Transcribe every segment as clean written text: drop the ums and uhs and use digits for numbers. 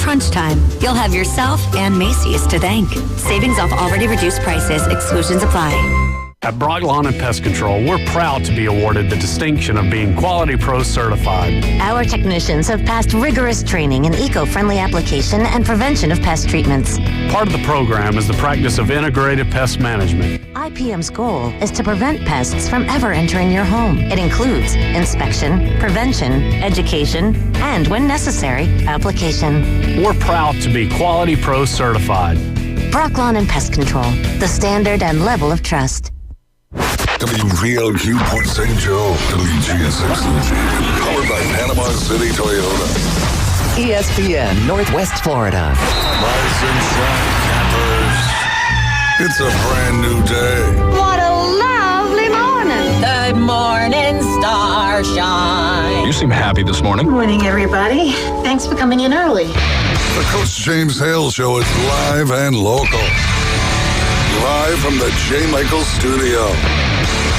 crunch time, you'll have yourself and Macy's to thank. Savings off already reduced prices. Exclusions apply. At Brock Lawn and Pest Control, we're proud to be awarded the distinction of being Quality Pro certified. Our technicians have passed rigorous training in eco-friendly application and prevention of pest treatments. Part of the program is the practice of integrated pest management. IPM's goal is to prevent pests from ever entering your home. It includes inspection, prevention, education, and, when necessary, application. We're proud to be Quality Pro certified. Brock Lawn and Pest Control, the standard and level of trust. WVLQ Port St. Joe, WGSX, powered by Panama City Toyota. ESPN, Northwest Florida. Rise and shine, campers. It's a brand new day. What a lovely morning. Good morning, starshine. You seem happy this morning. Good morning, everybody. Thanks for coming in early. The Coach James Hale Show is live and local. Live from the J. Michael Studio.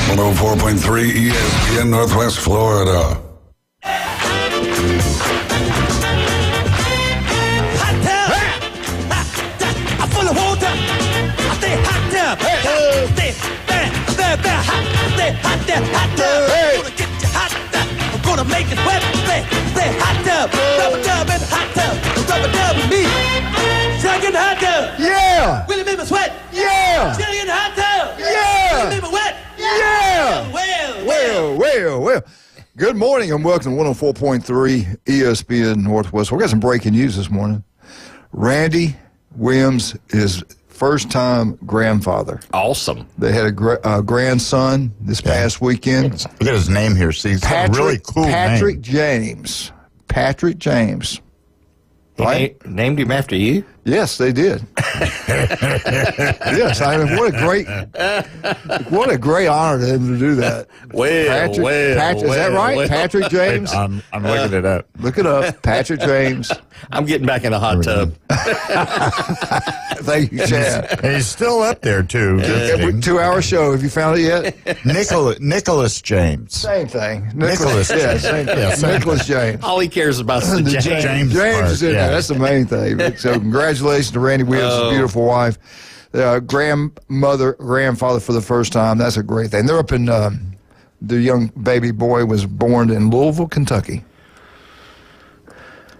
104.3 ESPN Northwest Florida. I'm gonna make it wet. Stay hot tub. Rubber dub in the hot tub. Rubber dub with me. Shake in the hot tub. Yeah. Really make me sweat. Yeah. Shake in the hot tub. Yeah. Really make me wet. Yeah. Well. Good morning and welcome to 104.3 ESPN Northwest. We got some breaking news this morning. Randy Williams is first-time grandfather. Awesome. They had a grandson this past weekend. Look at his name here. See, it's a really cool Patrick name. James. Patrick James. Right? Named him after you? Yes, they did. Yes, I mean, what a great honor to him to do that. Patrick, is that right? Patrick James? I'm looking it up. Look it up. Patrick James. I'm getting back in the hot tub. Thank you, Chad. And he's still up there, too. 2-hour show. Have you found it yet? Nicholas James. Same thing. Nicholas. Yeah, same thing. Nicholas James. All he cares about is the James. James is in there. That's the main thing. So congratulations to Randy Williams' beautiful wife. Grandfather for the first time. That's a great thing. They're up in, the young baby boy was born in Louisville, Kentucky.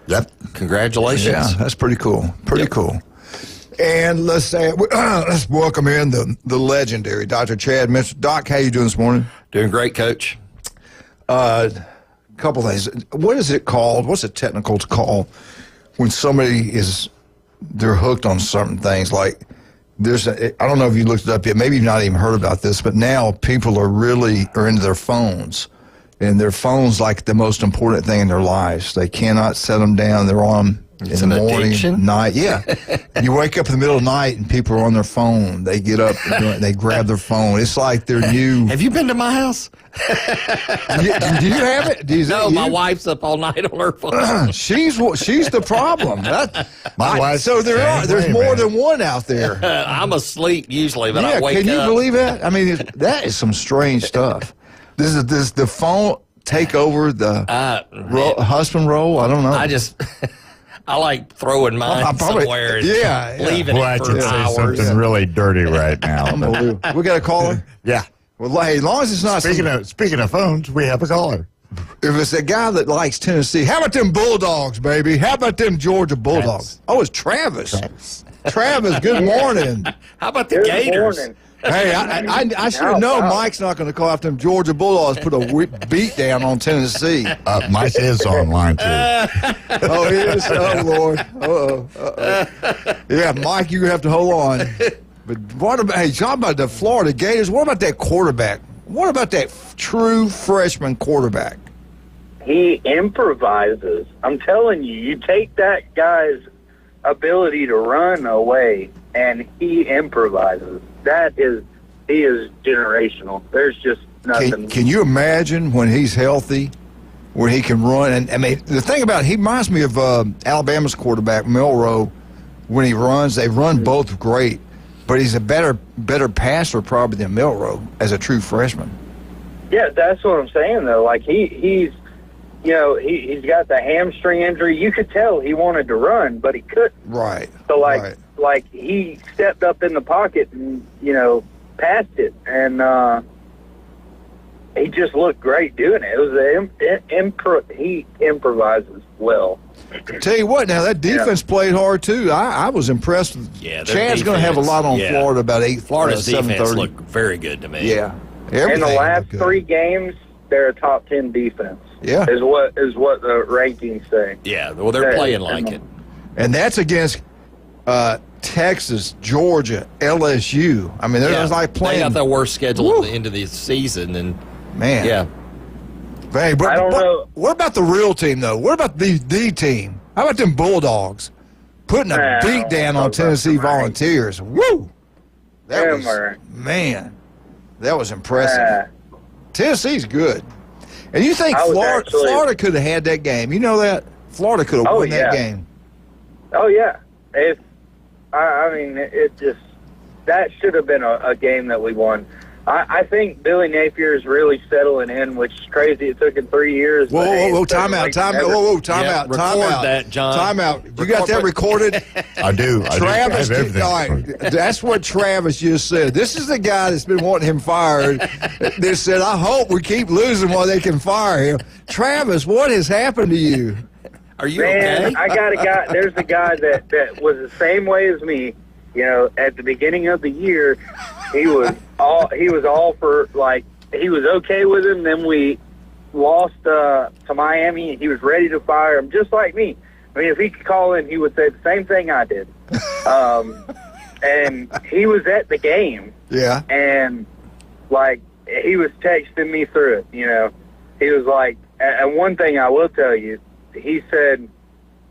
Yep. Congratulations. Yeah, that's pretty cool. Pretty cool. And let's welcome in the legendary Dr. Chad Mitchell. Doc, how you doing this morning? Doing great, Coach. Couple things. What is it called? What's it technical to call when somebody they're hooked on certain things? Like I don't know if you looked it up yet. Maybe you've not even heard about this, but now people are into their phones. And their phone's like the most important thing in their lives. They cannot set them down. They're on It's in the an morning, addiction? night. Yeah. You wake up in the middle of the night and people are on their phone. They get up and they grab their phone. It's like their new. Have you been to my house? Do you have it? No, my wife's up all night on her phone. She's the problem. My wife. So there's more than one out there. I'm asleep usually, but I wake up. Can you believe that? I mean, that is some strange stuff. Does the phone take over the husband role? I don't know. I like throwing mine somewhere and leaving Boy, it I for can hours. say something really dirty right now. Unbelievable. We got a caller? Yeah. Well, hey, as long as it's not... Speaking of phones, we have a caller. If it's a guy that likes Tennessee, how about them Bulldogs, baby? How about them Georgia Bulldogs? Oh, it's Travis. Travis, good morning. How about the Gators? Morning. Hey, I should have known Mike's not going to call after them Georgia Bulldogs put a beat down on Tennessee. Mike is online, too. Oh, he is? Oh, Lord. Uh-oh. Yeah, Mike, you're going to have to hold on. But what about, hey, talk about the Florida Gators. What about that quarterback? What about that true freshman quarterback? He improvises. I'm telling you, you take that guy's ability to run away, and he improvises. He is generational. There's just nothing. Can you imagine when he's healthy, where he can run? And I mean, the thing about it, he reminds me of Alabama's quarterback, Milroe. When he runs, they run both great, but he's a better passer probably than Milroe as a true freshman. Yeah, that's what I'm saying though. Like he's you know, he's got the hamstring injury. You could tell he wanted to run, but he couldn't. Right. So, like he stepped up in the pocket and, you know, passed it. And he just looked great doing it. It was he improvises well. Tell you what, now that defense played hard too. I was impressed. Chad's going to have a lot on Florida about 8. Florida's defense looked very good to me. Yeah, in the last 3 games, they're a top 10 defense. Yeah, is what the rankings say. Yeah, well, they're playing like it, and that's against Texas, Georgia, LSU. I mean, they're like playing. They got their worst schedule at the end of the season, and man, yeah. Hey, I don't know. What about the real team, though? What about the team? How about them Bulldogs putting a beat down on Tennessee Volunteers? Woo! That was impressive. Tennessee's good. And you think Florida could have had that game? You know that? Florida could have won that game. Oh, yeah. I mean, that should have been a game that we won. I think Billy Napier's really settling in, which is crazy. It took him 3 years. Whoa, time out. Record that, John. Time out. You got that recorded? I do. Travis, all right, that's what Travis just said. This is the guy that's been wanting him fired. That said, I hope we keep losing while they can fire him. Travis, what has happened to you? Are you okay? I got a guy. There's a guy that was the same way as me. You know, at the beginning of the year, he was all for, like, he was okay with him. Then we lost to Miami, and he was ready to fire him, just like me. I mean, if he could call in, he would say the same thing I did. And he was at the game. Yeah. And, like, he was texting me through it, you know. He was like, and one thing I will tell you, he said,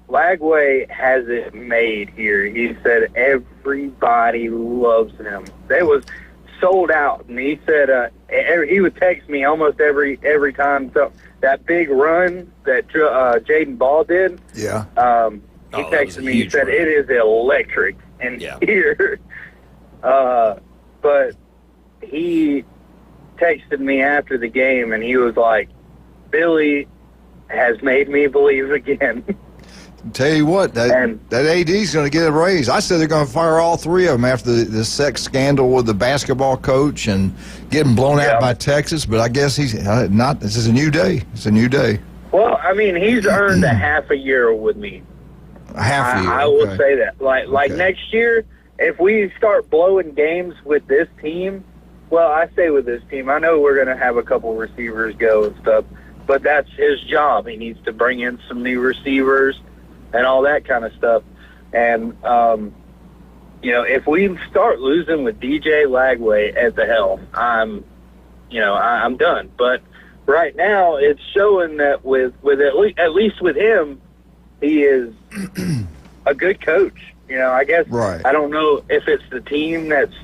Lagway has it made here. He said everybody loves him. They was sold out, and he said he would text me almost every time. So that big run that Jaden Ball did, he texted me. He said it is electric in here. But he texted me after the game, and he was like, "Billy has made me believe again." Tell you what, that AD's going to get a raise. I said they're going to fire all 3 of them after the sex scandal with the basketball coach and getting blown out by Texas. But I guess he's not. This is a new day. It's a new day. Well, I mean, he's earned a half a year with me. A half a year. I will say that. Like next year, if we start blowing games with this team, well, I say with this team, I know we're going to have a couple receivers go and stuff, but that's his job. He needs to bring in some new receivers and all that kind of stuff. And, you know, if we start losing with DJ Lagway at the helm, I'm done. But right now it's showing that with at least with him, he is a good coach. You know, I guess I don't know if it's the team that's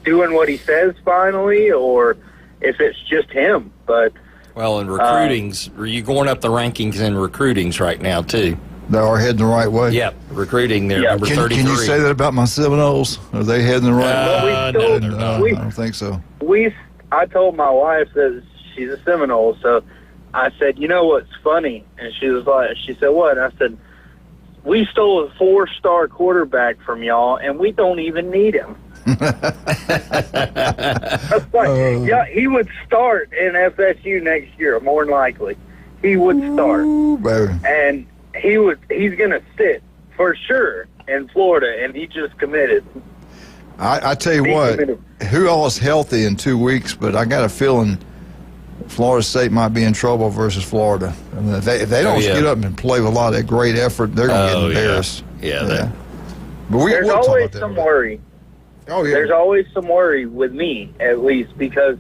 doing what he says finally, or if it's just him. But well, in recruitings, are you going up the rankings in recruitings right now too? They are heading the right way. Yep, recruiting. They're number 33. Can you say that about my Seminoles? Are they heading the right way? No, they're not. I don't think so. I told my wife that she's a Seminole, so I said, you know what's funny? And she said, what? And I said, we stole a 4-star quarterback from y'all, and we don't even need him. Yeah, he would start in FSU next year, more than likely. He would start. Ooh, baby. And he's going to sit for sure in Florida, and he just committed. I tell you what, who all is healthy in 2 weeks, but I got a feeling Florida State might be in trouble versus Florida. I mean, if they don't get up and play with a lot of that great effort, they're going to get embarrassed. Yeah. But there's always some worry. Oh, yeah. There's always some worry with me, at least, because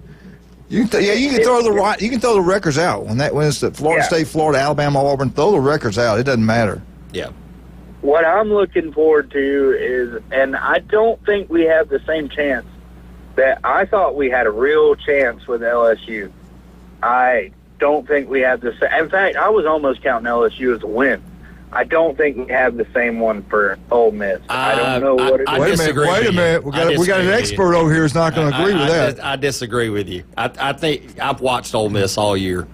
you can throw the records out when it's the Florida State, Florida, Alabama, Auburn. Throw the records out. It doesn't matter. Yeah. What I'm looking forward to is, and I don't think we have the same chance that I thought we had a real chance with LSU. I don't think we have the same. In fact, I was almost counting LSU as a win. I don't think we have the same one for Ole Miss. I don't know what it is. Wait a minute. We got an expert over here who's not going to agree with that. I disagree with you. I think I've watched Ole Miss all year.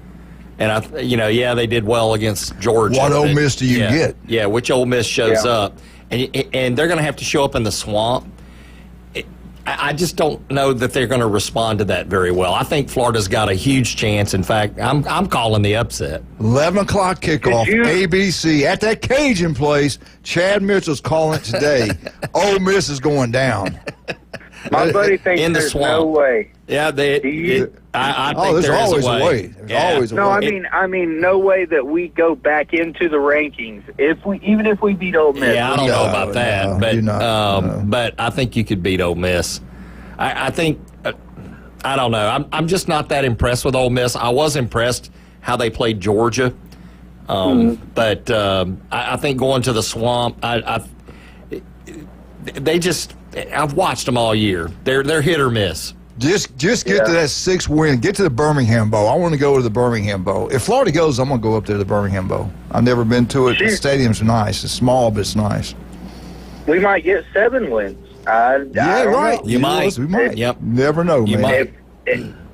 And they did well against Georgia. What Ole Miss do you get? Yeah, which Ole Miss shows up, and they're going to have to show up in the swamp. I just don't know that they're going to respond to that very well. I think Florida's got a huge chance. In fact, I'm calling the upset. 11 o'clock kickoff, ABC, at that Cajun place. Chad Mitchell's calling it today. Ole Miss is going down. My buddy thinks in the there's swamp. no way. Yeah, I think there's always a way. There's always a way. I mean, no way that we go back into the rankings even if we beat Ole Miss. Yeah, I don't know about that, but I think you could beat Ole Miss. I think I don't know. I'm just not that impressed with Ole Miss. I was impressed how they played Georgia, but I think going to the swamp, I've watched them all year. They're hit or miss. Just get to that 6th win. Get to the Birmingham Bowl. I want to go to the Birmingham Bowl. If Florida goes, I'm going to go up there to the Birmingham Bowl. I've never been to it. The stadium's nice. It's small, but it's nice. We might get 7 wins. Yeah, right. You might. We might. Yep. Never know, you man.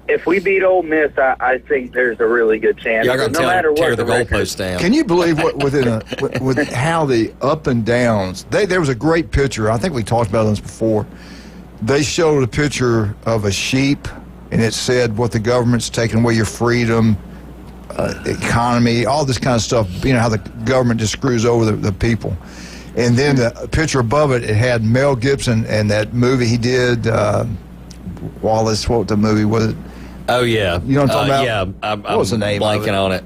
If we beat Ole Miss, I think there's a really good chance. Y'all gonna tear the goalpost down. Can you believe with how the up and downs? There was a great picture. I think we talked about this before. They showed a picture of a sheep, and it said what the government's taking away your freedom, economy, all this kind of stuff. You know how the government just screws over the people. And then the picture above it had Mel Gibson and that movie he did, Wallace. What the movie was it? Oh yeah, you know what I'm talking about? Yeah, what was the name? Blanking on it.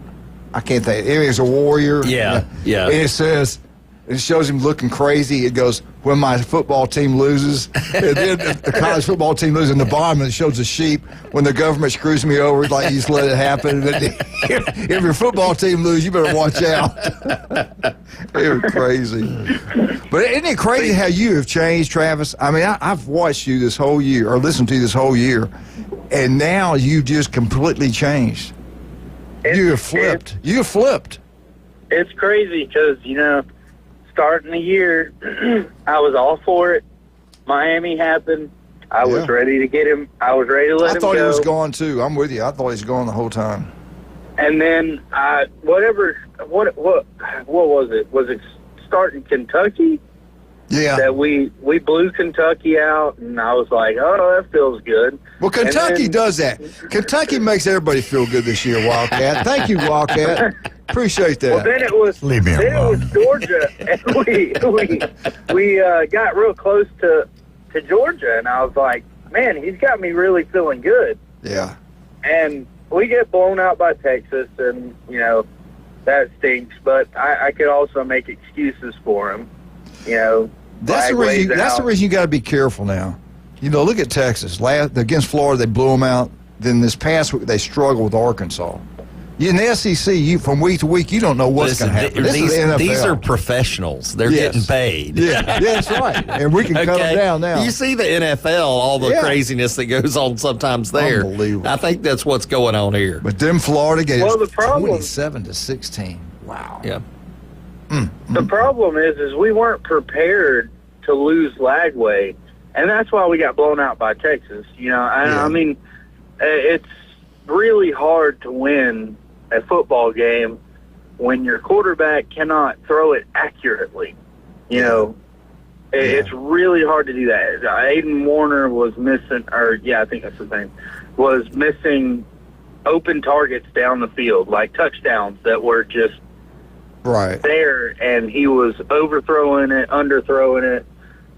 I can't think. He was a warrior. Yeah. And it says, it shows him looking crazy. It goes, when my football team loses, and then the college football team loses. In the bottom, it shows a sheep. When the government screws me over, it's like you just let it happen. But if your football team loses, you better watch out. It was crazy. But isn't it crazy how you have changed, Travis? I mean, I've watched you this whole year, or listened to you this whole year, and now you just completely changed. You have flipped. You have flipped. It's crazy because, starting the year, I was all for it. Miami happened. I was ready to get him. I was ready to let him go. I thought he was gone, too. I'm with you. I thought he was gone the whole time. And then, what was it? Was it starting Kentucky? Yeah. That we blew Kentucky out, and I was like, oh, that feels good. Well, Kentucky does that. Kentucky makes everybody feel good this year, Wildcat. Thank you, Wildcat. Appreciate that. Well, then it was Georgia, and we got real close to Georgia, and I was like, man, he's got me really feeling good. Yeah. And we get blown out by Texas, and, that stinks, but I could also make excuses for him. That's the reason you got to be careful now. Look at Texas. Against Florida, they blew them out. Then this past week, they struggled with Arkansas. In the SEC, from week to week, you don't know what's going to happen. These are professionals. They're getting paid. Yeah, that's right. And we can cut them down now. You see the NFL, all the craziness that goes on sometimes there. Unbelievable. I think that's what's going on here. But then Florida gave the problem, 27-16. Wow. Yeah. The problem is we weren't prepared to lose Lagway, and that's why we got blown out by Texas. I mean, it's really hard to win a football game when your quarterback cannot throw it accurately. It's really hard to do that. Aiden Warner was missing, I think that's his name, was missing open targets down the field, like touchdowns that were just there, and he was overthrowing it, underthrowing it.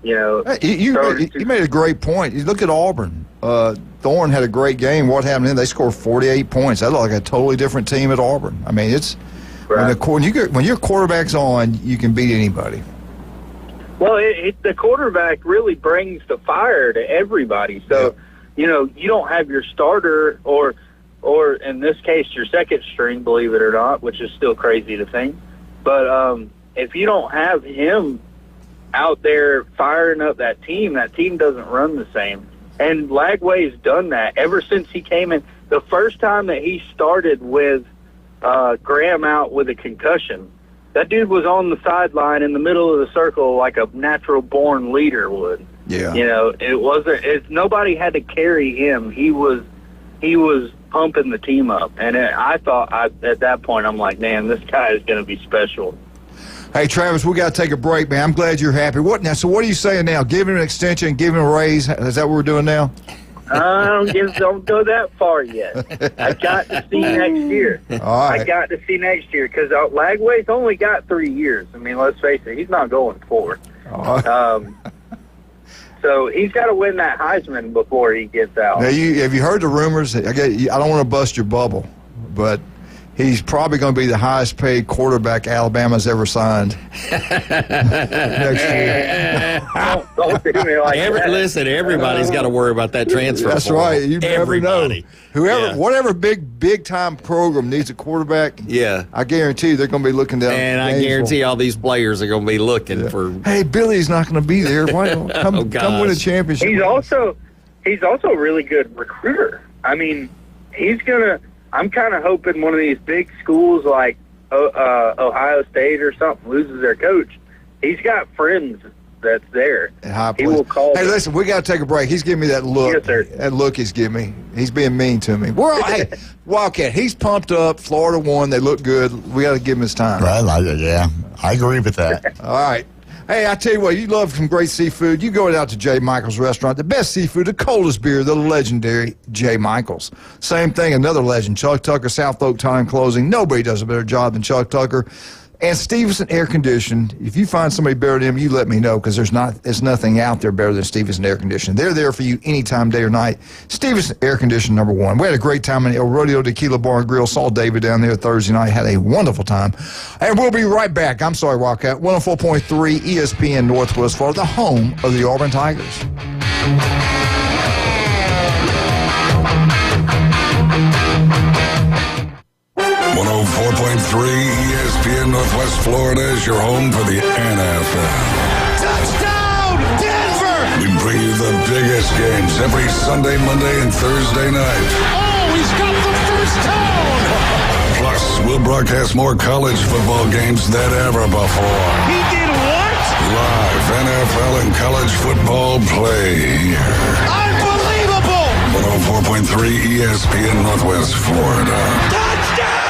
You made a great point. You look at Auburn. Thorne had a great game. What happened then? They scored 48 points. That looked like a totally different team at Auburn. I mean, it's when your quarterback's on, you can beat anybody. Well, the quarterback really brings the fire to everybody. So, you don't have your starter or in this case, your second string, believe it or not, which is still crazy to think. But if you don't have him out there firing up that team doesn't run the same. And Lagway's done that ever since he came in. The first time that he started with Graham out with a concussion, that dude was on the sideline in the middle of the circle like a natural-born leader would. Yeah. Nobody had to carry him. He was he was pumping the team up. And I thought at that point, I'm like, man, this guy is going to be special. Hey, Travis, we got to take a break, man. I'm glad you're happy. So what are you saying now? Giving him an extension, giving him a raise? Is that what we're doing now? Don't go that far yet. I got to see next year. All right. I got to see next year because Lagway's only got 3 years. I mean, let's face it, he's not going 4. So he's got to win that Heisman before he gets out. Now, have you heard the rumors? I don't want to bust your bubble, but he's probably going to be the highest paid quarterback Alabama's ever signed next year. Don't do me like that. Listen, everybody's got to worry about that transfer. That's right. You never know. Whatever big time program needs a quarterback, I guarantee they're going to be looking down. And I guarantee all these players are going to be looking for. Hey, Billy's not going to be there. Why don't come win a championship? He's also a really good recruiter. I mean, he's gonna. I'm kind of hoping one of these big schools like Ohio State or something loses their coach. He's got friends that's there. He will call. Hey, listen, we got to take a break. He's giving me that look. Yes, sir. That look he's giving me. He's being mean to me. Hey, Wildcat, he's pumped up. Florida won. They look good. We got to give him his time. Right? I agree with that. All right. Hey, I tell you what, you love some great seafood. You go out to J. Michael's restaurant. The best seafood, the coldest beer, the legendary J. Michael's. Same thing, another legend, Chuck Tucker, South Oak Time Closing. Nobody does a better job than Chuck Tucker. And Stevenson Air Conditioned. If you find somebody better than him, you let me know because there's nothing out there better than Stevenson Air Conditioned. They're there for you anytime, day or night. Stevenson Air Conditioned, number one. We had a great time in El Rodeo Tequila Bar and Grill. Saw David down there Thursday night. Had a wonderful time. And we'll be right back. I'm sorry, Wildcat. 104.3 ESPN Northwest Florida, the home of the Auburn Tigers. 104.3 ESPN Northwest Florida is your home for the NFL. Touchdown, Denver! We bring you the biggest games every Sunday, Monday, and Thursday night. Oh, he's got the first down! Plus, we'll broadcast more college football games than ever before. He did what? Live NFL and college football play here. Unbelievable! 104.3 ESPN Northwest Florida.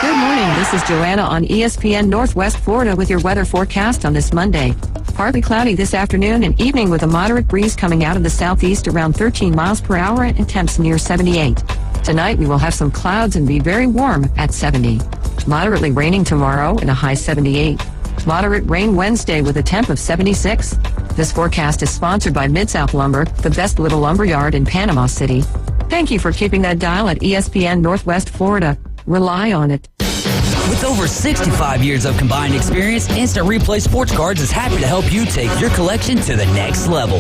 Good morning, this is Joanna on ESPN Northwest Florida with your weather forecast on this Monday. Partly cloudy this afternoon and evening with a moderate breeze coming out of the southeast around 13 miles per hour and temps near 78. Tonight we will have some clouds and be very warm at 70. Moderately raining tomorrow and a high 78. Moderate rain Wednesday with a temp of 76. This forecast is sponsored by Mid-South Lumber, the best little lumber yard in Panama City. Thank you for keeping that dial at ESPN Northwest Florida. Rely on it. With over 65 years of combined experience, Instant Replay Sports Cards is happy to help you take your collection to the next level.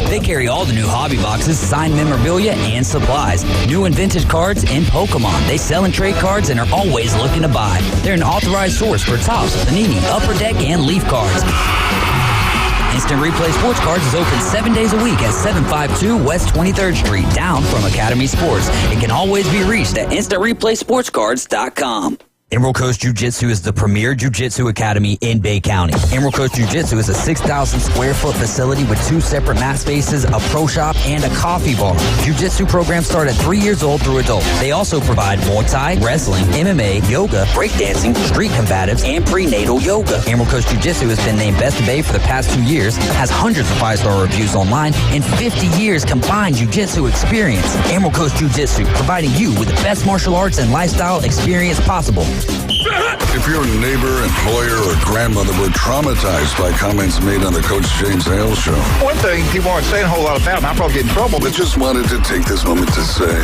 They carry all the new hobby boxes, signed memorabilia, and supplies. New and vintage cards and Pokemon. They sell and trade cards and are always looking to buy. They're an authorized source for Topps, Panini, Upper Deck, and Leaf cards. Instant Replay Sports Cards is open 7 days a week at 752 West 23rd Street, down from Academy Sports. It can always be reached at InstantReplaySportsCards.com. Emerald Coast Jiu-Jitsu is the premier jiu-jitsu academy in Bay County. Emerald Coast Jiu-Jitsu is a 6,000 square foot facility with 2 separate mat spaces, a pro shop, and a coffee bar. Jiu-Jitsu programs start at 3 years old through adult. They also provide Muay Thai, wrestling, MMA, yoga, breakdancing, street combatives, and prenatal yoga. Emerald Coast Jiu-Jitsu has been named Best of Bay for the past 2 years, has hundreds of 5-star reviews online, and 50 years combined jiu-jitsu experience. Emerald Coast Jiu-Jitsu, providing you with the best martial arts and lifestyle experience possible. If your neighbor, employer, or grandmother were traumatized by comments made on the Coach James Hale Show. One thing people aren't saying a whole lot about, and I'll probably get in trouble, but just wanted to take this moment to say,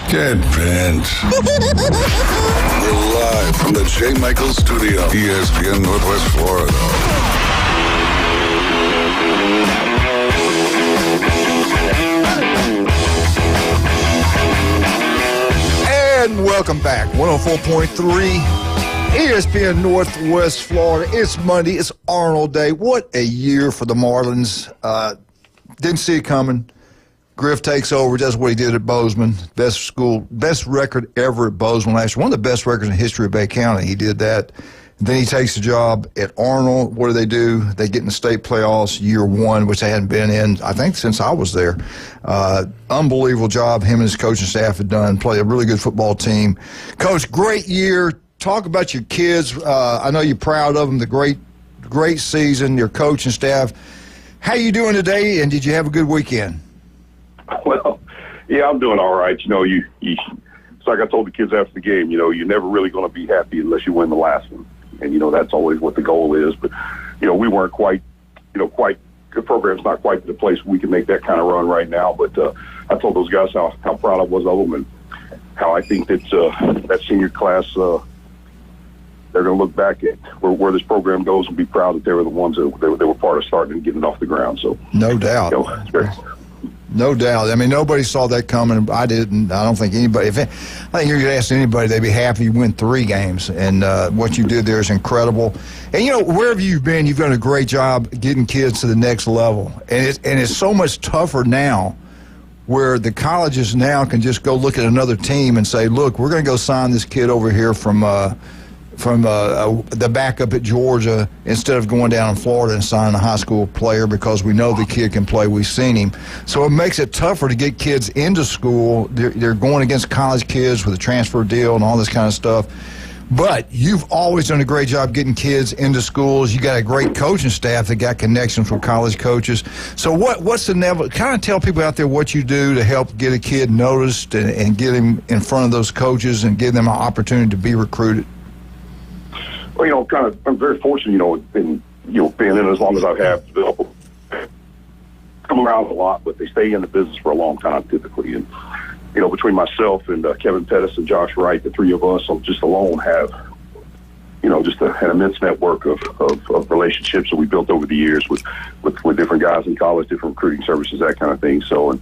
get bent. We're live from the J. Michael Studio, ESPN Northwest Florida. And welcome back. 104.3 ESPN Northwest Florida. It's Monday. It's Arnold Day. What a year for the Marlins. Didn't see it coming. Griff takes over, does what he did at Bozeman. Best record ever at Bozeman last year. One of the best records in the history of Bay County. He did that. Then he takes the job at Arnold. What do? They get in the state playoffs year one, which they hadn't been in, I think, since I was there. Unbelievable job him and his coaching staff had done. Play a really good football team. Coach, great year. Talk about your kids. I know you're proud of them, the great season, your coaching staff. How you doing today, and did you have a good weekend? Well, yeah, I'm doing all right. You know, it's like I told the kids after the game, you know, you're never really going to be happy unless you win the last one. And, you know, that's always what the goal is. But, you know, we weren't quite the program's not quite to the place where we can make that kind of run right now. But I told those guys how proud I was of them and how I think that that senior class, they're going to look back at where this program goes and be proud that they were the ones that they were part of starting and getting it off the ground. So no doubt. You know, no doubt. I mean, nobody saw that coming. I didn't. I don't think anybody. I think you could ask anybody, they'd be happy you win 3 games. And what you did there is incredible. And, you know, wherever you've been, you've done a great job getting kids to the next level. And it's so much tougher now where the colleges now can just go look at another team and say, look, we're going to go sign this kid over here from the backup at Georgia instead of going down in Florida and signing a high school player because we know the kid can play. We've seen him. So it makes it tougher to get kids into school. They're going against college kids with a transfer deal and all this kind of stuff. But you've always done a great job getting kids into schools. You got a great coaching staff that got connections with college coaches. So what's the level? Kind of tell people out there what you do to help get a kid noticed and get him in front of those coaches and give them an opportunity to be recruited. Well, you know, I'm very fortunate, you know, being in as long as I have. Come around a lot, but they stay in the business for a long time typically. And, you know, between myself and Kevin Pettis and Josh Wright, the 3 of us just alone have, you know, just an immense network of relationships that we built over the years with different guys in college, different recruiting services, that kind of thing. So, and,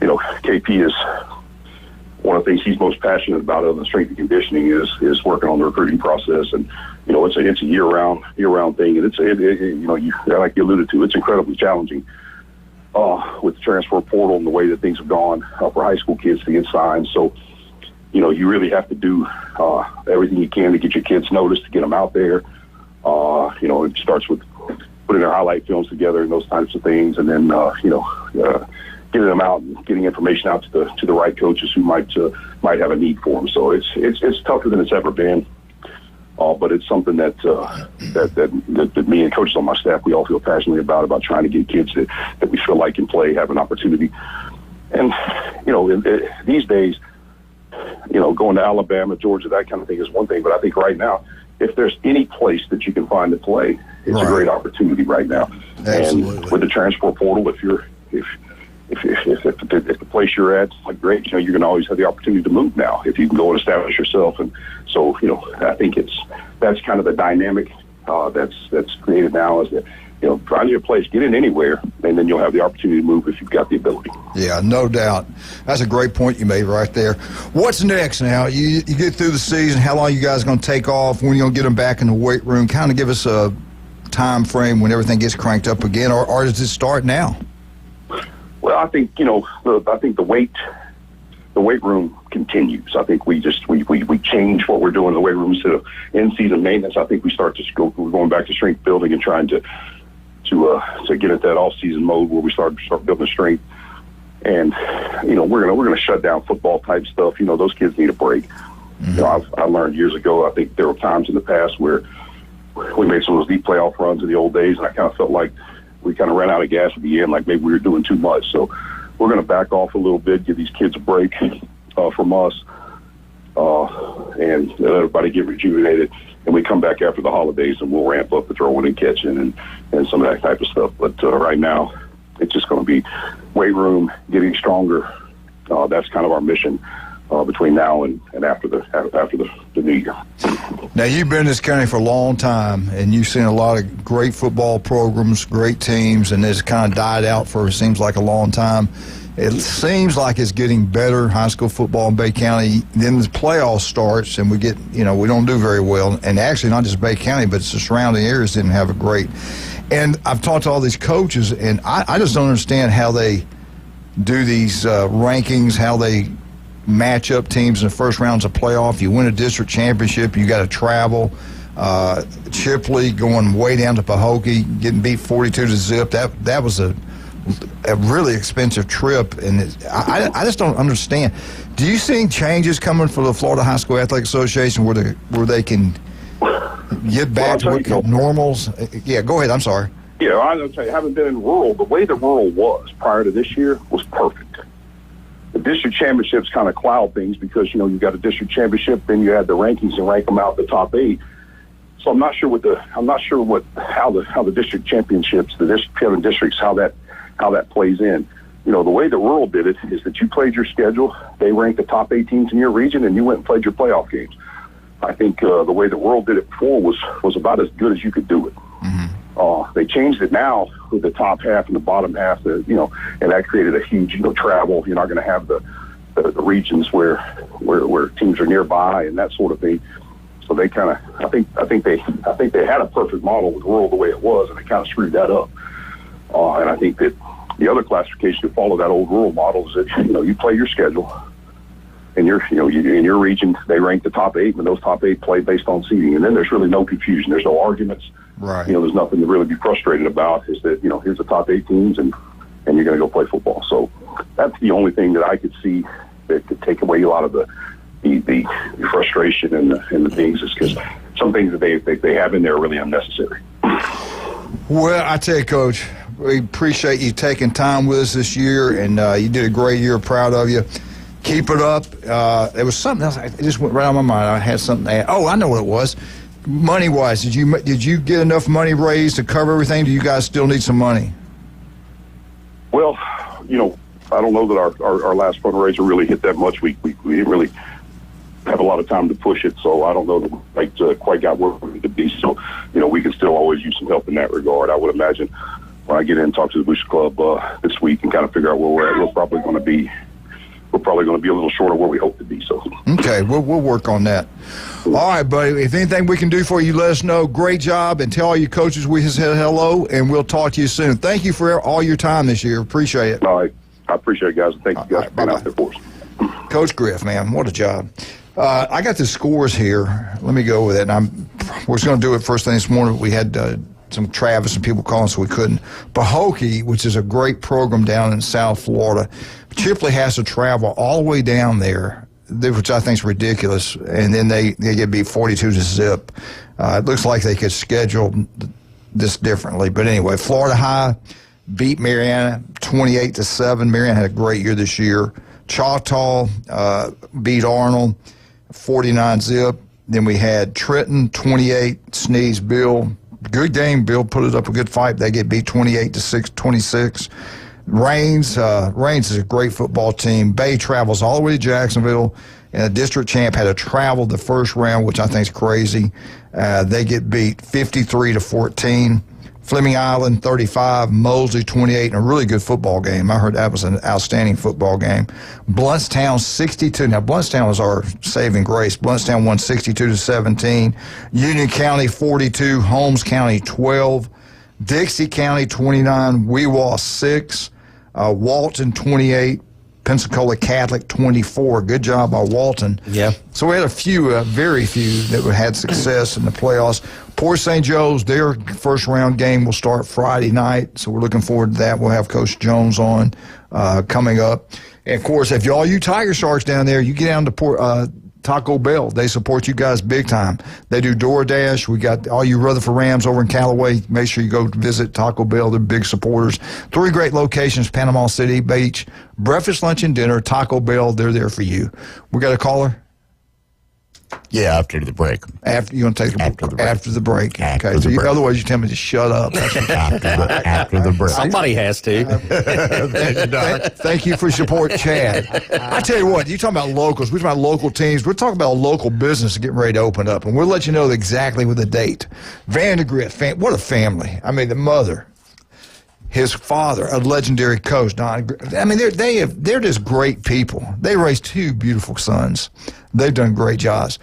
you know, KP is one of the things he's most passionate about other than strength and conditioning is working on the recruiting process. And, you know, it's a year-round thing. And you know, like you alluded to, it's incredibly challenging with the transfer portal and the way that things have gone for high school kids to get signed. So, you know, you really have to do everything you can to get your kids noticed, to get them out there. You know, it starts with putting their highlight films together and those types of things. And then, you know, getting them out and getting information out to the right coaches who might have a need for them. So it's tougher than it's ever been. But it's something that me and coaches on my staff, we all feel passionately about trying to get kids that we feel like can play, have an opportunity. And, you know, these days, you know, going to Alabama, Georgia, that kind of thing is one thing. But I think right now, if there's any place that you can find to play, it's a great opportunity right now. Absolutely. And with the transfer portal, if the place you're at, like great, you know, you're going to always have the opportunity to move now if you can go and establish yourself. And so, you know, I think that's kind of the dynamic that's created now is that, you know, find your place, get in anywhere, and then you'll have the opportunity to move if you've got the ability. Yeah, no doubt. That's a great point you made right there. What's next now? You get through the season, how long you guys going to take off? When are you going to get them back in the weight room? Kind of give us a time frame when everything gets cranked up again, or does it start now? Well, I think, you know, the weight room continues. I think we change what we're doing in the weight room instead of in-season maintenance. I think we're going back to strength building and trying to get into that off-season mode where we start building strength. And, you know, we're gonna shut down football type stuff. You know, those kids need a break. Mm-hmm. You know, I learned years ago. I think there were times in the past where we made some of those deep playoff runs in the old days, and I kind of felt like we kind of ran out of gas at the end, like maybe we were doing too much. So we're going to back off a little bit, give these kids a break from us, and let everybody get rejuvenated. And we come back after the holidays, and we'll ramp up the throwing and catching and some of that type of stuff. But right now, it's just going to be weight room, getting stronger. That's kind of our mission between now and after the new year. Now, you've been in this county for a long time, and you've seen a lot of great football programs, great teams, and it's kind of died out for, it seems like, a long time. It seems like it's getting better, high school football in Bay County. Then the playoff starts, and we don't do very well. And actually, not just Bay County, but it's the surrounding areas didn't have a great. And I've talked to all these coaches, and I just don't understand how they do these rankings, how they match up teams in the first rounds of playoff. You win a district championship, you got to travel. Chipley going way down to Pahokee, getting beat 42-0. That was a really expensive trip, and I just don't understand. Do you see changes coming for the Florida High School Athletic Association where they can get back to what normals? Yeah, go ahead. I'm sorry. Yeah, I was going to tell you, having been in rural, the way the rural was prior to this year was perfect. The district championships kind of cloud things because, you know, you got a district championship, then you had the rankings and rank them out the top 8. So I'm not sure how the district championships, the district districts, how that plays in. You know, the way the rural did it is that you played your schedule, they ranked the top 8 teams in your region, and you went and played your playoff games. I think the way the rural did it before was about as good as you could do it. Mm-hmm. They changed it now with the top half and the bottom half, and that created a huge, travel. You're not going to have the regions where teams are nearby and that sort of thing. So they kind of, I think they had a perfect model with rural the way it was, and they kind of screwed that up. And I think that the other classification to follow that old rural model is that you play your schedule, and in your region they rank the top 8, and those top 8 play based on seeding, and then there's really no confusion. There's no arguments. Right. There's nothing to really be frustrated about. Is that here's the top 8 teams, and you're going to go play football. So that's the only thing that I could see that could take away a lot of the frustration and the things, is because some things that they have in there are really unnecessary. Well, I tell you, Coach, we appreciate you taking time with us this year, and you did a great year. Proud of you. Keep it up. There was something else. It just went right on my mind. I had something to add. Oh, I know what it was. Money-wise, did you get enough money raised to cover everything? Do you guys still need some money? Well, I don't know that our last fundraiser really hit that much. We didn't really have a lot of time to push it, so I don't know that we quite got where we need to be. So, we can still always use some help in that regard. I would imagine when I get in and talk to the Booster Club this week and kind of figure out where we're at, we're probably going to be a little short of where we hope to be. So okay, we'll work on that. All right, buddy. If anything we can do for you, let us know. Great job, and tell all your coaches we said hello, and we'll talk to you soon. Thank you for all your time this year. Appreciate it. All right, I appreciate it, guys. And thank you guys for being out there for us. Coach Griff, man, what a job. I got the scores here. Let me go with it. We're just going to do it first thing this morning. We had some Travis and people calling, so we couldn't. Pahokee, which is a great program down in South Florida, Chipley has to travel all the way down there, which I think is ridiculous, and then they get beat 42-0. It looks like they could schedule this differently. But anyway, Florida High beat Mariana 28-7. Mariana had a great year this year. Choctaw beat Arnold 49-0. Then we had Trenton 28, Sneeze Bill. Good game. Bill put it up a good fight. They get beat 28-26. Rains is a great football team. Bay travels all the way to Jacksonville, and the district champ had to travel the first round, which I think is crazy. They get beat 53-14. Fleming Island 35, Mosley 28, and a really good football game. I heard that was an outstanding football game. Bluntstown 62. Now, Bluntstown was our saving grace. Bluntstown won 62-17. Union County 42, Holmes County 12, Dixie County 29, Weewaw 6, Walton 28, Pensacola Catholic 24. Good job by Walton. Yeah. So we had a few, very few, that had success in the playoffs. Port St. Joe's, their first round game will start Friday night, so we're looking forward to that. We'll have Coach Jones on coming up. And, of course, if all you Tiger Sharks down there, you get down to Taco Bell. They support you guys big time. They do DoorDash. We got all you Rutherford Rams over in Callaway. Make sure you go visit Taco Bell. They're big supporters. 3 great locations, Panama City Beach. Breakfast, lunch, and dinner. Taco Bell, they're there for you. We got a caller? Yeah, after the break. You want to take after the break? After the break. After okay. the break. Otherwise, you tell me to shut up. after the break. Somebody has to. Thank you for your support, Chad. I tell you what, you talking about locals. We're talking about local teams. We're talking about a local business getting ready to open up, and we'll let you know exactly with the date. Vandergrift, what a family. I mean, the mother, his father, a legendary coach. I mean, they're just great people. They raised 2 beautiful sons. They've done great jobs.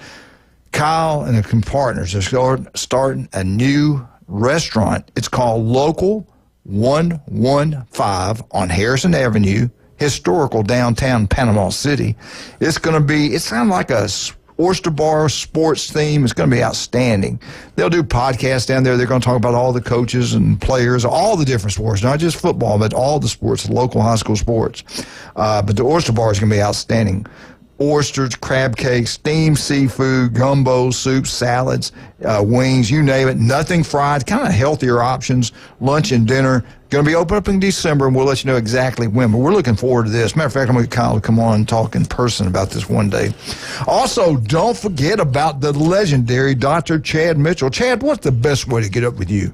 Kyle and the partners are starting a new restaurant. It's called Local 115 on Harrison Avenue, historical downtown Panama City. It's going to be, it sounds like a Oyster Bar sports theme is going to be outstanding. They'll do podcasts down there. They're going to talk about all the coaches and players, all the different sports, not just football, but all the sports, local high school sports. But the Oyster Bar is going to be outstanding. Oysters, crab cakes, steamed seafood, gumbo, soups, salads, wings, you name it. Nothing fried, kind of healthier options, lunch and dinner. Going to be open up in December, and we'll let you know exactly when. But we're looking forward to this. Matter of fact, I'm going to get Kyle to come on and talk in person about this one day. Also, don't forget about the legendary Dr. Chad Mitchell. Chad, what's the best way to get up with you?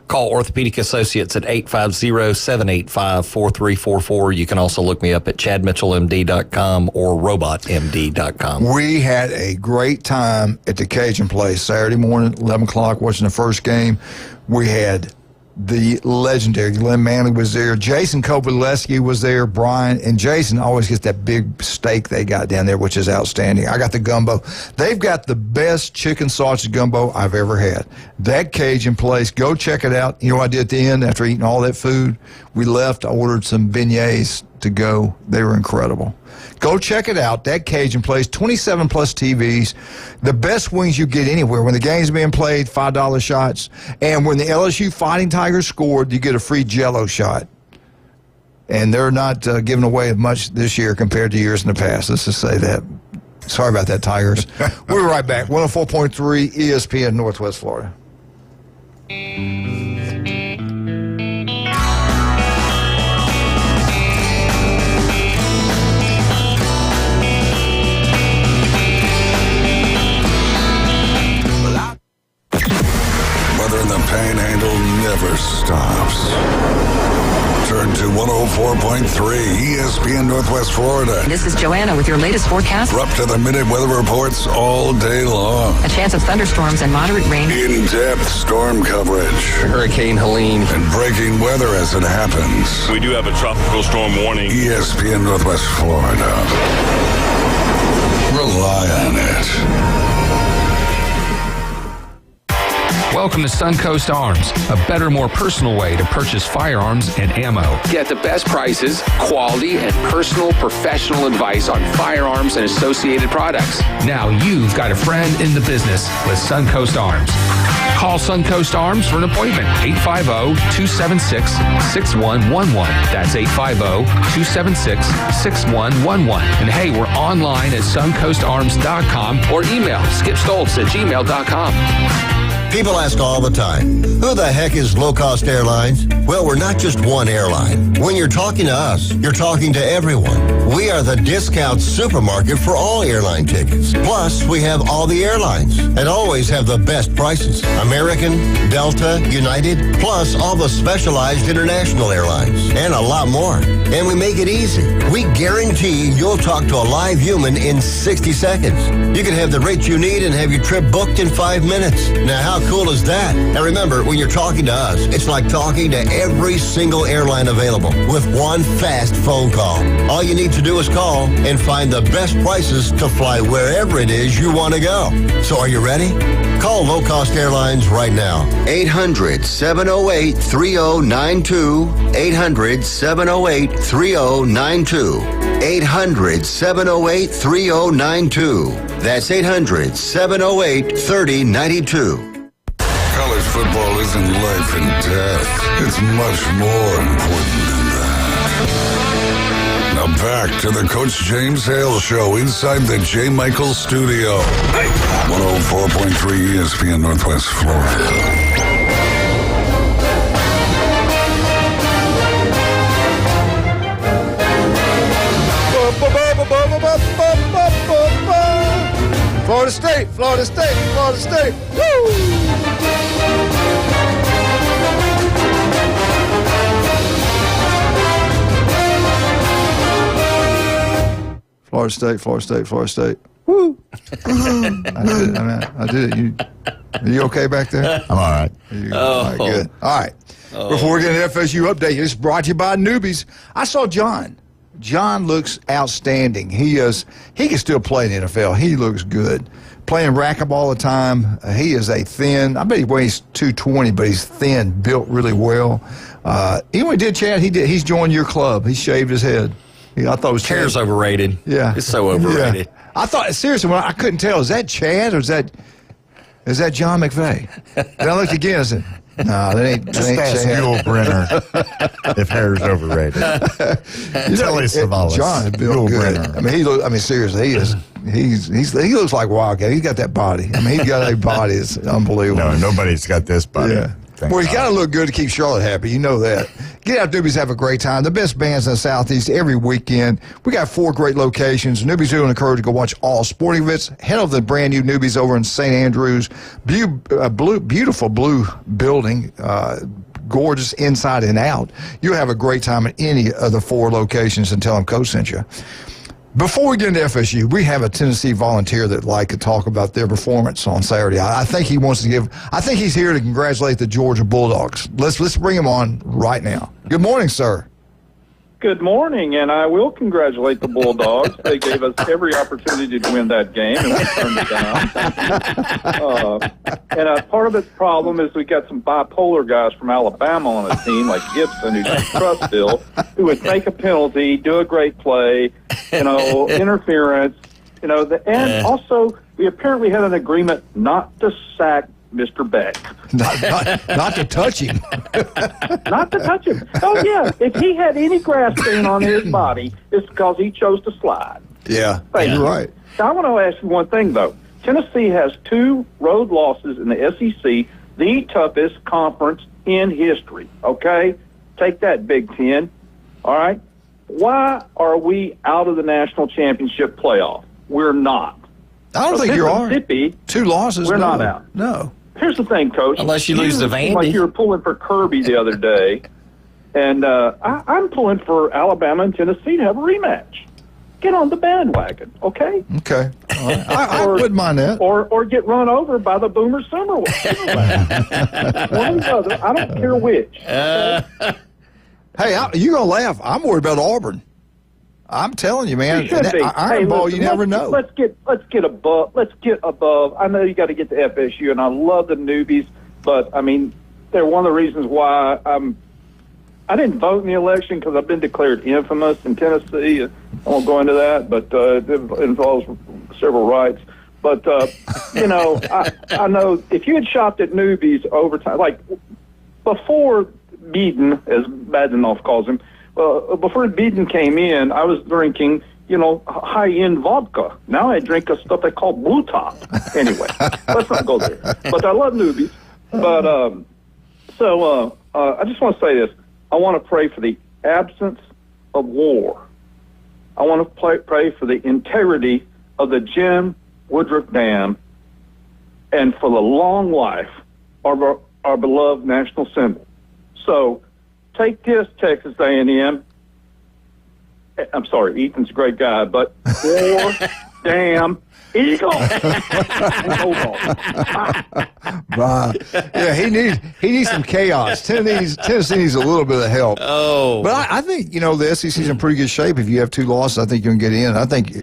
Call Orthopedic Associates at 850-785-4344. You can also look me up at chadmitchellmd.com or robotmd.com. We had a great time at the Cajun Place Saturday morning, 11 o'clock, watching the first game. We had the legendary Glenn Manley was there. Jason Kovalevsky was there. Brian and Jason always gets that big steak they got down there, which is outstanding. I got the gumbo. They've got the best chicken sausage gumbo I've ever had. That Cajun Place, go check it out. You know what I did at the end after eating all that food? We left. I ordered some beignets to go. They were incredible. Go check it out, that Cajun Place, 27 plus TVs, the best wings you get anywhere. When the game's being played, $5 shots. And when the LSU Fighting Tigers scored, you get a free Jell-O shot. And they're not giving away much this year compared to years in the past. Let's just say that. Sorry about that, Tigers. We'll be right back. 104.3 ESPN Northwest Florida. And the Panhandle never stops. Turn to 104.3 ESPN Northwest Florida. This is Joanna with your latest forecast. We're up to the minute weather reports all day long. A chance of thunderstorms and moderate rain. In-depth storm coverage. Hurricane Helene. And breaking weather as it happens. We do have a tropical storm warning. ESPN Northwest Florida. Rely on it. Welcome to Suncoast Arms, a better, more personal way to purchase firearms and ammo. Get the best prices, quality, and personal professional advice on firearms and associated products. Now you've got a friend in the business with Suncoast Arms. Call Suncoast Arms for an appointment, 850-276-6111. That's 850-276-6111. And hey, we're online at suncoastarms.com or email skipstoltz@gmail.com. People ask all the time, who the heck is Low Cost Airlines? Well, we're not just one airline. When you're talking to us, you're talking to everyone. We are the discount supermarket for all airline tickets. Plus, we have all the airlines and always have the best prices. American, Delta, United, plus all the specialized international airlines and a lot more. And we make it easy. We guarantee you'll talk to a live human in 60 seconds. You can have the rates you need and have your trip booked in 5 minutes. Now, how cool is that? And remember, when you're talking to us, it's like talking to every single airline available with one fast phone call. All you need to do is call and find the best prices to fly wherever it is you want to go. So are you ready? Call Low Cost Airlines right now. 800-708-3092. 800-708-3092. 800-708-3092. That's 800-708-3092. College football isn't life and death. It's much more important than that. Now back to the Coach James Hale Show inside the J. Michael Studio. 104.3 ESPN Northwest Florida. Florida State, Florida State, Florida State. Woo! Florida State, Florida State, Florida State. Woo! I did it. Are you okay back there? I'm all right. All right, good. All right. Before we get an FSU update, it's brought to you by Newbies. I saw John. John looks outstanding. He can still play in the NFL. He looks good. Playing racquetball all the time. He is a thin, I bet he weighs 220, but he's thin, built really well. You know what he did, Chad? He's joined your club. He shaved his head. I thought it was hair's overrated. Yeah. It's so overrated. Yeah. I thought, seriously, I couldn't tell. Is that Chad or is that John McVay? And I looked again and said, no, that ain't Just ask Chad. Yul Brynner if hair's overrated. Tell us about John is built good. I mean, seriously, he looks like Wildcat. He's got that body. I mean, he's got a body that's unbelievable. No, nobody's got this body. Yeah. Well, he's got to look good to keep Charlotte happy. You know that. Get out, Newbies. Have a great time. The best bands in the Southeast every weekend. We got 4 great locations. Newbies do encourage you to go watch all sporting events. Head over to the brand new Newbies over in St. Andrews. Beautiful blue building. Gorgeous inside and out. You'll have a great time at any of the 4 locations and tell them Coach sent you. Before we get into FSU, we have a Tennessee volunteer that'd like to talk about their performance on Saturday. I think he wants to I think he's here to congratulate the Georgia Bulldogs. Let's bring him on right now. Good morning, sir. Good morning, and I will congratulate the Bulldogs. They gave us every opportunity to win that game, and we turned it down. And part of its problem is we got some bipolar guys from Alabama on the team, like Gibson, who's from Trussville, who would take a penalty, do a great play, interference, and also we apparently had an agreement not to sack Mr. Beck. Not to touch him. Not to touch him. Oh, yeah. If he had any grass stain on his body, it's because he chose to slide. Yeah, you're right. Now, I want to ask you one thing, though. Tennessee has 2 road losses in the SEC, the toughest conference in history, okay? Take that, Big Ten, all right? Why are we out of the national championship playoff? We're not. I don't think you are. Mississippi, 2 losses. We're not out. No. Here's the thing, Coach. Unless you lose to Vandy. Like you were pulling for Kirby the other day, and I'm pulling for Alabama and Tennessee to have a rematch. Get on the bandwagon, okay? Okay. Right. I wouldn't mind that. Or get run over by the Boomer Summer. One or the other. I don't care which. Okay? Hey, you're going to laugh. I'm worried about Auburn. I'm telling you, man. Iron Ball, you never know. Let's get above. I know you got to get to FSU, and I love the Newbies, but I mean, they're one of the reasons why I didn't vote in the election because I've been declared infamous in Tennessee. I won't go into that, but it involves several rights. But I know if you had shopped at Newbies over time, like before Beeden, as Badenoff calls him. Before Beeden came in, I was drinking, high-end vodka. Now I drink a stuff they call Blue Top. Anyway, let's not go there. But I love Newbies. But I just want to say this. I want to pray for the absence of war. I want to pray for the integrity of the Jim Woodruff Dam and for the long life of our beloved national symbol. So, take this, Texas A&M. I'm sorry, Ethan's a great guy, but war, damn, Eagles. Yeah, he needs some chaos. Tennessee needs a little bit of help. Oh, but I think the SEC's in pretty good shape. If you have 2 losses, I think you can get in. I think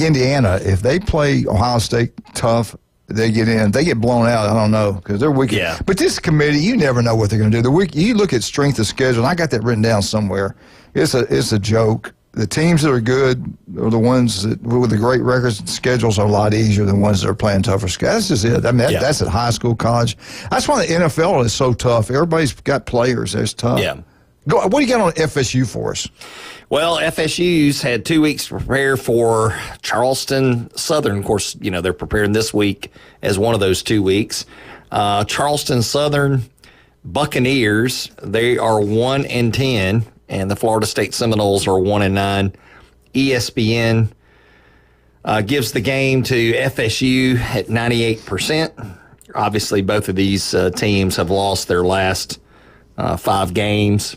Indiana, if they play Ohio State tough, they get in. They get blown out. I don't know because they're weak. Yeah. But this committee, you never know what they're going to do. You look at strength of schedule, and I got that written down somewhere. It's a joke. The teams that are good are the ones that, with the great records, schedules are a lot easier than ones that are playing tougher schedules. That's just it. I mean, that's at high school, college. That's why the NFL is so tough. Everybody's got players. It's tough. Yeah. What do you got on FSU for us? Well, FSU's had 2 weeks to prepare for Charleston Southern. Of course, they're preparing this week as one of those 2 weeks. Charleston Southern Buccaneers, they are 1-10, and the Florida State Seminoles are 1-9. ESPN gives the game to FSU at 98%. Obviously, both of these teams have lost their last 5 games.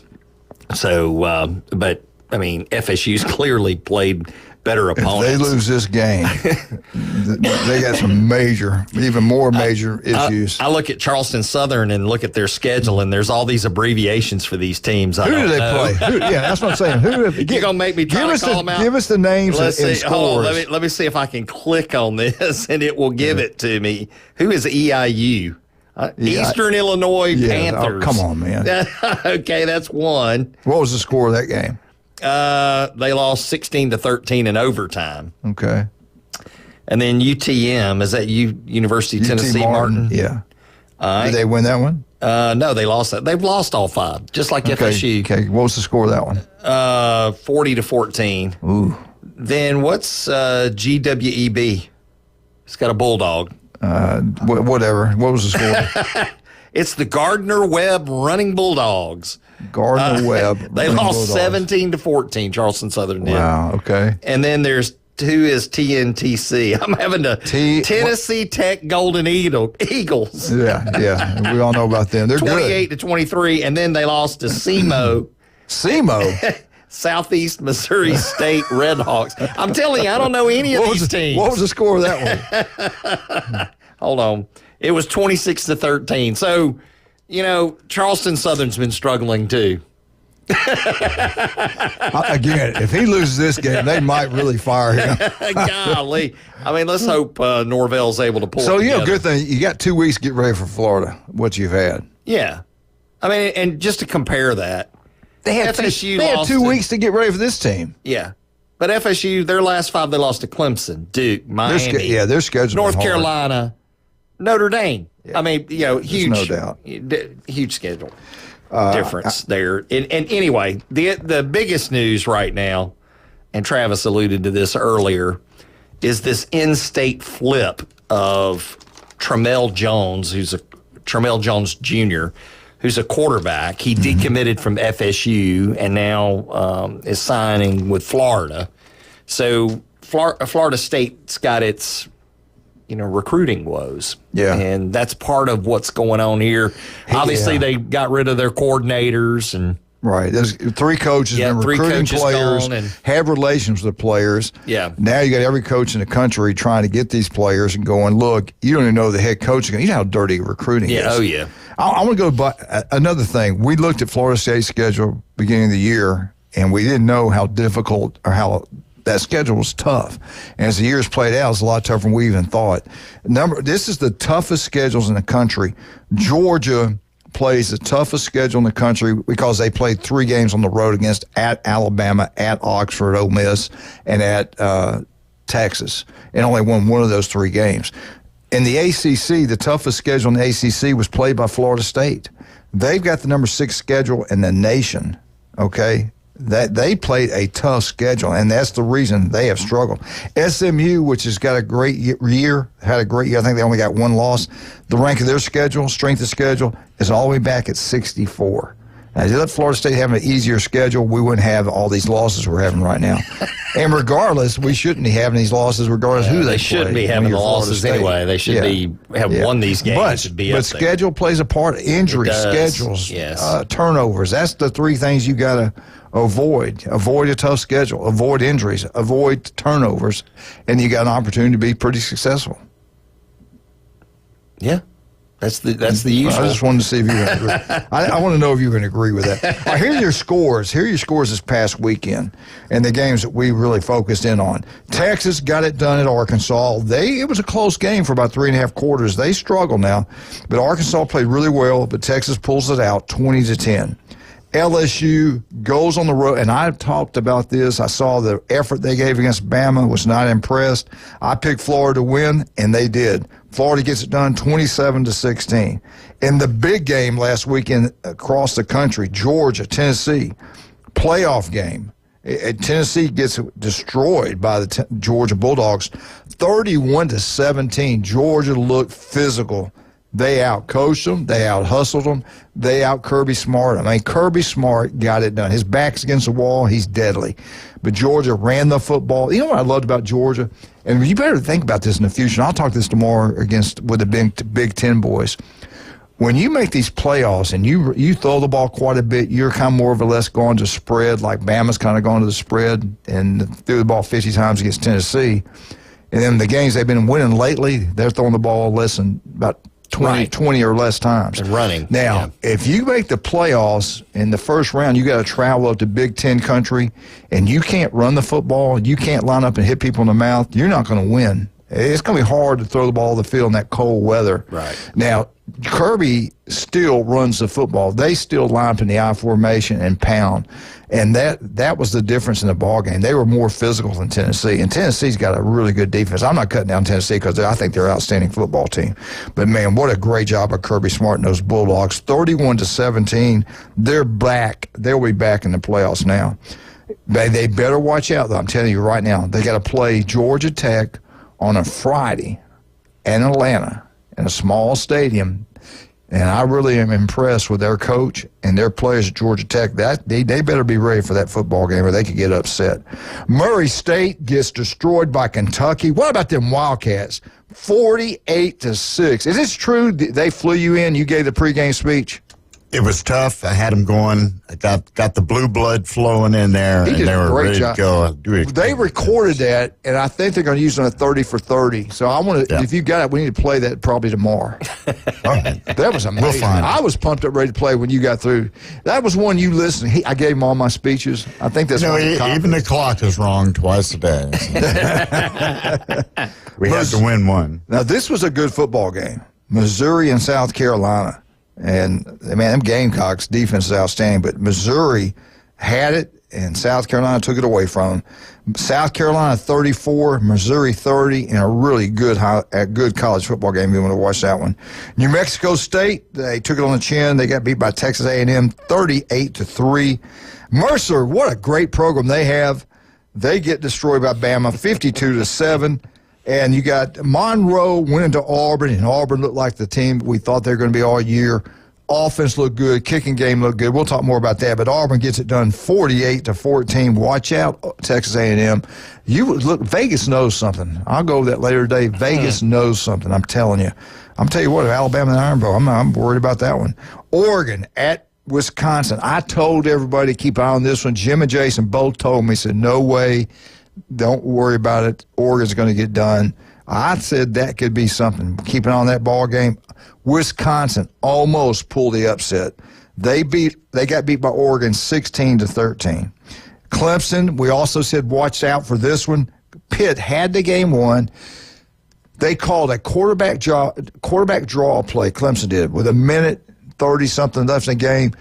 So, but I mean, FSU's clearly played better opponents. If they lose this game, they got some even more major issues. I look at Charleston Southern and look at their schedule, and there's all these abbreviations for these teams. Who do they play? That's what I'm saying. You're going to make me try to call them out? Give us the names and scores. Hold on, let me see if I can click on this, and it will give it to me. Who is EIU? Eastern Illinois Panthers. Oh, come on, man. Okay, that's one. What was the score of that game? They lost 16-13 in overtime. Okay. And then UTM, is that University of Tennessee Martin? Yeah. Did they win that one? No, they lost that. They've lost all 5, just like FSU. Okay. What was the score of that one? 40-14. Ooh. Then what's GWEB? It's got a bulldog. Whatever. What was the score? It's the Gardner-Webb Running Bulldogs. Gardner-Webb. They lost 17-14. Charleston Southern did. Wow. Okay. And then there's 2 is TNTC. I'm having to Tennessee Tech Golden Eagles. Yeah. We all know about them. They're 28-23, and then they lost to SEMO. SEMO. Southeast Missouri State Redhawks. I'm telling you, I don't know any of these teams. What was the score of that one? Hold on. It was 26-13. So, Charleston Southern's been struggling too. Again, if he loses this game, they might really fire him. Golly. I mean, let's hope Norvell's able to pull it together. Good thing. You got 2 weeks to get ready for Florida, what you've had. Yeah. I mean, and just to compare that, They had FSU they had lost 2 weeks to get ready for this team. Yeah. But FSU, their last 5, they lost to Clemson, Duke, Miami. Their schedule North Carolina, Notre Dame. Yeah. I mean, huge. No doubt. Huge schedule difference there. And anyway, the biggest news right now, and Travis alluded to this earlier, is this in-state flip of Tramell Jones, Tramell Jones Jr., who's a quarterback. He decommitted from FSU and now is signing with Florida. So Florida State's got its, recruiting woes. Yeah. And that's part of what's going on here. Obviously, they got rid of their coordinators and. Right. There's 3 coaches been recruiting players, have relations with the players. Yeah. Now you got every coach in the country trying to get these players and going, look, you don't even know the head coach. You know how dirty recruiting is. Oh, yeah. I want to go by another thing. We looked at Florida State's schedule beginning of the year, and we didn't know how difficult or how that schedule was tough. And as the years played out, it's a lot tougher than we even thought. This is the toughest schedules in the country. Georgia plays the toughest schedule in the country because they played 3 games on the road at Alabama, at Oxford, Ole Miss, and at Texas, and only won 1 of those 3 games. In the ACC, the toughest schedule in the ACC was played by Florida State. They've got the number 6 schedule in the nation, okay? That they played a tough schedule, and that's the reason they have struggled. SMU, which has got a great year, had a great year. I think they only got 1 loss. The rank of their schedule, strength of schedule, is all the way back at 64. Now, if you let Florida State have an easier schedule, we wouldn't have all these losses we're having right now. And regardless, we shouldn't be having these losses regardless who they shouldn't be having the losses anyway. They should have won these games. But schedule plays a part. Injuries, schedules, turnovers. That's the 3 things you got to avoid. Avoid a tough schedule. Avoid injuries. Avoid turnovers. And you got an opportunity to be pretty successful. Yeah. That's the usual. I just wanted to see if you were going to agree. I want to know if you're going to agree with that. All right, here are your scores. Here are your scores this past weekend and the games that we really focused in on. Texas got it done at Arkansas. It was a close game for about 3.5 quarters. They struggle now, but Arkansas played really well, but Texas pulls it out 20-10. LSU goes on the road, and I talked about this. I saw the effort they gave against Bama, was not impressed. I picked Florida to win, and they did. Florida gets it done 27-16. In the big game last weekend across the country, Georgia, Tennessee, playoff game. Tennessee gets destroyed by the Georgia Bulldogs, 31-17. Georgia looked physical. They out-coached them. They out-hustled them. They out-Kirby Smart. I mean, Kirby Smart got it done. His back's against the wall. He's deadly. But Georgia ran the football. You know what I loved about Georgia? And you better think about this in the future. And I'll talk this tomorrow with the Big Ten boys. When you make these playoffs and you throw the ball quite a bit, you're kind of more or less going to spread, like Bama's kind of going to the spread and threw the ball 50 times against Tennessee. And then the games they've been winning lately, they're throwing the ball less than about 20 or less times. And running. Now, if you make the playoffs in the first round, you got to travel up to Big Ten country, and you can't run the football, you can't line up and hit people in the mouth, you're not going to win It's going to be hard to throw the ball on the field in that cold weather. Right. Now, Kirby still runs the football. They still line up in the I formation and pound. And that was the difference in the ball game. They were more physical than Tennessee. And Tennessee's got a really good defense. I'm not cutting down Tennessee because I think they're an outstanding football team. But, man, what a great job of Kirby Smart and those Bulldogs. 31-17. They're back. They'll be back in the playoffs now. They better watch out, though. I'm telling you right now. They got to play Georgia Tech on a Friday in Atlanta in a small stadium. And I really am impressed with their coach and their players at Georgia Tech. They better be ready for that football game or they could get upset. Murray State gets destroyed by Kentucky. What about them Wildcats? 48-6. Is this true they flew you in? You gave the pregame speech? It was tough. I had them going. I got the blue blood flowing in there, and they were ready to go. They recorded that, and I think they're going to use it on a 30 for 30. So I want to. Yeah. If you got it, we need to play that probably tomorrow. Right. That was amazing. We'll find I was pumped up, ready to play when you got through. That was one you listened. I gave him all my speeches. I think that's even the clock is wrong twice a day. So. We had to win one. Now this was a good football game. Missouri and South Carolina. And, man, them Gamecocks' defense is outstanding, but Missouri had it, and South Carolina took it away from them. South Carolina 34, Missouri 30, in a really good college football game. You want to watch that one. New Mexico State, they took it on the chin. They got beat by Texas A&M 38-3. Mercer, what a great program they have. They get destroyed by Bama 52-7. And you got Monroe went into Auburn, and Auburn looked like the team we thought they were going to be all year. Offense looked good. Kicking game looked good. We'll talk more about that. But Auburn gets it done 48-14. Watch out, Texas A&M. Vegas knows something. I'll go over that later today. Vegas knows something. I'm telling you. I'm telling you what, Alabama and Iron Bowl, I'm worried about that one. Oregon at Wisconsin. I told everybody to keep an eye on this one. Jim and Jason both told me, said, no way. Don't worry about it. Oregon's going to get done. I said that could be something. Keep an eye on that ball game. Wisconsin almost pulled the upset. They got beat by Oregon 16-13. Clemson, we also said watch out for this one. Pitt had the game won. They called a quarterback draw play. Clemson did with a minute 30-something left in the game.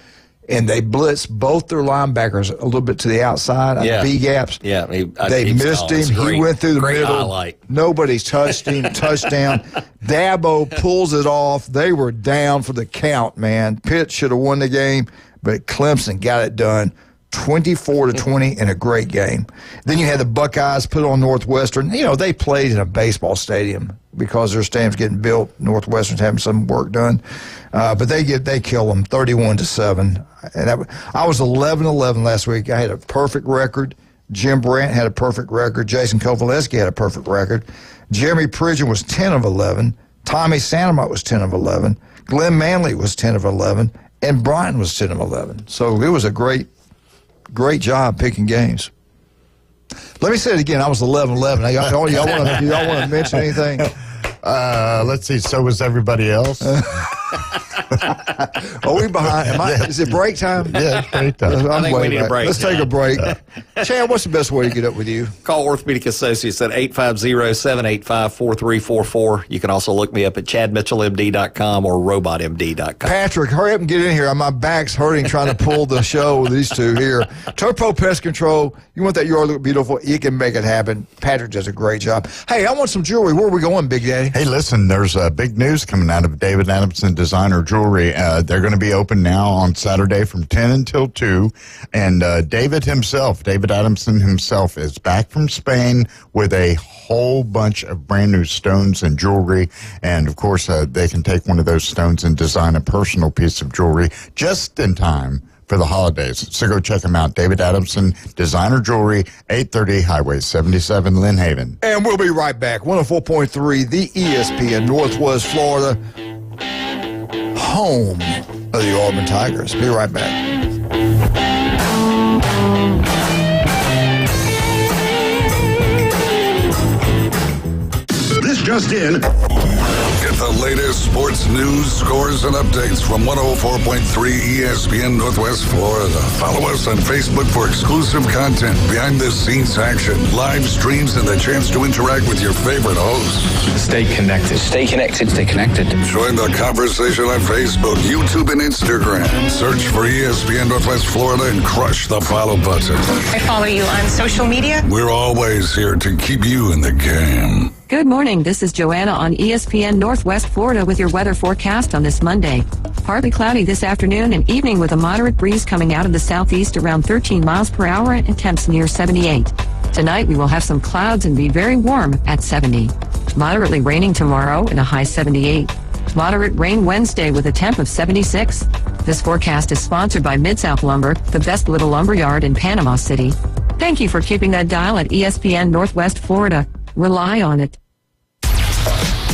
And they blitzed both their linebackers a little bit to the outside, B gaps. Yeah, they missed him. He went through the middle. Highlight. Nobody touched him. Touchdown. Dabo pulls it off. They were down for the count, man. Pitt should have won the game, but Clemson got it done 24-20 in a great game. Then you had the Buckeyes put on Northwestern. You know, they played in a baseball stadium because their stadium's getting built. Northwestern's having some work done. But they kill them 31-7. And I was 11-11 last week. I had a perfect record. Jim Brandt had a perfect record. Jason Kovaleski had a perfect record. Jeremy Pridgeon was 10-11. Tommy Santamont was 10-11. Glenn Manley was 10-11. And Brian was 10-11. So it was a great job picking games. Let me say it again. I was 11-11. Y'all want to mention anything? Let's see. So was everybody else. Are we behind? Is it break time? Yeah, it's break time. I think we need a break. Let's take a break. Chad, what's the best way to get up with you? Call Orthopedic Associates at 850-785-4344. You can also look me up at chadmitchellmd.com or robotmd.com. Patrick, hurry up and get in here. My back's hurting trying to pull the show with these two here. Turpo Pest Control. You want that yard to look beautiful? You can make it happen. Patrick does a great job. Hey, I want some jewelry. Where are we going, Big Daddy? Hey, listen, there's big news coming out of David Adamson Designer Jewelry. They're going to be open now on Saturday from 10 until 2. And David Adamson himself is back from Spain with a whole bunch of brand new stones and jewelry. And, of course, they can take one of those stones and design a personal piece of jewelry just in time for the holidays. So go check them out. David Adamson Designer Jewelry, 830 Highway 77, Lynn Haven. And we'll be right back. 104.3, the ESPN Northwest Florida, home of the Auburn Tigers. Be right back. This just in. Get the latest sports news, scores, and updates from 104.3 ESPN Northwest Florida. Follow us on Facebook for exclusive content, behind-the-scenes action, live streams, and the chance to interact with your favorite hosts. Stay connected. Stay connected. Stay connected. Join the conversation on Facebook, YouTube, and Instagram. Search for ESPN Northwest Florida and crush the follow button. I follow you on social media. We're always here to keep you in the game. Good morning. This is Joanna on ESPN Northwest Florida with your weather forecast on this Monday. Partly cloudy this afternoon and evening with a moderate breeze coming out of the southeast around 13 miles per hour and temps near 78. Tonight we will have some clouds and be very warm at 70. Moderately raining tomorrow and a high 78. Moderate rain Wednesday with a temp of 76. This forecast is sponsored by Mid-South Lumber, the best little lumber yard in Panama City. Thank you for keeping that dial at ESPN Northwest Florida. Rely on it.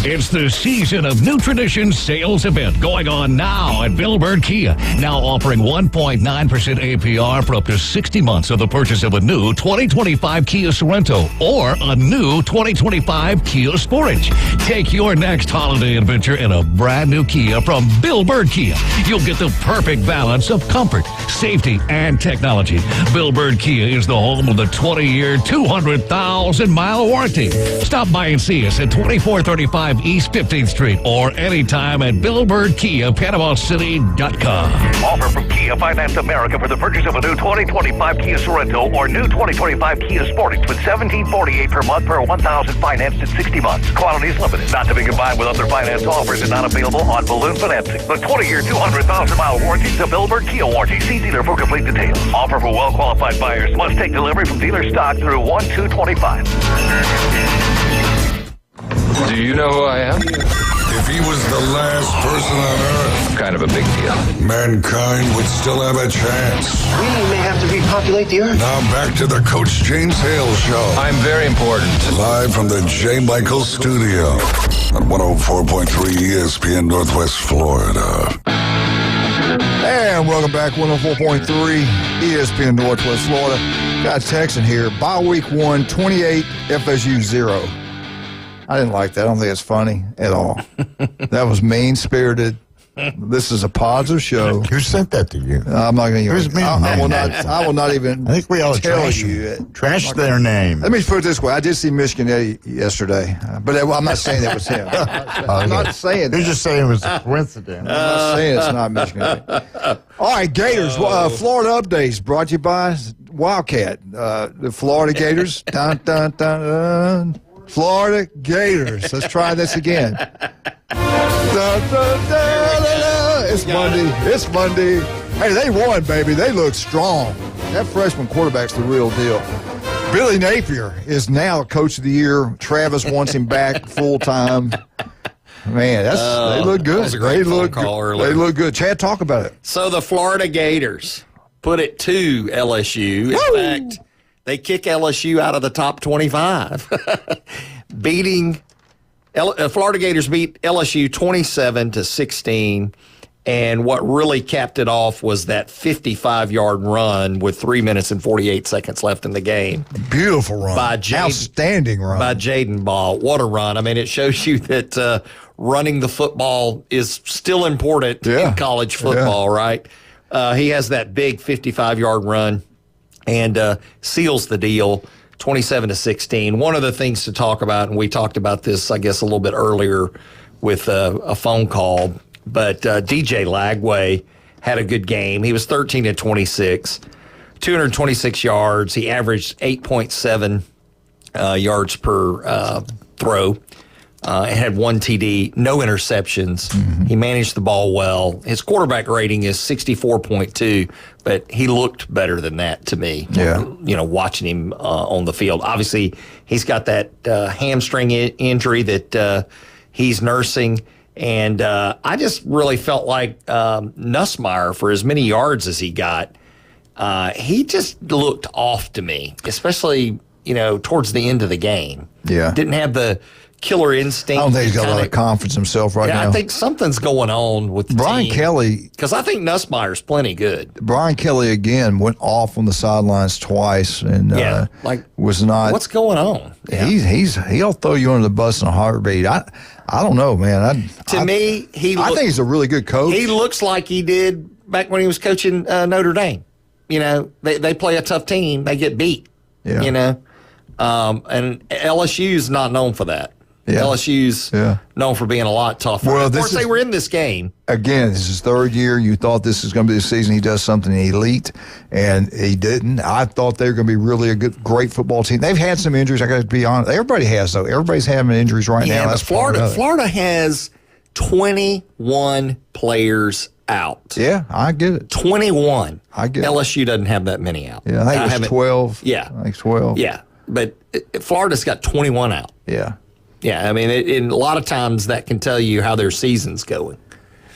It's the season of New Traditions sales event going on now at Bill Bird Kia. Now offering 1.9% APR for up to 60 months of the purchase of a new 2025 Kia Sorento or a new 2025 Kia Sportage. Take your next holiday adventure in a brand new Kia from Bill Bird Kia. You'll get the perfect balance of comfort, safety, and technology. Bill Bird Kia is the home of the 20-year, 200,000-mile warranty. Stop by and see us at 2435 East 15th Street or anytime at BillBirdKia.PanamaCity.com. Offer from Kia Finance America for the purchase of a new 2025 Kia Sorento or new 2025 Kia Sportage with $1,748 per month per $1,000 financed in 60 months. Quantity is limited, not to be combined with other finance offers and not available on balloon financing. The 20-year, 200,000-mile warranty is a Bill Bird Kia warranty. See dealer for complete details. Offer for well-qualified buyers. Must take delivery from dealer stock through 1/2/25. Do you know who I am? If he was the last person on Earth, Kind of a big deal. mankind would still have a chance. We may have to repopulate the Earth. Now back to the Coach James Hale Show. I'm very important. Live from the J. Michael Studio on 104.3 ESPN Northwest Florida. And welcome back, 104.3 ESPN Northwest Florida. Got a text in here. Bye week 1, 28, FSU 0. I didn't like that. I don't think it's funny at all. That was mean-spirited. This is a positive show. Who sent that to you? I'm not going to Who's even. I will not even. I think we all tell you. Trash their name. Let me put it this way. I did see Michigan Eddie yesterday, but I'm not saying that was him. I'm not saying that. You're just saying it was a coincidence. I'm not saying it's not Michigan Eddie. All right, Gators. Florida updates brought to you by Wildcat. The Florida Gators. Dun, dun, dun, dun. Florida Gators. Let's try this again. It's Monday. It's Monday. Hey, they won, baby. They look strong. That freshman quarterback's the real deal. Billy Napier is now Coach of the Year. Travis wants him back full time. Man, they look good. That was a great phone call earlier. They look good. Chad, talk about it. So the Florida Gators put it to LSU. In fact, they kick LSU out of the top 25. Florida Gators beat LSU 27-16. And what really capped it off was that 55-yard run with 3 minutes and 48 seconds left in the game. Beautiful run. Outstanding run. By Jaden Ball. What a run. I mean, it shows you that running the football is still important in college football, right? He has that big 55-yard run and seals the deal, 27-16. One of the things to talk about, and we talked about this, I guess, a little bit earlier with a phone call, but DJ Lagway had a good game. He was 13-26, 226 yards. He averaged 8.7 yards per throw. Had one TD, no interceptions. Mm-hmm. He managed the ball well. His quarterback rating is 64.2, but he looked better than that to me. Yeah. Watching him on the field. Obviously, he's got that hamstring injury that he's nursing. And I just really felt like Nussmeier, for as many yards as he got, he just looked off to me, especially, towards the end of the game. Yeah. Didn't have the killer instinct. I don't think he's got a lot of confidence himself right now. I think something's going on with the Brian team. Kelly. Because I think Nussmeier's plenty good. Brian Kelly, again, went off on the sidelines twice and was not. What's going on? Yeah. He'll throw you under the bus in a heartbeat. I don't know, man. I think he's a really good coach. He looks like he did back when he was coaching Notre Dame. You know, they play a tough team, they get beat. Yeah. You know, and LSU's not known for that. Yeah. LSU's known for being a lot tougher. Well, of course, they were in this game. Again, this is his third year. You thought this was going to be the season he does something elite, and he didn't. I thought they were going to be really a great football team. They've had some injuries, I got to be honest. Everybody has, though. Everybody's having injuries right now. That's Florida has 21 players out. Yeah, I get it. 21. I get it. LSU doesn't have that many out. Yeah, I think it's 12. Yeah. I think 12. Yeah, but Florida's got 21 out. Yeah. Yeah, I mean, and a lot of times that can tell you how their season's going.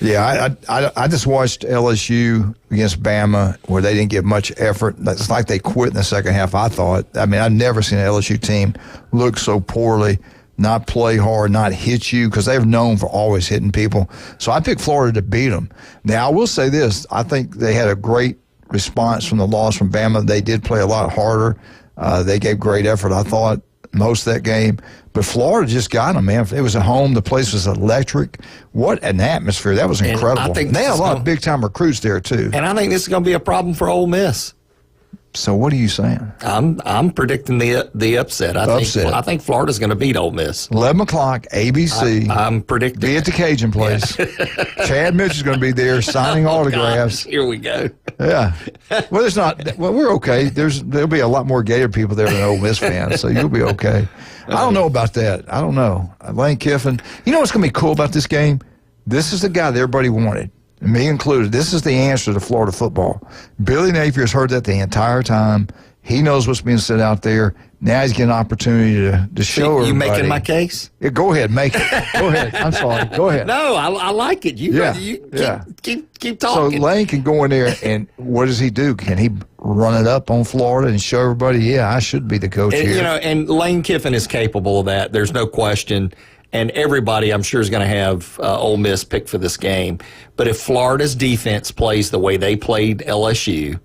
Yeah, I just watched LSU against Bama where they didn't give much effort. It's like they quit in the second half, I thought. I mean, I've never seen an LSU team look so poorly, not play hard, not hit you, because they're known for always hitting people. So I picked Florida to beat them. Now, I will say this. I think they had a great response from the loss from Bama. They did play a lot harder. They gave great effort, I thought, most of that game. But Florida just got them, man. It was at home. The place was electric. What an atmosphere. That was incredible. I think they had a lot of big-time recruits there, too. And I think this is going to be a problem for Ole Miss. So what are you saying? I'm predicting the upset. I think Florida's going to beat Ole Miss. 11 o'clock, ABC. I'm predicting. Be at the Cajun place. Yeah. Chad Mitchell's going to be there signing autographs. Gosh, here we go. Yeah. Well, there's not. Well, we're okay. There'll be a lot more Gator people there than Ole Miss fans, so you'll be okay. I don't know about that. I don't know. Lane Kiffin. You know what's going to be cool about this game? This is the guy that everybody wanted. Me included. This is the answer to Florida football. Billy Napier's heard that the entire time. He knows what's being said out there. Now he's getting an opportunity to show everybody. You making my case? Yeah, go ahead, make it. Go ahead. I'm sorry. Go ahead. No, I like it. Keep talking. So Lane can go in there, and what does he do? Can he run it up on Florida and show everybody, yeah, I should be the coach here? You know, and Lane Kiffin is capable of that. There's no question. And everybody, I'm sure, is going to have Ole Miss pick for this game. But if Florida's defense plays the way they played LSU,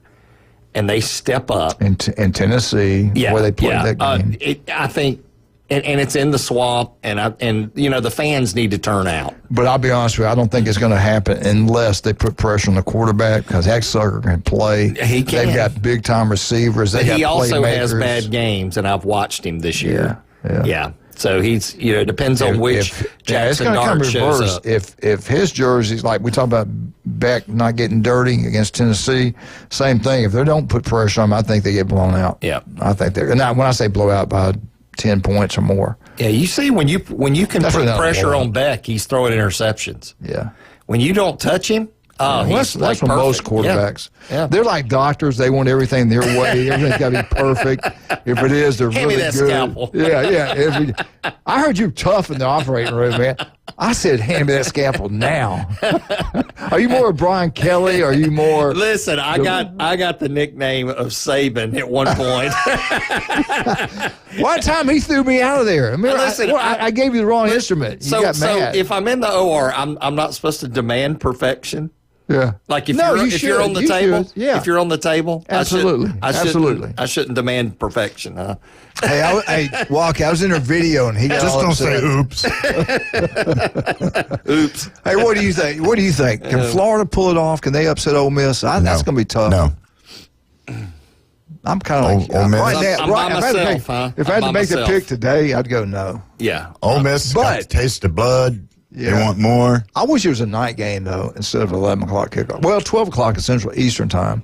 and they step up, in Tennessee, where they played that game, I think, and it's in the swamp, and you know the fans need to turn out. But I'll be honest with you, I don't think it's going to happen unless they put pressure on the quarterback, because that sucker can play. He can. They've got big time receivers. He also has bad games, and I've watched him this year. Yeah. So he's, it depends on which Jackson Dart shows up. If his jerseys, like we talk about Beck not getting dirty against Tennessee, same thing. If they don't put pressure on them, I think they get blown out. Yeah. I think they're, and when I say blow out, by 10 points or more. Yeah, you see, when you can put pressure on Beck, he's throwing interceptions. Yeah. When you don't touch him, that's from most quarterbacks. Yeah. They're like doctors. They want everything their way. Everything's got to be perfect. If it is, they're Hand really me that good. Scalpel. Yeah. I heard you tough in the operating room, man. I said, hand me that scalpel now. Are you more Brian Kelly? Or are you more? Listen, I got the nickname of Saban at one point. One time he threw me out of there. I mean, I gave you the wrong instrument. You got mad. So if I'm in the OR, I'm not supposed to demand perfect. Yeah. Like if you're on the table, if you're on the table, absolutely, I shouldn't demand perfection, huh? Hey, Walk, I was in her video and he got just all don't upset. Say oops. Oops. Hey, what do you think? Can Florida pull it off? Can they upset Ole Miss? That's going to be tough. No. I'm kind of like Ole Miss. I'm by myself, if I had to make the pick today, I'd go no. Yeah. Ole Miss got to taste the blood. Yeah. They want more. I wish it was a night game, though, instead of 11 o'clock kickoff. Well, 12 o'clock Central Eastern time.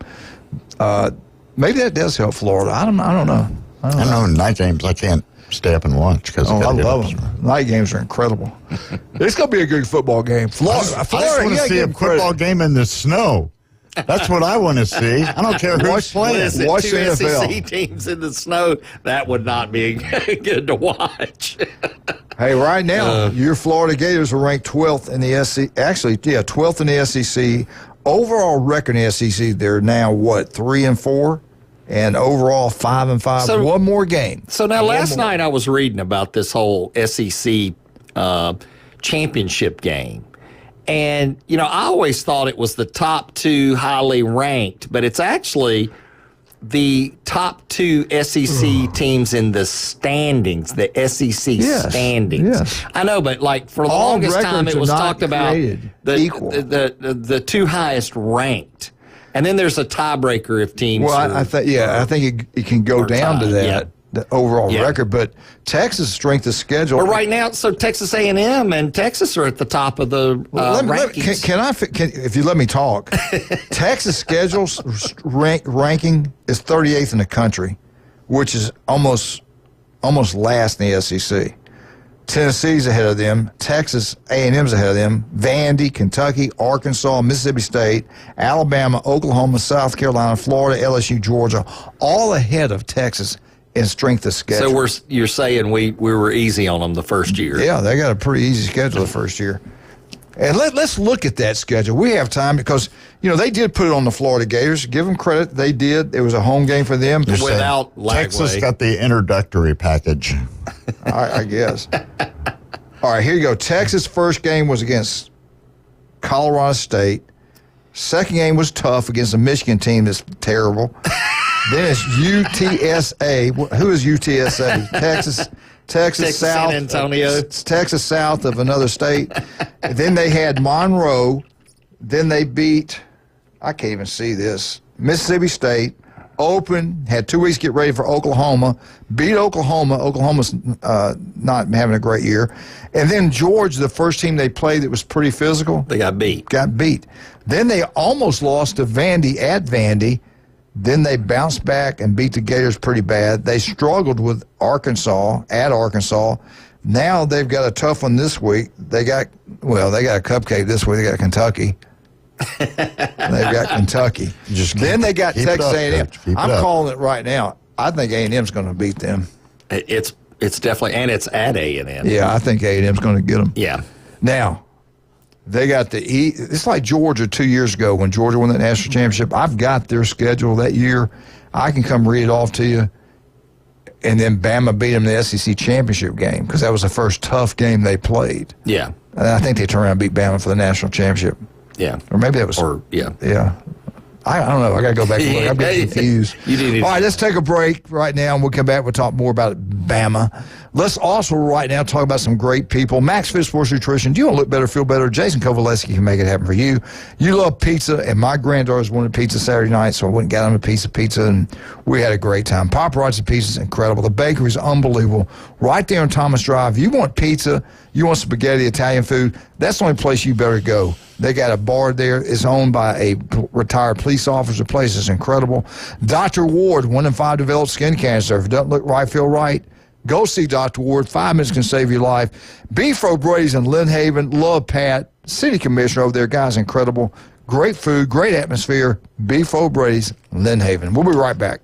Maybe that does help Florida. I don't know. I don't know. Night games, I can't stay up and watch. Because I love them. Night games are incredible. It's going to be a good football game. Florida, I just want to see a football game in the snow. That's what I want to see. I don't care who's playing. Listen, watch two the NFL. SEC teams in the snow, that would not be good to watch. Hey, right now, your Florida Gators are ranked 12th in the SEC. Actually, 12th in the SEC. Overall record in the SEC, they're now, 3-4? and overall 5-5. So, one more game. So now, last night I was reading about this whole SEC championship game. And, you know, I always thought it was the top 2 highly ranked, but it's actually the top 2 SEC teams in the standings, the SEC standings. Yes. I know, but like for the longest time, it was talked about the 2 highest ranked. And then there's a tiebreaker if teams. Well, I think it can go down to that. Yeah. The overall record, but Texas' strength of schedule. But right now, so Texas A&M and Texas are at the top of the rankings. If you let me talk, Texas' schedule's ranking is 38th in the country, which is almost last in the SEC. Tennessee's ahead of them. Texas A&M's ahead of them. Vandy, Kentucky, Arkansas, Mississippi State, Alabama, Oklahoma, South Carolina, Florida, LSU, Georgia, all ahead of Texas in strength of schedule. So you're saying we were easy on them the first year? Yeah, they got a pretty easy schedule the first year. And let's look at that schedule. We have time because, you know, they did put it on the Florida Gators. Give them credit. They did. It was a home game for them. Without Texas got the introductory package. I guess. All right, here you go. Texas' first game was against Colorado State. Second game was tough against a Michigan team that's terrible. Then it's UTSA. Who is UTSA? Texas South. San Antonio. Texas South of another state. Then they had Monroe. Then they beat, I can't even see this, Mississippi State. Opened, had 2 weeks to get ready for Oklahoma. Beat Oklahoma. Oklahoma's not having a great year. And then Georgia, the first team they played that was pretty physical. They got beat. Then they almost lost to Vandy at Vandy. Then they bounced back and beat the Gators pretty bad. They struggled with Arkansas, at Arkansas. Now they've got a tough one this week. They got a cupcake this week. They got Kentucky. They've got Kentucky. Then they got Texas A&M. I'm calling it right now. I think A&M's going to beat them. It's definitely, and it's at A&M. Yeah, I think A&M's going to get them. Yeah. Now, they got it's like Georgia 2 years ago when Georgia won the national championship. I've got their schedule that year. I can come read it off to you. And then Bama beat them in the SEC championship game because that was the first tough game they played. Yeah. And I think they turned around and beat Bama for the national championship. Yeah. Or maybe that was. Yeah. I don't know. I got to go back and look. I'm getting confused. All right, let's take a break right now, and we'll come back. We'll talk more about Bama. Let's also right now talk about some great people. Max Fit Sports Nutrition. Do you want to look better, feel better? Jason Kovaleski can make it happen for you. You love pizza, and my granddaughters wanted pizza Saturday night, so I went and got them a piece of pizza, and we had a great time. Paparazzi Pizza is incredible. The bakery is unbelievable. Right there on Thomas Drive. You want pizza, you want spaghetti, Italian food, that's the only place you better go. They got a bar there. It's owned by a retired police officer. The place is incredible. Dr. Ward, 1 in 5 developed skin cancer. If it doesn't look right, feel right, go see Dr. Ward. 5 minutes can save your life. Beef O'Brady's in Lynn Haven. Love Pat. City Commissioner over there. Guy's incredible. Great food, great atmosphere. Beef O'Brady's, Lynn Haven. We'll be right back.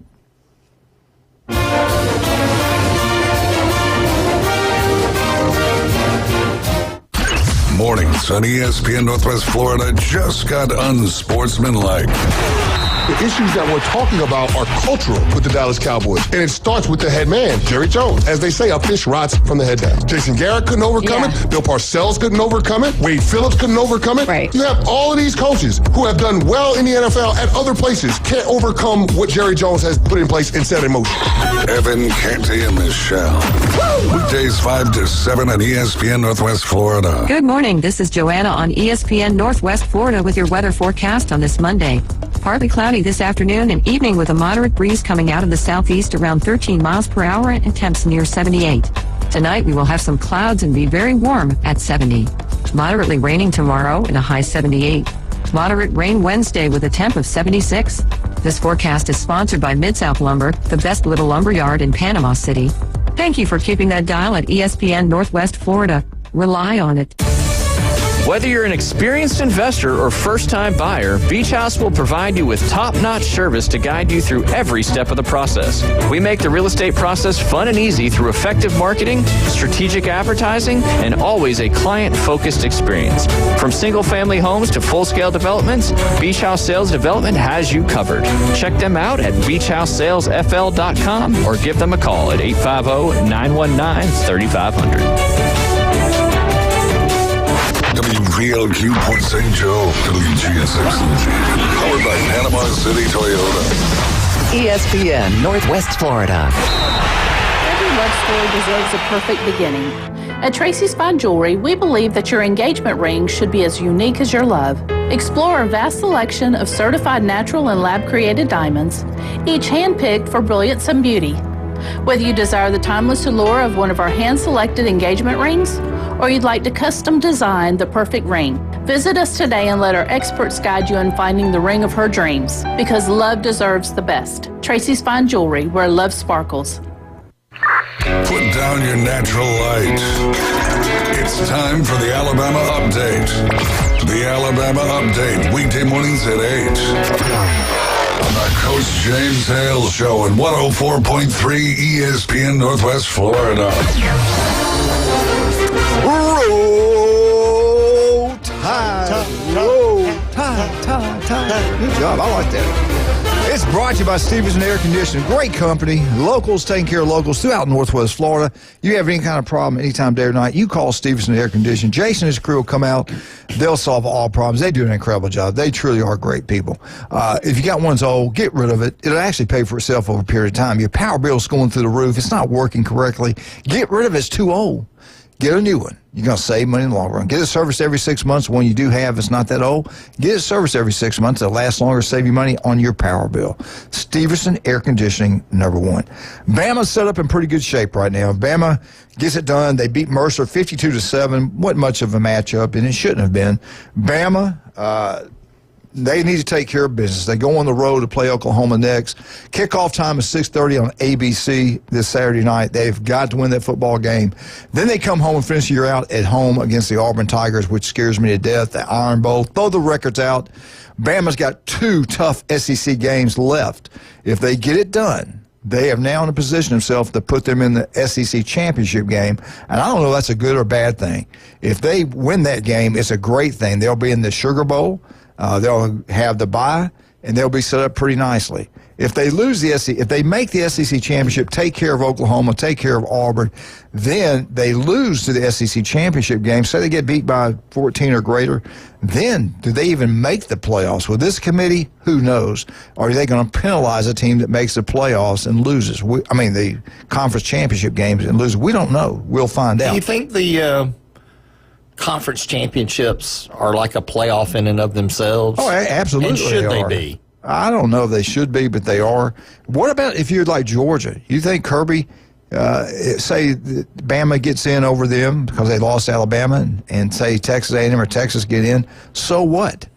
Mornings on ESPN Northwest Florida just got unsportsmanlike. The issues that we're talking about are cultural with the Dallas Cowboys. And it starts with the head man, Jerry Jones. As they say, a fish rots from the head down. Jason Garrett couldn't overcome it. Bill Parcells couldn't overcome it. Wade Phillips couldn't overcome it. Right. You have all of these coaches who have done well in the NFL at other places can't overcome what Jerry Jones has put in place and set in motion. Evan, Canty, and Michelle. Weekdays 5 to 7 on ESPN Northwest Florida. Good morning. This is Joanna on ESPN Northwest Florida with your weather forecast on this Monday. Partly cloudy this afternoon and evening with a moderate breeze coming out of the southeast around 13 miles per hour and temps near 78. Tonight we will have some clouds and be very warm at 70. Moderately raining tomorrow and a high 78. Moderate rain Wednesday with a temp of 76. This forecast is sponsored by Mid-South Lumber, the best little lumber yard in Panama City. Thank you for keeping that dial at ESPN Northwest Florida. Rely on it. Whether you're an experienced investor or first-time buyer, Beach House will provide you with top-notch service to guide you through every step of the process. We make the real estate process fun and easy through effective marketing, strategic advertising, and always a client-focused experience. From single-family homes to full-scale developments, Beach House Sales Development has you covered. Check them out at beachhousesalesfl.com or give them a call at 850-919-3500. WVLQ Port St. Joe, WGSX, powered by Panama City Toyota. ESPN Northwest Florida. Every love story deserves a perfect beginning. At Tracy's Fine Jewelry, we believe that your engagement ring should be as unique as your love. Explore a vast selection of certified natural and lab-created diamonds, each hand-picked for brilliance and beauty. Whether you desire the timeless allure of one of our hand-selected engagement rings, or you'd like to custom design the perfect ring, visit us today and let our experts guide you in finding the ring of her dreams, because love deserves the best. Tracy's Fine Jewelry, where love sparkles. Put down your natural light. It's time for the Alabama Update. The Alabama Update, weekday mornings at 8. On the Coach James Hale Show at 104.3 ESPN Northwest Florida. Roll Tide. Roll Tide. Good job. I like that. It's brought to you by Stevenson Air Conditioning. Great company. Locals, taking care of locals throughout Northwest Florida. You have any kind of problem anytime, day or night, you call Stevenson Air Conditioning. Jason and his crew will come out. They'll solve all problems. They do an incredible job. They truly are great people. If you got one's old, get rid of it. It'll actually pay for itself over a period of time. Your power bill's going through the roof. It's not working correctly. Get rid of it. It's too old. Get a new one. You're going to save money in the long run. Get it serviced every 6 months. When you do have, it's not that old. Get it serviced every 6 months. It'll last longer, save you money on your power bill. Stevenson Air Conditioning, #1. Bama's set up in pretty good shape right now. Bama gets it done. They beat Mercer 52-7. Wasn't much of a matchup, and it shouldn't have been. Bama, they need to take care of business. They go on the road to play Oklahoma next. Kickoff time is 6:30 on ABC this Saturday night. They've got to win that football game. Then they come home and finish the year out at home against the Auburn Tigers, which scares me to death. The Iron Bowl. Throw the records out. Bama's got 2 tough SEC games left. If they get it done, they have now in a position themselves to put them in the SEC championship game. And I don't know if that's a good or bad thing. If they win that game, it's a great thing. They'll be in the Sugar Bowl. They'll have the bye, and they'll be set up pretty nicely. If they lose the SEC, if they make the SEC championship, take care of Oklahoma, take care of Auburn, then they lose to the SEC championship game. Say they get beat by 14 or greater, then do they even make the playoffs? With this committee, who knows? Or are they going to penalize a team that makes the playoffs and loses? The conference championship games and loses? We don't know. We'll find out. Do you think the conference championships are like a playoff in and of themselves? Oh, absolutely. And should they be? I don't know if they should be, but they are. What about if you're like Georgia? You think Kirby, say Bama gets in over them because they lost Alabama, and say Texas A&M or Texas get in, so what?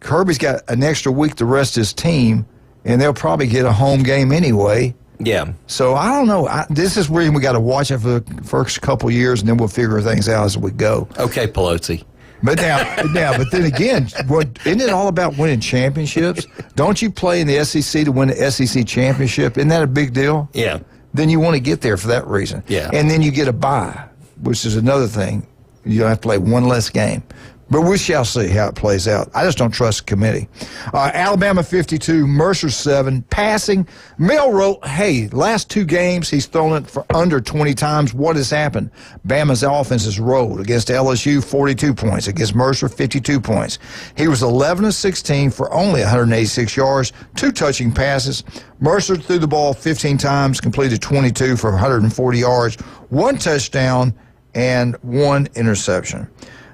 Kirby's got an extra week to rest his team, and they'll probably get a home game anyway. Yeah. So I don't know. This is where we got to watch it for the first couple of years, and then we'll figure things out as we go. Okay, Pelosi. But but then again, isn't it all about winning championships? Don't you play in the SEC to win the SEC championship? Isn't that a big deal? Yeah. Then you want to get there for that reason. Yeah. And then you get a bye, which is another thing. You don't have to play one less game. But we shall see how it plays out. I just don't trust the committee. Alabama 52, Mercer 7. Passing, Mel wrote, hey, last 2 games he's thrown it for under 20 times. What has happened? Bama's offense has rolled. Against LSU, 42 points. Against Mercer, 52 points. He was 11 of 16 for only 186 yards, 2 touching passes. Mercer threw the ball 15 times, completed 22 for 140 yards, 1 touchdown, and 1 interception.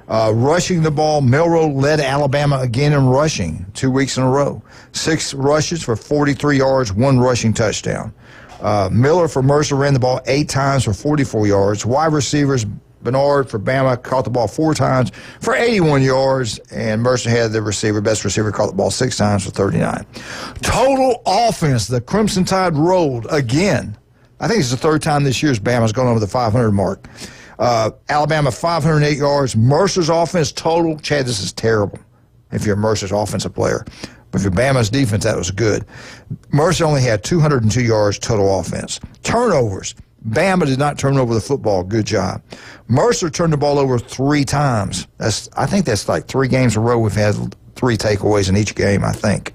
Rushing the ball, Milroe led Alabama again in rushing 2 weeks in a row. 6 rushes for 43 yards, 1 rushing touchdown. Miller for Mercer ran the ball 8 times for 44 yards. Wide receivers, Bernard for Bama caught the ball 4 times for 81 yards, and Mercer had the best receiver, caught the ball 6 times for 39. Total offense, the Crimson Tide rolled again. I think it's the 3rd time this year Bama's gone over the 500 mark. Alabama 508 yards. Mercer's offense total, Chad, this is terrible if you're Mercer's offensive player. But for Bama's defense, that was good. Mercer only had 202 yards total offense. Turnovers. Bama did not turn over the football. Good job. Mercer turned the ball over 3 times. I think that's like 3 games in a row we've had 3 takeaways in each game, I think.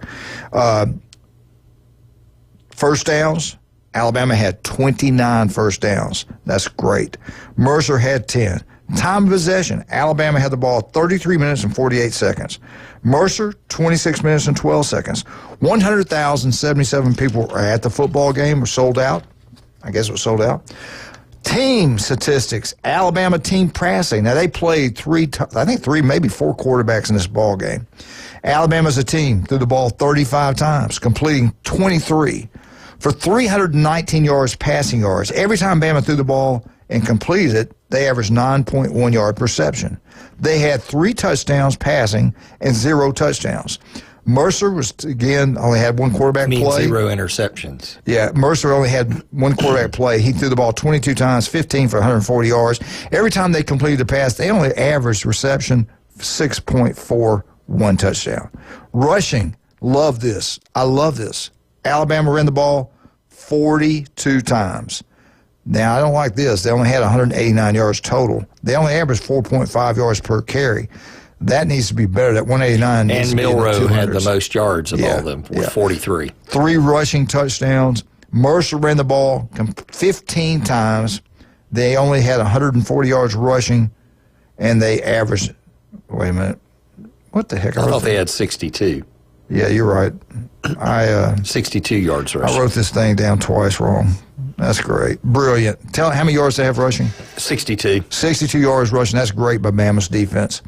First downs, Alabama had 29 first downs. That's great. Mercer had 10. Time of possession, Alabama had the ball 33 minutes and 48 seconds. Mercer, 26 minutes and 12 seconds. 100,077 people were at the football game, were sold out. I guess it was sold out. Team statistics, Alabama team passing. Now, they played 3, maybe 4 quarterbacks in this ball game. Alabama as a team threw the ball 35 times, completing 23 for 319 yards passing yards. Every time Bama threw the ball and completed it, they averaged 9.1 yard per reception. They had 3 touchdowns passing and 0 touchdowns. Mercer was, again, only had 1 quarterback play. 0 interceptions. Yeah, Mercer only had 1 quarterback play. He threw the ball 22 times, 15 for 140 yards. Every time they completed the pass, they only averaged reception 6.41 touchdown. Rushing, love this. I love this. Alabama ran the ball 42 times. Now, I don't like this. They only had 189 yards total. They only averaged 4.5 yards per carry. That needs to be better. That 189 needs to be in the 200s. And Milroe had the most yards of all of them, with 43. 3 rushing touchdowns. Mercer ran the ball 15 times. They only had 140 yards rushing, and they averaged, wait a minute, what the heck? I thought they had 62. Yeah, you're right. 62 yards rushing. I wrote this thing down twice wrong. That's great. Brilliant. Tell how many yards they have rushing? 62. 62 yards rushing. That's great by Bama's defense.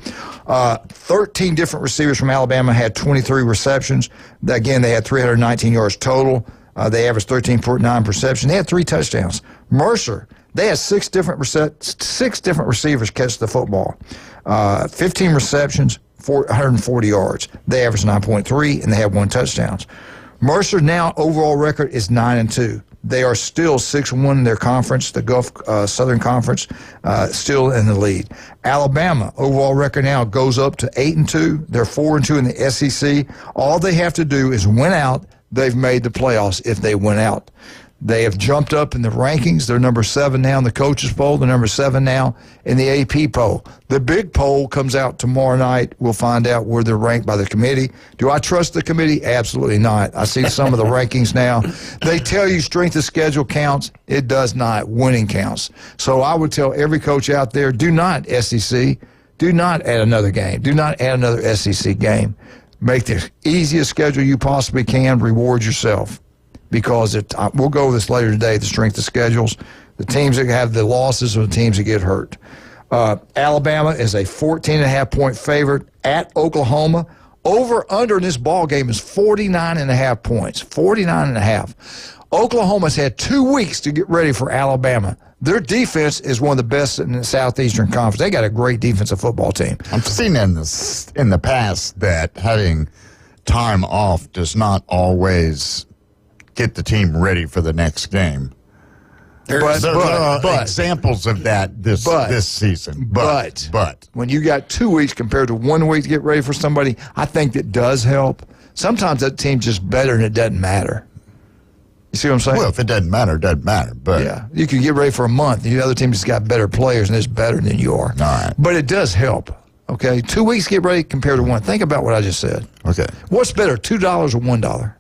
13 different receivers from Alabama had 23 receptions. Again, they had 319 yards total. They averaged 13.9 receptions. They had 3 touchdowns. Mercer, they had 6 different receivers catch the football. 15 receptions, 140 yards. They averaged 9.3, and they had 1 touchdown. Mercer now overall record is 9-2. They are still 6-1 in their conference, the Gulf Southern Conference, still in the lead. Alabama overall record now goes up to 8-2. They're 4-2 in the SEC. All they have to do is win out. They've made the playoffs if they win out. They have jumped up in the rankings. They're number 7 now in the coaches poll. They're number 7 now in the AP poll. The big poll comes out tomorrow night. We'll find out where they're ranked by the committee. Do I trust the committee? Absolutely not. I see some of the rankings now. They tell you strength of schedule counts. It does not. Winning counts. So I would tell every coach out there, do not SEC. Do not add another game. Do not add another SEC game. Make the easiest schedule you possibly can. Reward yourself. Because we'll go over this later today, the strength of schedules. The teams that have the losses are the teams that get hurt. Alabama is a 14.5-point favorite at Oklahoma. Over-under in this ball game is 49.5 points. 49.5. Oklahoma's had 2 weeks to get ready for Alabama. Their defense is one of the best in the Southeastern Conference. They got a great defensive football team. I've seen in the past that having time off does not always get the team ready for the next game. But examples of that this season. But when you got 2 weeks compared to 1 week to get ready for somebody, I think that does help. Sometimes that team's just better and it doesn't matter. You see what I'm saying? Well, if it doesn't matter, it doesn't matter. But yeah, you can get ready for a month. The other team just got better players and it's better than you are. All right. But it does help. Okay, 2 weeks to get ready compared to 1. Think about what I just said. Okay. What's better, $2 or $1?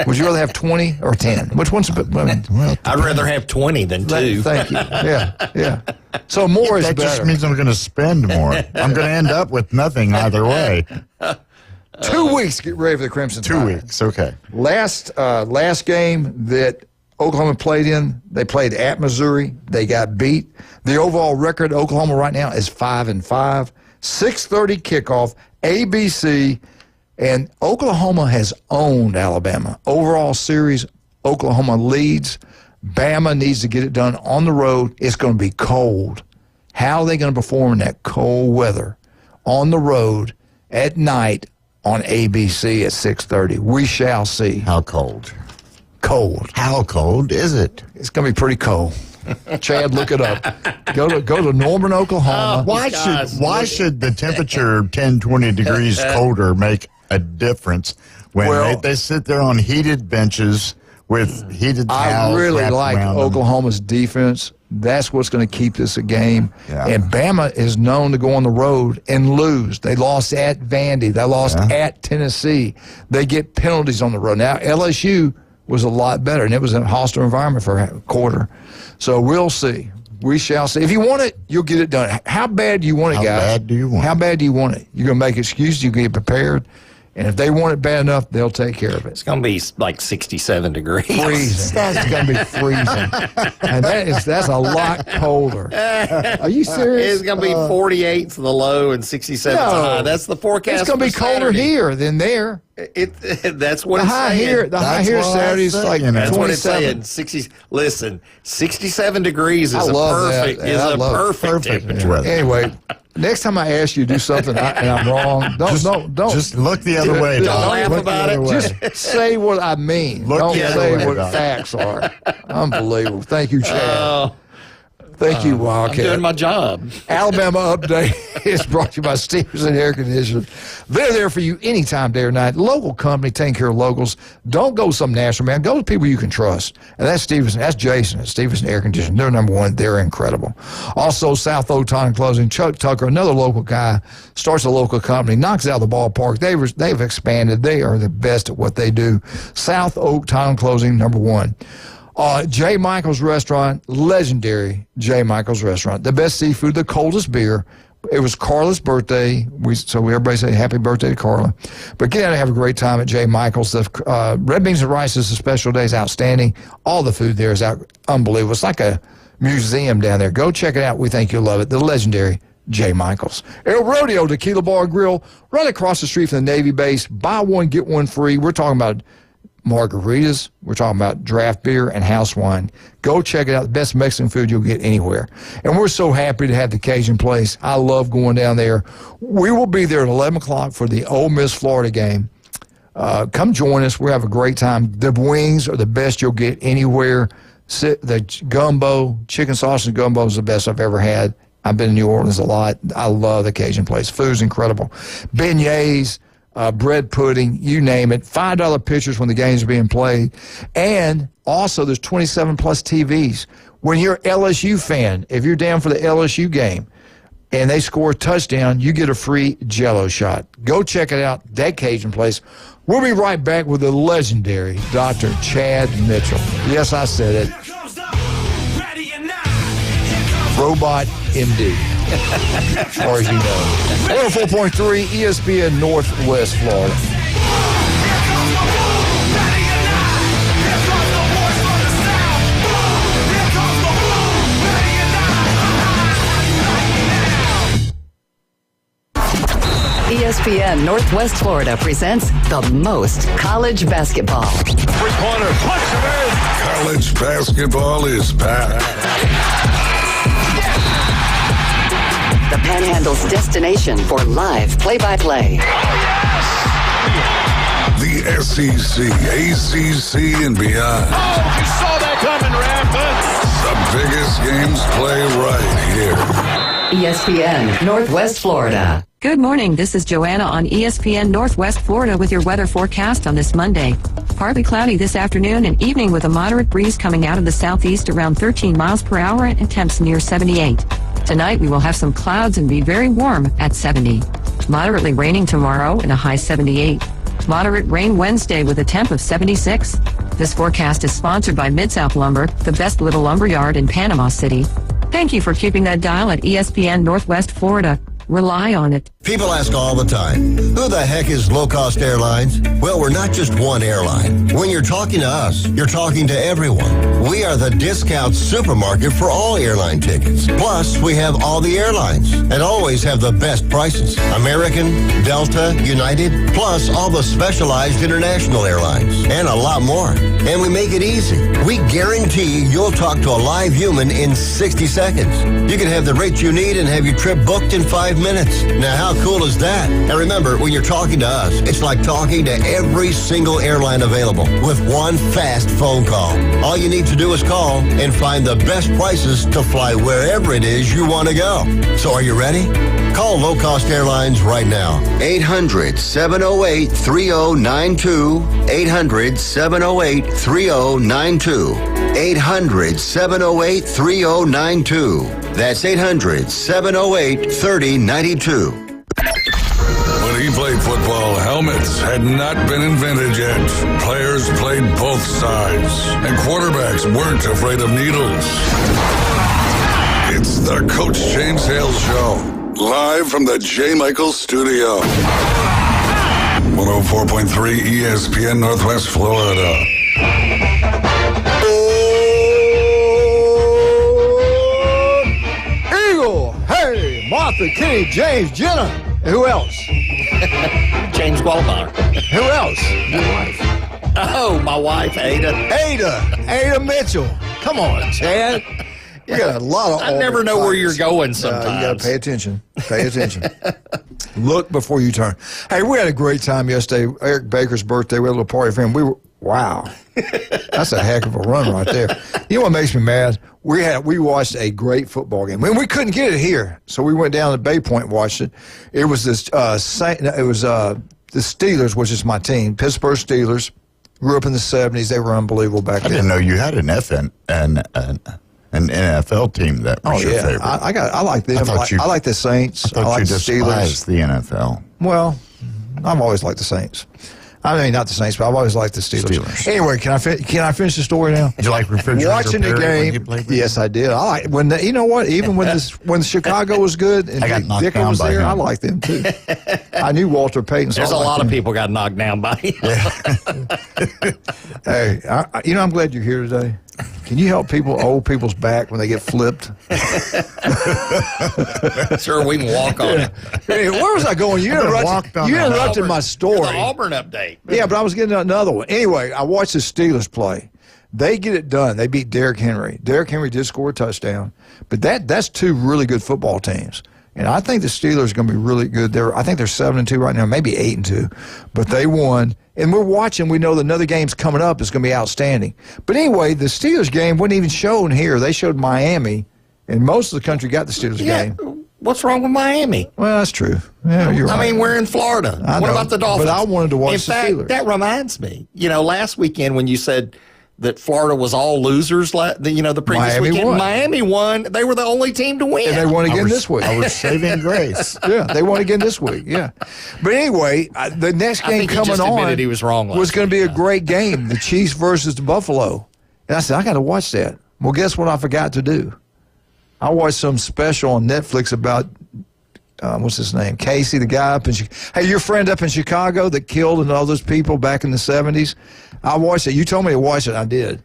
Would you rather have 20 or 10? Which one's I'd rather have 20 than 2. Thank you. Yeah. So more is that better. That just means I'm going to spend more. I'm going to end up with nothing either way. 2 weeks to get ready for the Crimson Tide. 2 weeks, okay. Last game that Oklahoma played in, they played at Missouri. They got beat. The overall record of Oklahoma right now is 5-5. 6:30 kickoff, ABC. And Oklahoma has owned Alabama. Overall series, Oklahoma leads. Bama needs to get it done on the road. It's going to be cold. How are they going to perform in that cold weather on the road at night on ABC at 6:30? We shall see. How cold? Cold. How cold is it? It's going to be pretty cold. Chad, look it up. Go to Norman, Oklahoma. Why should the temperature 10, 20 degrees colder make a difference when they sit there on heated benches with heated towels? I really like around Oklahoma's defense. That's what's going to keep this a game. Yeah. And Bama is known to go on the road and lose. They lost at Vandy. They lost at Tennessee. They get penalties on the road. Now, LSU was a lot better, and it was a hostile environment for a quarter. So we'll see. We shall see. If you want it, you'll get it done. How bad do you want it, guys? How bad do you want it? How bad do you want it? You're going to make excuses. You can get prepared. And if they want it bad enough, they'll take care of it. It's going to be like 67 degrees. Freezing. It's going to be freezing. And that's a lot colder. Are you serious? It's going to be 48 for the low and 67 the high. That's the forecast. It's going to be colder here than there. That's what it's saying. The high here Saturday is like 27. That's what it's saying. Listen, 67 degrees is a perfect temperature. Anyway, next time I ask you to do something and I'm wrong, don't just look the other way. Don't laugh about it. Just say what I mean. Don't say what facts are. Unbelievable. Thank you, Chad. Thank you, Wildcat. I'm doing my job. Alabama Update is brought to you by Stevenson Air Conditioning. They're there for you anytime, day or night. Local company taking care of locals. Don't go some national man. Go to people you can trust. And that's Stevenson. That's Jason at Stevenson Air Conditioning. They're number one. They're incredible. Also, South Oak Tile Closing. Chuck Tucker, another local guy, starts a local company, knocks out the ballpark. They've expanded. They are the best at what they do. South Oak Tile Closing, number one. J. Michael's Restaurant, legendary J. Michael's Restaurant. The best seafood, the coldest beer. It was Carla's birthday, so everybody say happy birthday to Carla. But get out and have a great time at J. Michael's. The red beans and rice is a special day. It's outstanding. All the food there is unbelievable. It's like a museum down there. Go check it out. We think you'll love it. The legendary J. Michael's. El Rodeo Tequila Bar Grill, right across the street from the Navy base. Buy one, get one free. We're talking about margaritas. We're talking about draft beer and house wine. Go check it out. The best Mexican food you'll get anywhere. And we're so happy to have the Cajun Place. I love going down there. We will be there at 11 o'clock for the Ole Miss Florida game. Come join us. We'll have a great time. The wings are the best you'll get anywhere. The gumbo, chicken sausage gumbo is the best I've ever had. I've been in New Orleans a lot. I love the Cajun Place. Food's incredible. Beignets, bread pudding, you name it. $5 pitchers when the games are being played. And also there's 27 plus TVs. When you're an LSU fan, if you're down for the LSU game and they score a touchdown, you get a free Jell-O shot. Go check it out, that Cajun Place. We'll be right back with the legendary Dr. Chad Mitchell. Yes, I said it. Robot MD. As far as you know. 104.3 ESPN Northwest Florida. ESPN Northwest Florida presents the most college basketball. Three-pointer, punch it in. College basketball is back. The Panhandle's destination for live play-by-play. The SEC, ACC, and beyond. Oh, you saw that coming, Rap. The biggest games play right here. ESPN Northwest Florida. Good morning. This is Joanna on ESPN Northwest Florida with your weather forecast on this Monday. Partly cloudy this afternoon and evening with a moderate breeze coming out of the southeast around 13 miles per hour and temps near 78. Tonight we will have some clouds and be very warm at 70. Moderately raining tomorrow and a high 78. Moderate rain Wednesday with a temp of 76. This forecast is sponsored by Mid-South Lumber, the best little lumber yard in Panama City. Thank you for keeping that dial at ESPN Northwest Florida. Rely on it. People ask all the time, who the heck is Low Cost Airlines? Well, we're not just one airline. When you're talking to us, you're talking to everyone. We are the discount supermarket for all airline tickets. Plus, we have all the airlines and always have the best prices. American, Delta, United, plus all the specialized international airlines and a lot more. And we make it easy. We guarantee you'll talk to a live human in 60 seconds. You can have the rate you need and have your trip booked in 5 minutes. Now, how How cool is that? And remember, when you're talking to us, it's like talking to every single airline available with one fast phone call. All you need to do is call and find the best prices to fly wherever it is you want to go. So are you ready? Call Low Cost Airlines right now. 800-708-3092. 800-708-3092. 800-708-3092. That's 800-708-3092. When he played football, helmets had not been invented yet. Players played both sides, and quarterbacks weren't afraid of needles. It's the Coach James Hale Show, live from the J. Michaels Studio. 104.3 ESPN Northwest Florida. Eagle, hey, Martha, Kenny, James, Jenna, and who else? James Waldmeyer. Who else? Your wife. Oh, my wife, Ada. Ada Mitchell. Come on, Chad. You got a lot of. I never know where you're going sometimes. You got to pay attention. Pay attention. Look before you turn. Hey, we had a great time yesterday. Eric Baker's birthday. We had a little party for him. Wow. That's a heck of a run right there. You know what makes me mad? We watched a great football game. We couldn't get it here, so we went down to Bay Point and watched it. It was the Steelers, which is my team, Pittsburgh Steelers. Grew up in the 70s. They were unbelievable back then. I didn't know you had an NFL team that was your favorite. I like them. I like the Saints. I like the Steelers. The NFL. Well, I've always liked the Saints. I mean, not the Saints, but I've always liked the Steelers. Anyway, can I finish the story now? Did you like refrigerator watching the game? Yes, I did. I like when you know what? Even when Chicago was good and Dick was there, I liked them too. I knew Walter Payton. There's a lot of people got knocked down by him. Hey, I'm glad you're here today. Can you help old people's back when they get flipped? Sure, we can walk on it. Hey, where was I going? You interrupted my story. The Auburn update. Yeah, but I was getting another one. Anyway, I watched the Steelers play. They get it done. They beat Derrick Henry. Derrick Henry did score a touchdown. But that's two really good football teams. And I think the Steelers are going to be really good. I think they're 7-2 right now, maybe 8-2. But they won. And we're watching. We know that another game's coming up. It's going to be outstanding. But anyway, the Steelers game wasn't even shown here. They showed Miami, and most of the country got the Steelers game. What's wrong with Miami? Well, that's true. Yeah, you're right. I mean, we're in Florida. What about the Dolphins? But I wanted to watch the Steelers. In fact, that reminds me. Last weekend when you said that Florida was all losers, the previous weekend. Miami won. They were the only team to win. And they won again this week. I was saving grace. Yeah, they won again this week. Yeah. But anyway, the next game coming on he was wrong was going to be a great game, the Chiefs versus the Buffalo. And I said, I got to watch that. Well, guess what I forgot to do? I watched some special on Netflix about, what's his name? Casey, the guy up in Chicago. Hey, your friend up in Chicago that killed and all those people back in the 70s? I watched it. You told me to watch it. I did.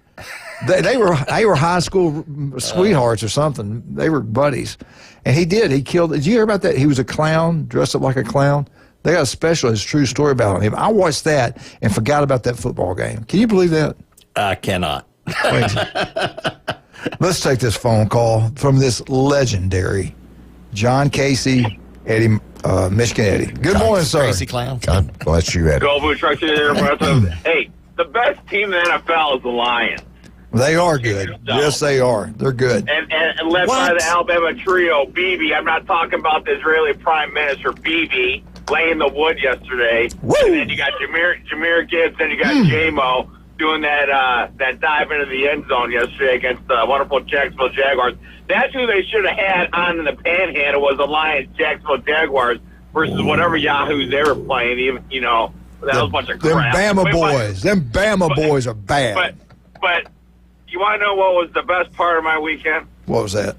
They were high school sweethearts or something. They were buddies. And he did. He killed. Did you hear about that? He was a clown, dressed up like a clown. They got a special, his true story about him. I watched that and forgot about that football game. Can you believe that? I cannot. Let's take this phone call from this legendary John Casey, Eddie, Michigan Eddie. Good morning, sir. Crazy clown. God bless you, Eddie. Go Blue Trucks here. Hey, the best team in the NFL is the Lions. They are good. Yes, they are. They're good. And led by the Alabama trio, Bibi. I'm not talking about the Israeli Prime Minister, Bibi, laying the wood yesterday. Woo! And then you got Jameer Gibbs, then you got J-Mo doing that dive into the end zone yesterday against the wonderful Jacksonville Jaguars. That's who they should have had on in the Panhandle was the Lions, Jacksonville Jaguars versus whatever Yahoos they were playing. Even that was a bunch of crap. Them Bama boys are bad. But you want to know what was the best part of my weekend? What was that?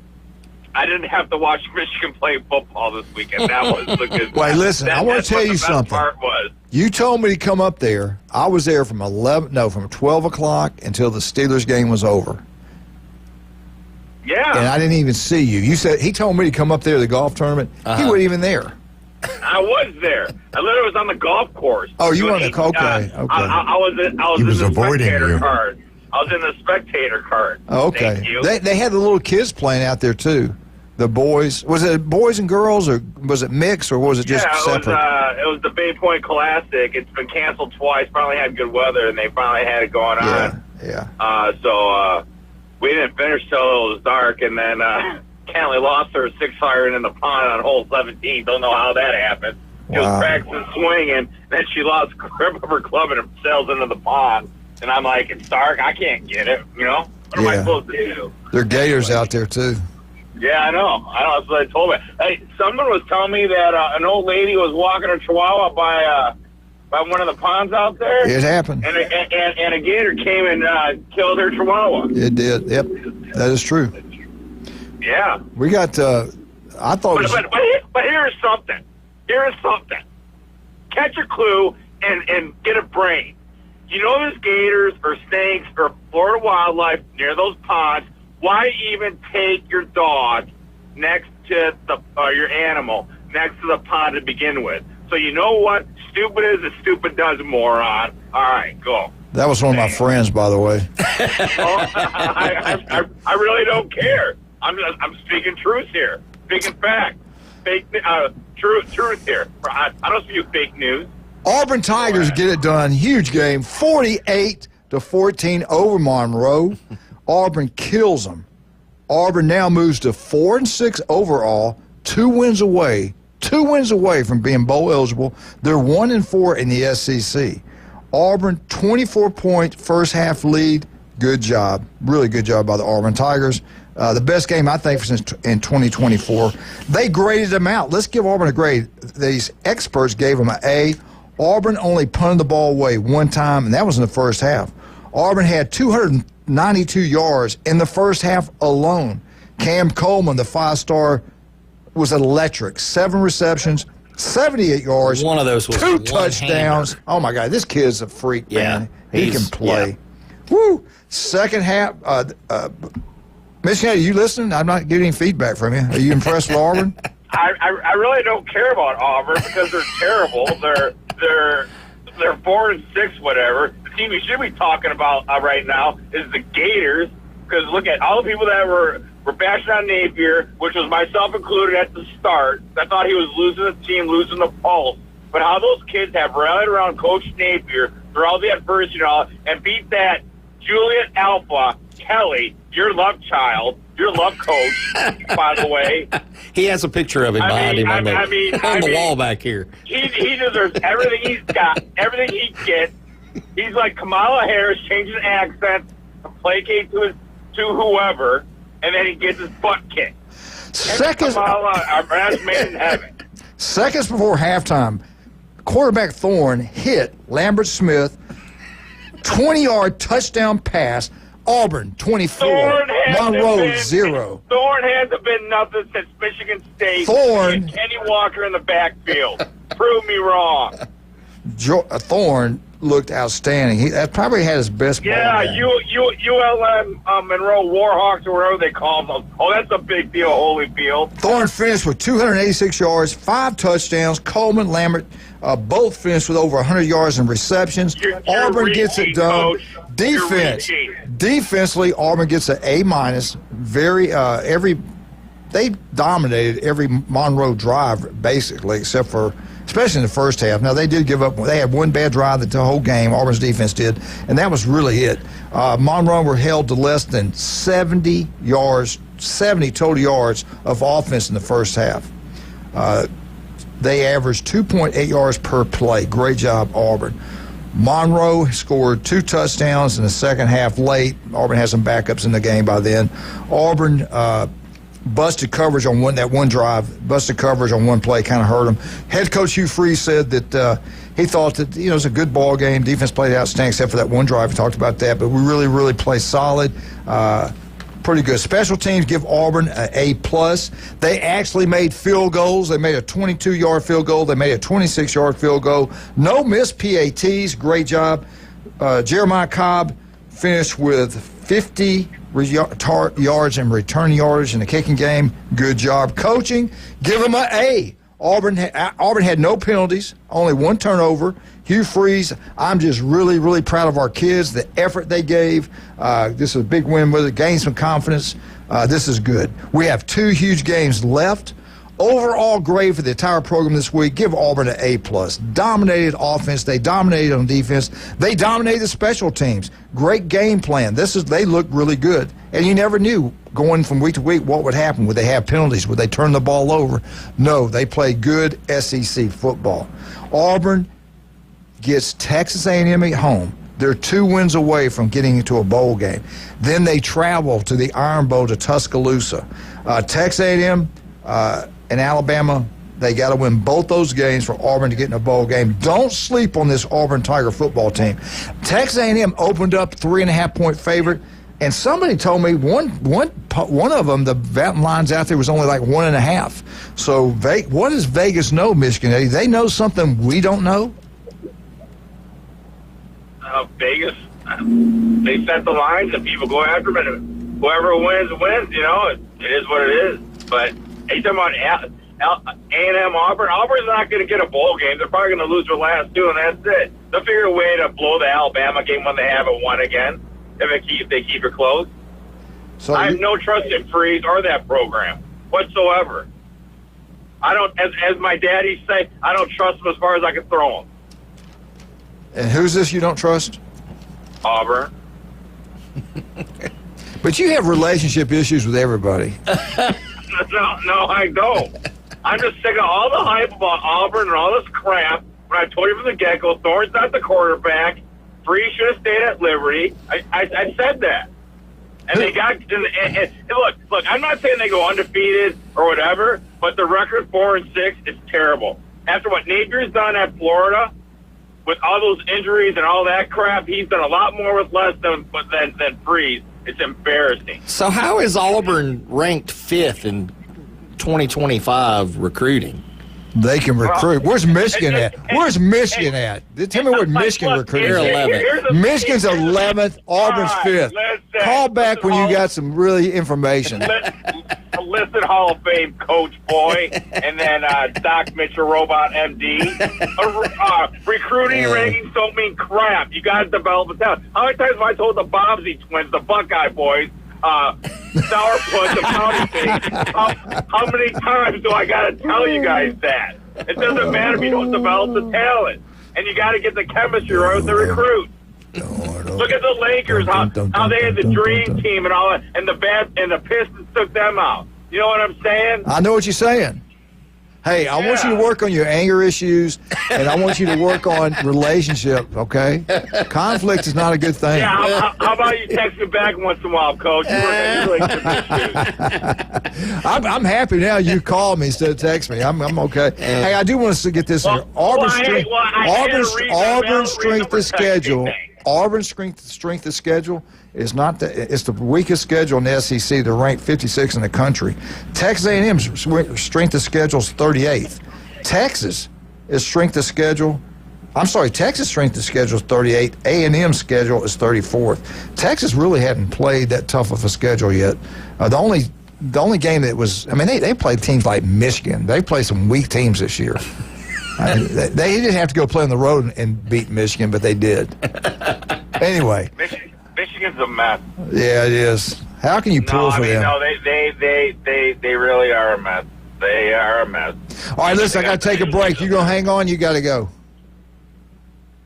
I didn't have to watch Michigan play football this weekend. That was the good. Wait, listen, I want to tell you something. Part was. You told me to come up there. I was there from 12 o'clock until the Steelers game was over. Yeah. And I didn't even see you. He told me to come up there to the golf tournament. He wasn't even there. I was there. I literally was on the golf course. Oh, you were on the okay. I was in the spectator card. I was in the spectator card. Oh, okay. Thank you. They had the little kids playing out there too. The boys, was it boys and girls, or was it mixed, or was it just separate? It was the Bay Point Classic. It's been canceled twice. Finally had good weather, and they finally had it going on. Yeah. So we didn't finish till it was dark, and then Cantley lost her 6-iron in the pond on hole 17. Don't know how that happened. She was practicing swinging, then she lost grip of her club and it sails into the pond. And I'm like, it's dark. I can't get it. What am I supposed to do? There are gators out there, too. Yeah, I know. That's what they told me. Hey, someone was telling me that an old lady was walking her chihuahua by one of the ponds out there. It happened. And a gator came and killed her chihuahua. It did. Yep, that is true. Yeah. We got. I thought. But here's something. Catch a clue and get a brain. You know there's gators or snakes or Florida wildlife near those ponds. Why even take your dog next to your animal next to the pond to begin with? So you know what? Stupid is as stupid does, moron. All right, go. That was one of my friends, by the way. I really don't care. I'm speaking truth here. Speaking fact. Truth here. I don't speak fake news. Auburn Tigers get it done. Huge game. 48-14 over Monroe. Auburn kills them. Auburn now moves to 4-6 overall, 2 wins away from being bowl eligible. They're 1-4 in the SEC. Auburn 24-point first half lead. Good job, really good job by the Auburn Tigers. The best game I think since in 2024. They graded them out. Let's give Auburn a grade. These experts gave them an A. Auburn only punted the ball away one time, and that was in the first half. Auburn had 292 yards in the first half alone. Cam Coleman, the 5-star, was electric. 7 receptions, 78 yards. One of those was 2 touchdowns. Oh, my God. This kid's a freak, man. He can play. Yeah. Woo! Second half, Michigan, are you listening? I'm not getting feedback from you. Are you impressed with Auburn? I really don't care about Auburn because they're terrible. They're 4-6, whatever. The team we should be talking about right now is the Gators, because look at all the people that were bashing on Napier, which was myself included at the start. I thought he was losing the team, losing the pulse. But how those kids have rallied around Coach Napier through all the adversity and beat that Juliet Alpha Kelly, your love child, your love coach, by the way. He has a picture of him behind him on the wall back here. He deserves everything he's got, everything he gets. He's like Kamala Harris, changing accents to placate to whoever, and then he gets his butt kicked. Seconds. Kamala, our last man in heaven. Seconds before halftime, quarterback Thorne hit Lambert Smith, 20-yard touchdown pass. Auburn 24, Monroe 0. Thorne hasn't been nothing since Michigan State. Thorne, Kenny Walker in the backfield. Prove me wrong. Thorne looked outstanding. He probably had his best ball. Yeah, ULM Monroe Warhawks or whatever they call them. Oh, that's a big deal, Holyfield. Thorne finished with 286 yards, 5 touchdowns. Coleman, Lambert both finished with over 100 yards in receptions. Auburn gets it done. Coach. Defensively, Auburn gets an A-. They dominated every Monroe drive, basically, except for, especially in the first half. Now, they did give up. They had one bad drive the whole game, Auburn's defense did, and that was really it. Monroe were held to less than 70 total yards of offense in the first half. They averaged 2.8 yards per play. Great job, Auburn. Monroe scored 2 touchdowns in the second half late. Auburn has some backups in the game by then. Auburn busted coverage on one drive, busted coverage on one play, kind of hurt them. Head coach Hugh Freeze said that he thought that it was a good ball game. Defense played outstanding except for that one drive. We talked about that, but we really, really played solid. Pretty good. Special teams give Auburn an A+. They actually made field goals. They made a 22-yard field goal. They made a 26-yard field goal. No missed PATs. Great job. Jeremiah Cobb finished with 50 yards and return yardage in the kicking game. Good job. Coaching, give him an A. Auburn had no penalties, only 1 turnover. Hugh Freeze, I'm just really, really proud of our kids, the effort they gave. This is a big win with it, gained some confidence. This is good. We have 2 huge games left. Overall grade for the entire program this week, give Auburn an A+. Dominated offense. They dominated on defense. They dominated the special teams. Great game plan. They look really good. And you never knew going from week to week what would happen. Would they have penalties? Would they turn the ball over? No, they played good SEC football. Auburn gets Texas A&M at home. They're 2 wins away from getting into a bowl game. Then they travel to the Iron Bowl to Tuscaloosa. Texas A&M and Alabama, they got to win both those games for Auburn to get in a bowl game. Don't sleep on this Auburn Tiger football team. Texas A&M opened up 3.5-point favorite, and somebody told me one of them, the betting lines out there was only like 1.5. So what does Vegas know, Michigan? They know something we don't know? Vegas, they set the lines and people go after them, and whoever wins, wins. It is what it is. But hey, talking about A&M Auburn, Auburn's not going to get a bowl game. They're probably going to lose their last 2, and that's it. They'll figure a way to blow the Alabama game when they haven't won again, if they keep it close. So I have no trust in Freeze or that program whatsoever. I don't, as my daddy say, I don't trust them as far as I can throw them. And who's this you don't trust? Auburn. But you have relationship issues with everybody. No, I don't. I'm just sick of all the hype about Auburn and all this crap. When I told you from the get-go, Thorne's not the quarterback. Freeze should have stayed at Liberty. I said that. And they got and look, I'm not saying they go undefeated or whatever, but the record 4-6 is terrible. After what Napier's done at Florida, with all those injuries and all that crap, he's done a lot more with less than Freeze. It's embarrassing. So how is Auburn ranked 5th in 2025 recruiting? They can recruit. Where's Michigan at? Where's Michigan at? Tell me where Michigan recruiting. They're 11th. Michigan's 11th. Auburn's 5th. Call back when you got some really information. Listen, Hall of Fame coach boy, and then Doc Mitchell, Robot MD. Recruiting rankings don't mean crap. You got to develop it down. How many times have I told the Bobsey twins, the Buckeye boys, sourpuss, the County thing? How many times do I got to tell you guys that? It doesn't matter if you don't develop the talent, and you got to get the chemistry right with the recruit. Look at the Lakers, how they had the dream team and all that, and the Pistons took them out. You know what I'm saying? I know what you're saying. Hey, I want you to work on your anger issues, and I want you to work on relationship, okay? Conflict is not a good thing. Yeah, how about you text me back once in a while, Coach? I'm happy now you call me instead of text me. I'm okay. Hey, I do want us to get this here. Auburn's strength of schedule. Auburn's strength of schedule is not it's the weakest schedule in the SEC. They're ranked 56 in the country. Texas A&M's strength of schedule is 38th. Texas strength of schedule is 38th. A&M's schedule is 34th. Texas really hadn't played that tough of a schedule yet. The only game that was, they played teams like Michigan. They played some weak teams this year. They didn't have to go play on the road and beat Michigan, but they did. Anyway. Michigan's a mess. Yeah, it is. How can you pull for them? No, they really are a mess. They are a mess. All right, listen, I got to take a break. You going to hang on? You got to go.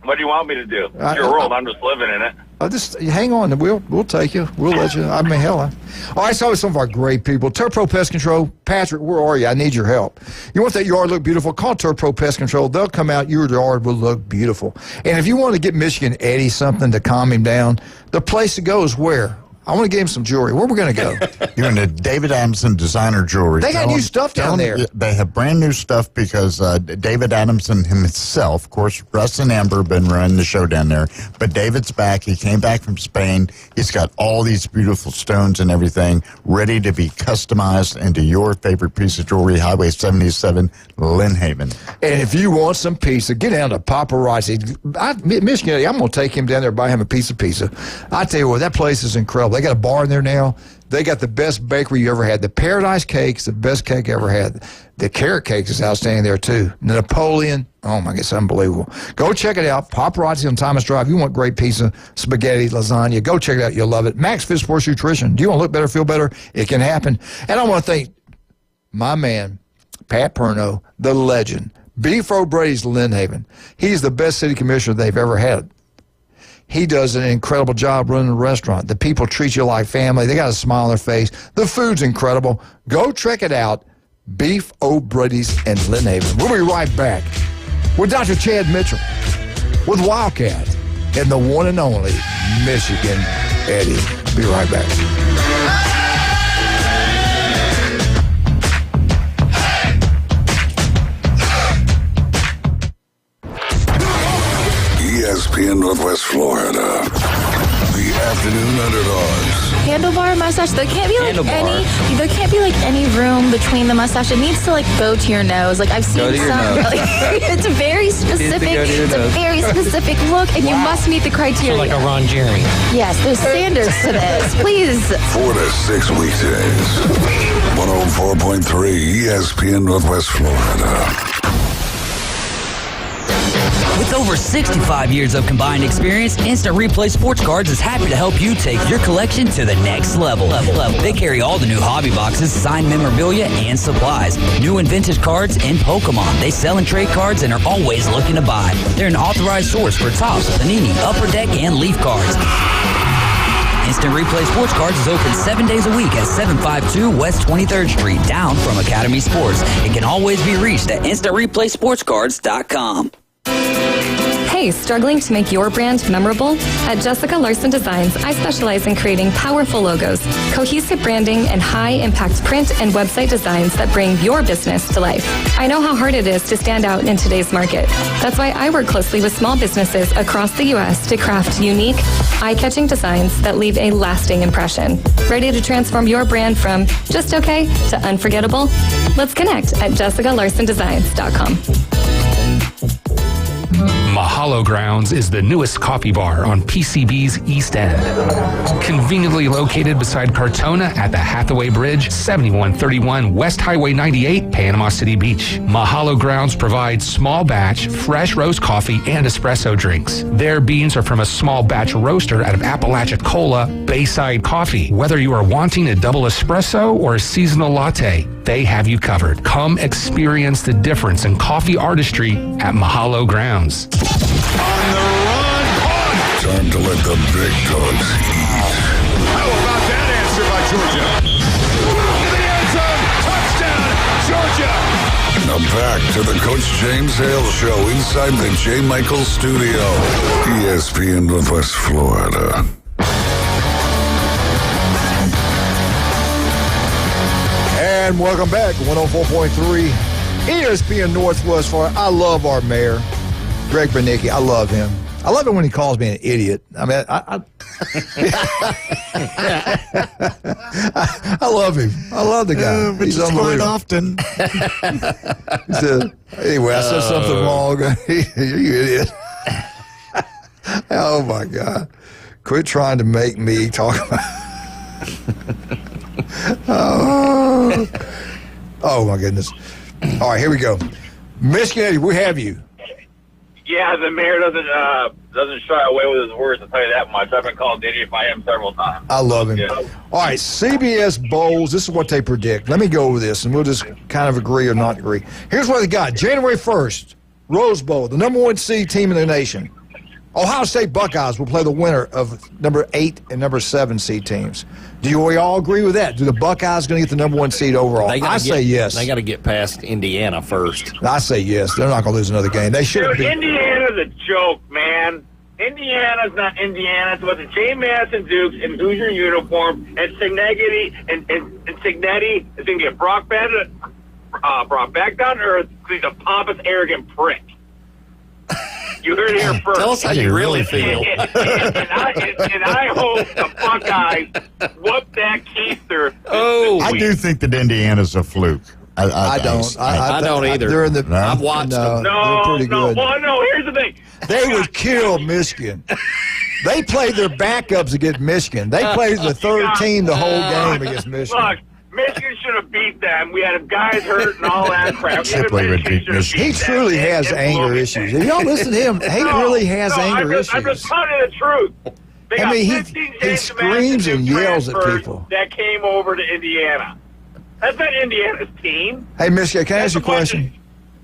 What do you want me to do? It's your world. I'm just living in it. Just hang on. We'll take you. We'll let you. Hell. All right, so some of our great people. TurfPro Pest Control. Patrick, where are you? I need your help. You want that yard to look beautiful? Call TurfPro Pest Control. They'll come out. Your yard will look beautiful. And if you want to get Michigan Eddie something to calm him down, the place to go is where? I want to get him some jewelry. Where are we going to go? You're in the David Adamson Designer Jewelry. They got new stuff down there. They have brand new stuff because David Adamson himself, of course, Russ and Amber have been running the show down there. But David's back. He came back from Spain. He's got all these beautiful stones and everything ready to be customized into your favorite piece of jewelry, Highway 77, Lynn Haven. And if you want some pizza, get down to Paparazzi. Michigan, I'm going to take him down there and buy him a piece of pizza. I tell you what, that place is incredible. incredible. They got a bar in there now. They got the best bakery you ever had. The Paradise Cake is the best cake I ever had. The carrot cake is outstanding there, too. The Napoleon, oh, my God, it's unbelievable. Go check it out. Paparazzi on Thomas Drive. You want great pizza, spaghetti, lasagna, go check it out. You'll love it. Max Fit Sports Nutrition. Do you want to look better, feel better? It can happen. And I want to thank my man, Pat Perno, the legend, Beef O'Brady's Lynn Haven. He's the best city commissioner they've ever had. He does an incredible job running a restaurant. The people treat you like family. They got a smile on their face. The food's incredible. Go check it out. Beef O'Brady's and Lynn Haven. We'll be right back with Dr. Chad Mitchell, with Wildcat, and the one and only Michigan Eddie. Be right back. ESPN Northwest Florida. The afternoon underdogs. Handlebar mustache. There can't be like any room between the mustache. It needs to like go to your nose. Like I've seen some. Like, it's very specific. It's a very specific look, and you must meet the criteria. So like a Ron Jeremy. Yes, there's standards to this. Please. 4 to 6 weekdays. 104.3 ESPN Northwest Florida. With over 65 years of combined experience, Instant Replay Sports Cards is happy to help you take your collection to the next level. They carry all the new hobby boxes, signed memorabilia, and supplies. New and vintage cards and Pokemon. They sell and trade cards and are always looking to buy. They're an authorized source for Topps, Panini, Upper Deck, and Leaf cards. Instant Replay Sports Cards is open 7 days a week at 752 West 23rd Street, down from Academy Sports. It can always be reached at InstantReplaySportsCards.com. Hey, struggling to make your brand memorable? At Jessica Larson Designs, I specialize in creating powerful logos, cohesive branding, and high-impact print and website designs that bring your business to life. I know how hard it is to stand out in today's market. That's why I work closely with small businesses across the U.S. to craft unique, eye-catching designs that leave a lasting impression. Ready to transform your brand from just okay to unforgettable? Let's connect at jessicalarsondesigns.com. Mahalo Grounds is the newest coffee bar on PCB's East End. Conveniently located beside Cartona at the Hathaway Bridge, 7131 West Highway 98, Panama City Beach. Mahalo Grounds provides small batch, fresh roast coffee and espresso drinks. Their beans are from a small batch roaster out of Apalachicola, Bayside Coffee. Whether you are wanting a double espresso or a seasonal latte, they have you covered. Come experience the difference in coffee artistry at Mahalo Grounds. Time to let the big dogs eat. How about that answer by Georgia? The end zone, touchdown, Georgia! Now back to the Coach James Hale Show inside the J. Michael Studio, ESPN Northwest Florida. And welcome back, 104.3 ESPN Northwest Florida. I love our mayor, Greg Bernicki. I love him. I love it when he calls me an idiot. I mean, I love him. I love the guy. But he's it's quite unbelievable. often. He said, anyway, I said something wrong. You idiot. Oh, my God. Quit trying to make me talk about Oh, my goodness. All right, here we go. Michigan Eddie, we have you. Yeah, the mayor doesn't shy away with his words, I'll tell you that much. I've been called idiot by him several times. I love him. Yeah. All right, CBS Bowls, this is what they predict. Let me go over this, and we'll just kind of agree or not agree. Here's what they got. January 1st, Rose Bowl, the number 1 seed team in the nation. Ohio State Buckeyes will play the winner of number 8 and number 7 seed teams. Do we all agree with that? Do the Buckeyes going to get the number 1 seed overall? I say yes. They got to get past Indiana first. I say yes. They're not going to lose another game. They should. Dude, Indiana's a joke, man. Indiana's not Indiana. It's about the J. Masson Dukes in Hoosier uniform, and Signetti and Signetti is going to get brought back down to earth because he's a pompous, arrogant prick. You heard it here first. Tell us how you really feel. and I hope the Buckeyes whoop that keister. I do think that Indiana's a fluke. I don't. I don't either. They're in the. I've watched them. No, they're pretty good. Well, no, here's the thing. They would kill Michigan. They played their backups against Michigan. They played the third team the whole game against Michigan. Look, Michigan should have beat them. We had guys hurt and all that crap. He truly has anger issues. Y'all listen to him. He really has anger issues. I'm just telling you the truth. They got 15 he screams and yells at people. That came over to Indiana. That's not Indiana's team. Hey, Michigan, can I ask you a question?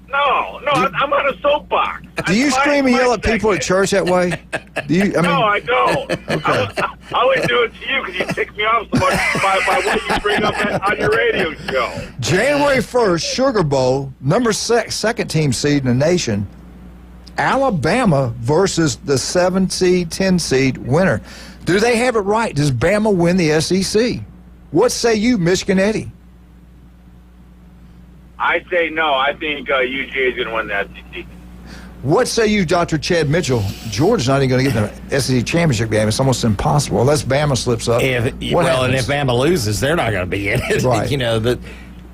No, I'm on a soapbox. Do you scream and yell at people at church that way? No, I don't. Okay. I would do it to you because you tick me off so much by what you bring up on your radio show. January 1st, Sugar Bowl, second team seed in the nation, Alabama versus the 7 seed, 10 seed winner. Do they have it right? Does Bama win the SEC? What say you, Michigan Eddie? I say no. I think UGA is going to win the SEC. What say you, Dr. Chad Mitchell? Georgia's not even going to get in the SEC championship game. It's almost impossible unless Bama slips up. And if Bama loses, they're not going to be in it. Right.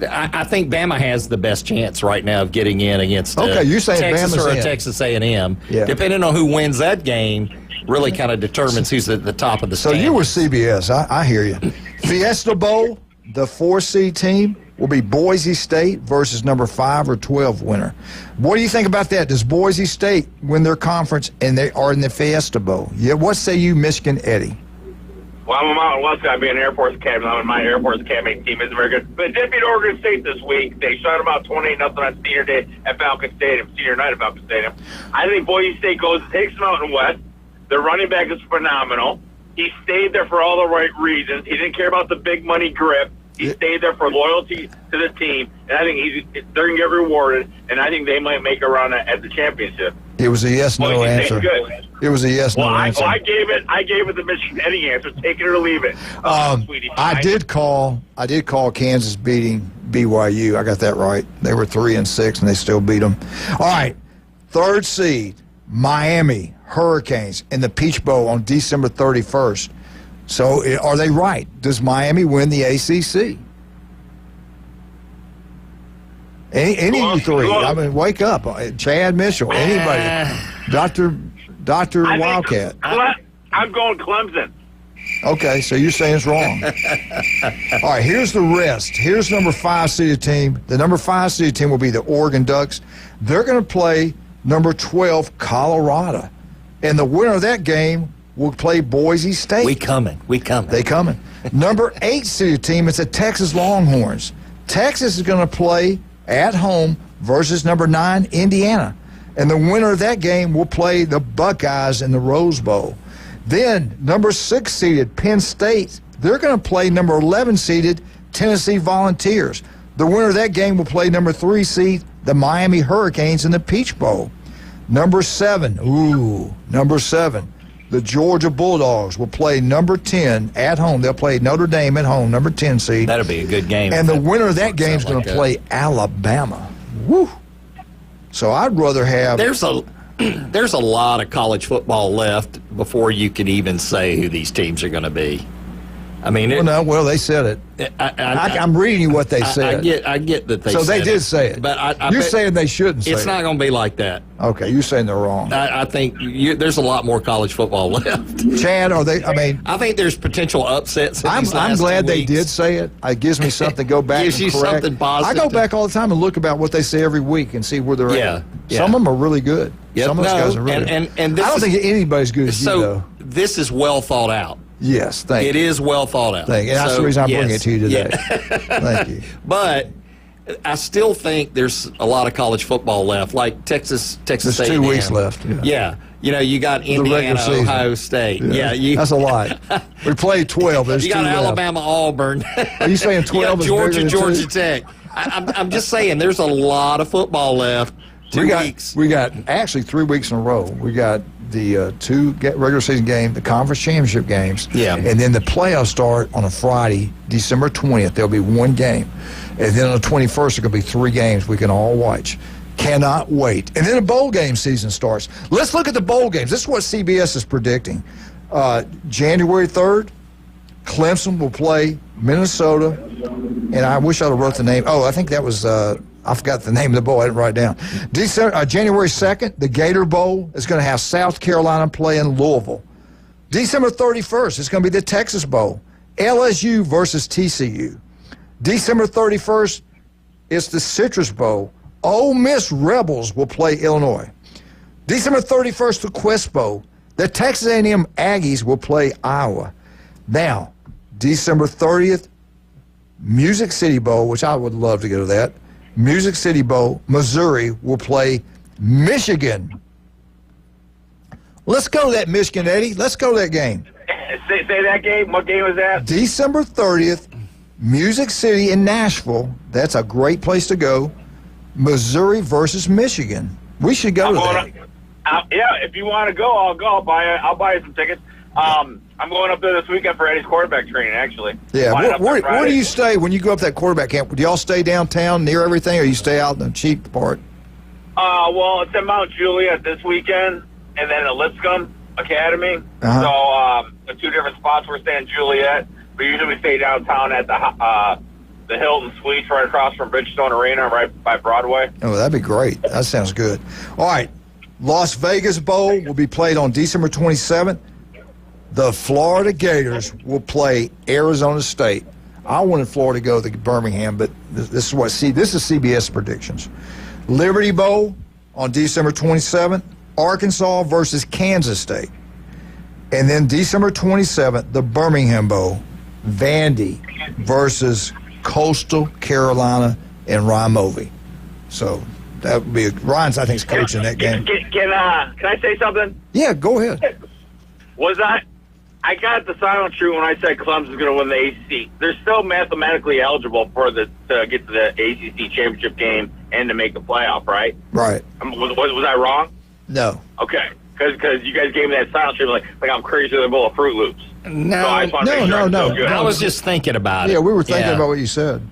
I think Bama has the best chance right now of getting in against you're saying Texas Bama's or in. Texas A&M. Yeah. Depending on who wins that game, really kind of determines who's at the top of the So standings. you were CBS. I hear you. Fiesta Bowl, the 4-seed team will be Boise State versus number 5 or 12 winner. What do you think about that? Does Boise State win their conference and they are in the Fiesta Bowl? Yeah. What say you, Michigan Eddie? Well, I'm a Mountain West guy, being an Air Force Academy. My Air Force Academy team isn't very good. But they did beat Oregon State this week. They shot them out 28-0 on senior day at Falcon Stadium, senior night at Falcon Stadium. I think Boise State takes Mountain West. Their running back is phenomenal. He stayed there for all the right reasons. He didn't care about the big money grip. He stayed there for loyalty to the team, and I think they're going to get rewarded, and I think they might make a run at the championship. It was a yes/no answer. Good. It was a yes/no answer. I gave it the Michigan Eddie answer. Take it or leave it. Sweetie pie. I did call Kansas beating BYU. I got that right. They were 3-6, and they still beat them. All right, 3rd seed, Miami Hurricanes in the Peach Bowl on December 31st. So are they right? Does Miami win the ACC? Any of you three? I mean, wake up. Chad Mitchell, anybody. Dr. Wildcat. I'm going Clemson. Okay, so you're saying it's wrong. All right, here's the rest. Here's number 5 seeded team. The number 5 seeded team will be the Oregon Ducks. They're going to play number 12, Colorado. And the winner of that game will play Boise State. We coming. They coming. Number 8 seeded team is the Texas Longhorns. Texas is going to play at home versus number 9, Indiana. And the winner of that game will play the Buckeyes in the Rose Bowl. Then number 6 seeded Penn State, they're going to play number 11 seeded Tennessee Volunteers. The winner of that game will play number 3 seed the Miami Hurricanes in the Peach Bowl. Number 7, the Georgia Bulldogs will play number 10 at home. They'll play Notre Dame at home, number 10 seed. That'll be a good game. And the winner of that game is going to play Alabama. Woo! So I'd rather have... There's a lot of college football left before you can even say who these teams are going to be. I mean, they said it. I'm reading you what they said. I get that they said it. So they did say it. But you're saying they shouldn't say it. It's not going to be like that. Okay, you're saying they're wrong. I think there's a lot more college football left. Chad, I think there's potential upsets. I'm glad they did say it. It gives me something to go back gives and you correct. Something positive. I go back all the time and look about what they say every week and see where they're at. Yeah. Some of them are really good. Yep. Some of those guys are really good. And I don't think anybody's good as you, though. This is well thought out. Yes, thank you. It is well thought out. Thank you. That's the reason I'm bringing it to you today. Yeah. Thank you. But I still think there's a lot of college football left, like Texas There's A&M. 2 weeks left. Yeah. You got Indiana, Ohio State. Yeah. That's a lot. We played 12. There's you got 2 Alabama, left. Auburn. Are you saying 12 is Georgia, bigger than 2? Georgia Tech. I'm just saying there's a lot of football left. 2 weeks. We got actually 3 weeks in a row. We got the 2 regular season games, the conference championship games, and then the playoffs start on a Friday, December 20th. There'll be 1 game, and then on the 21st there's going to be 3 games we can all watch. Cannot wait. And then the bowl game season starts. Let's look at the bowl games. This is what CBS is predicting. January 3rd, Clemson will play Minnesota, and I wish I'd have wrote the name. Oh, I think that was I forgot the name of the bowl. I didn't write it down. January 2nd, the Gator Bowl is going to have South Carolina playing Louisville. December 31st, it's going to be the Texas Bowl. LSU versus TCU. December 31st, it's the Citrus Bowl. Ole Miss Rebels will play Illinois. December 31st, the Quest Bowl. The Texas A&M Aggies will play Iowa. Now, December 30th, Music City Bowl, which I would love to go to that. Music City Bowl, Missouri will play Michigan. Let's go to that Michigan, Eddie. Let's go to that game. Say that game. What game was that? December 30th, Music City in Nashville. That's a great place to go. Missouri versus Michigan. We should go to that. Yeah, if you want to go, I'll go. I'll buy you some tickets. I'm going up there this weekend for Eddie's quarterback training, actually. Yeah, where do you stay when you go up that quarterback camp? Do y'all stay downtown near everything, or you stay out in the cheap part? Well, it's in Mount Juliet this weekend, and then at Lipscomb Academy. Uh-huh. So the two different spots. We're staying Juliet. But usually we stay downtown at the Hilton Suites right across from Bridgestone Arena, right by Broadway. Oh, that'd be great. That sounds good. All right, Las Vegas Bowl will be played on December 27th. The Florida Gators will play Arizona State. I wanted Florida to go to Birmingham, but this is CBS predictions. Liberty Bowl on December 27th. Arkansas versus Kansas State. And then December 27th, the Birmingham Bowl. Vandy versus Coastal Carolina and Ryan Movie. So that would be Ryan's, I think, is coaching that game. Can I say something? Yeah, go ahead. I got the silent true when I said Clemson's going to win the ACC. They're still mathematically eligible to get to the ACC championship game and to make the playoff, right? Right. Was I wrong? No. Okay, because you guys gave me that silent true like I'm crazier than a bowl of Fruit Loops. No, so I just want to make sure no. good. I was just thinking about it. Yeah, we were thinking about what you said.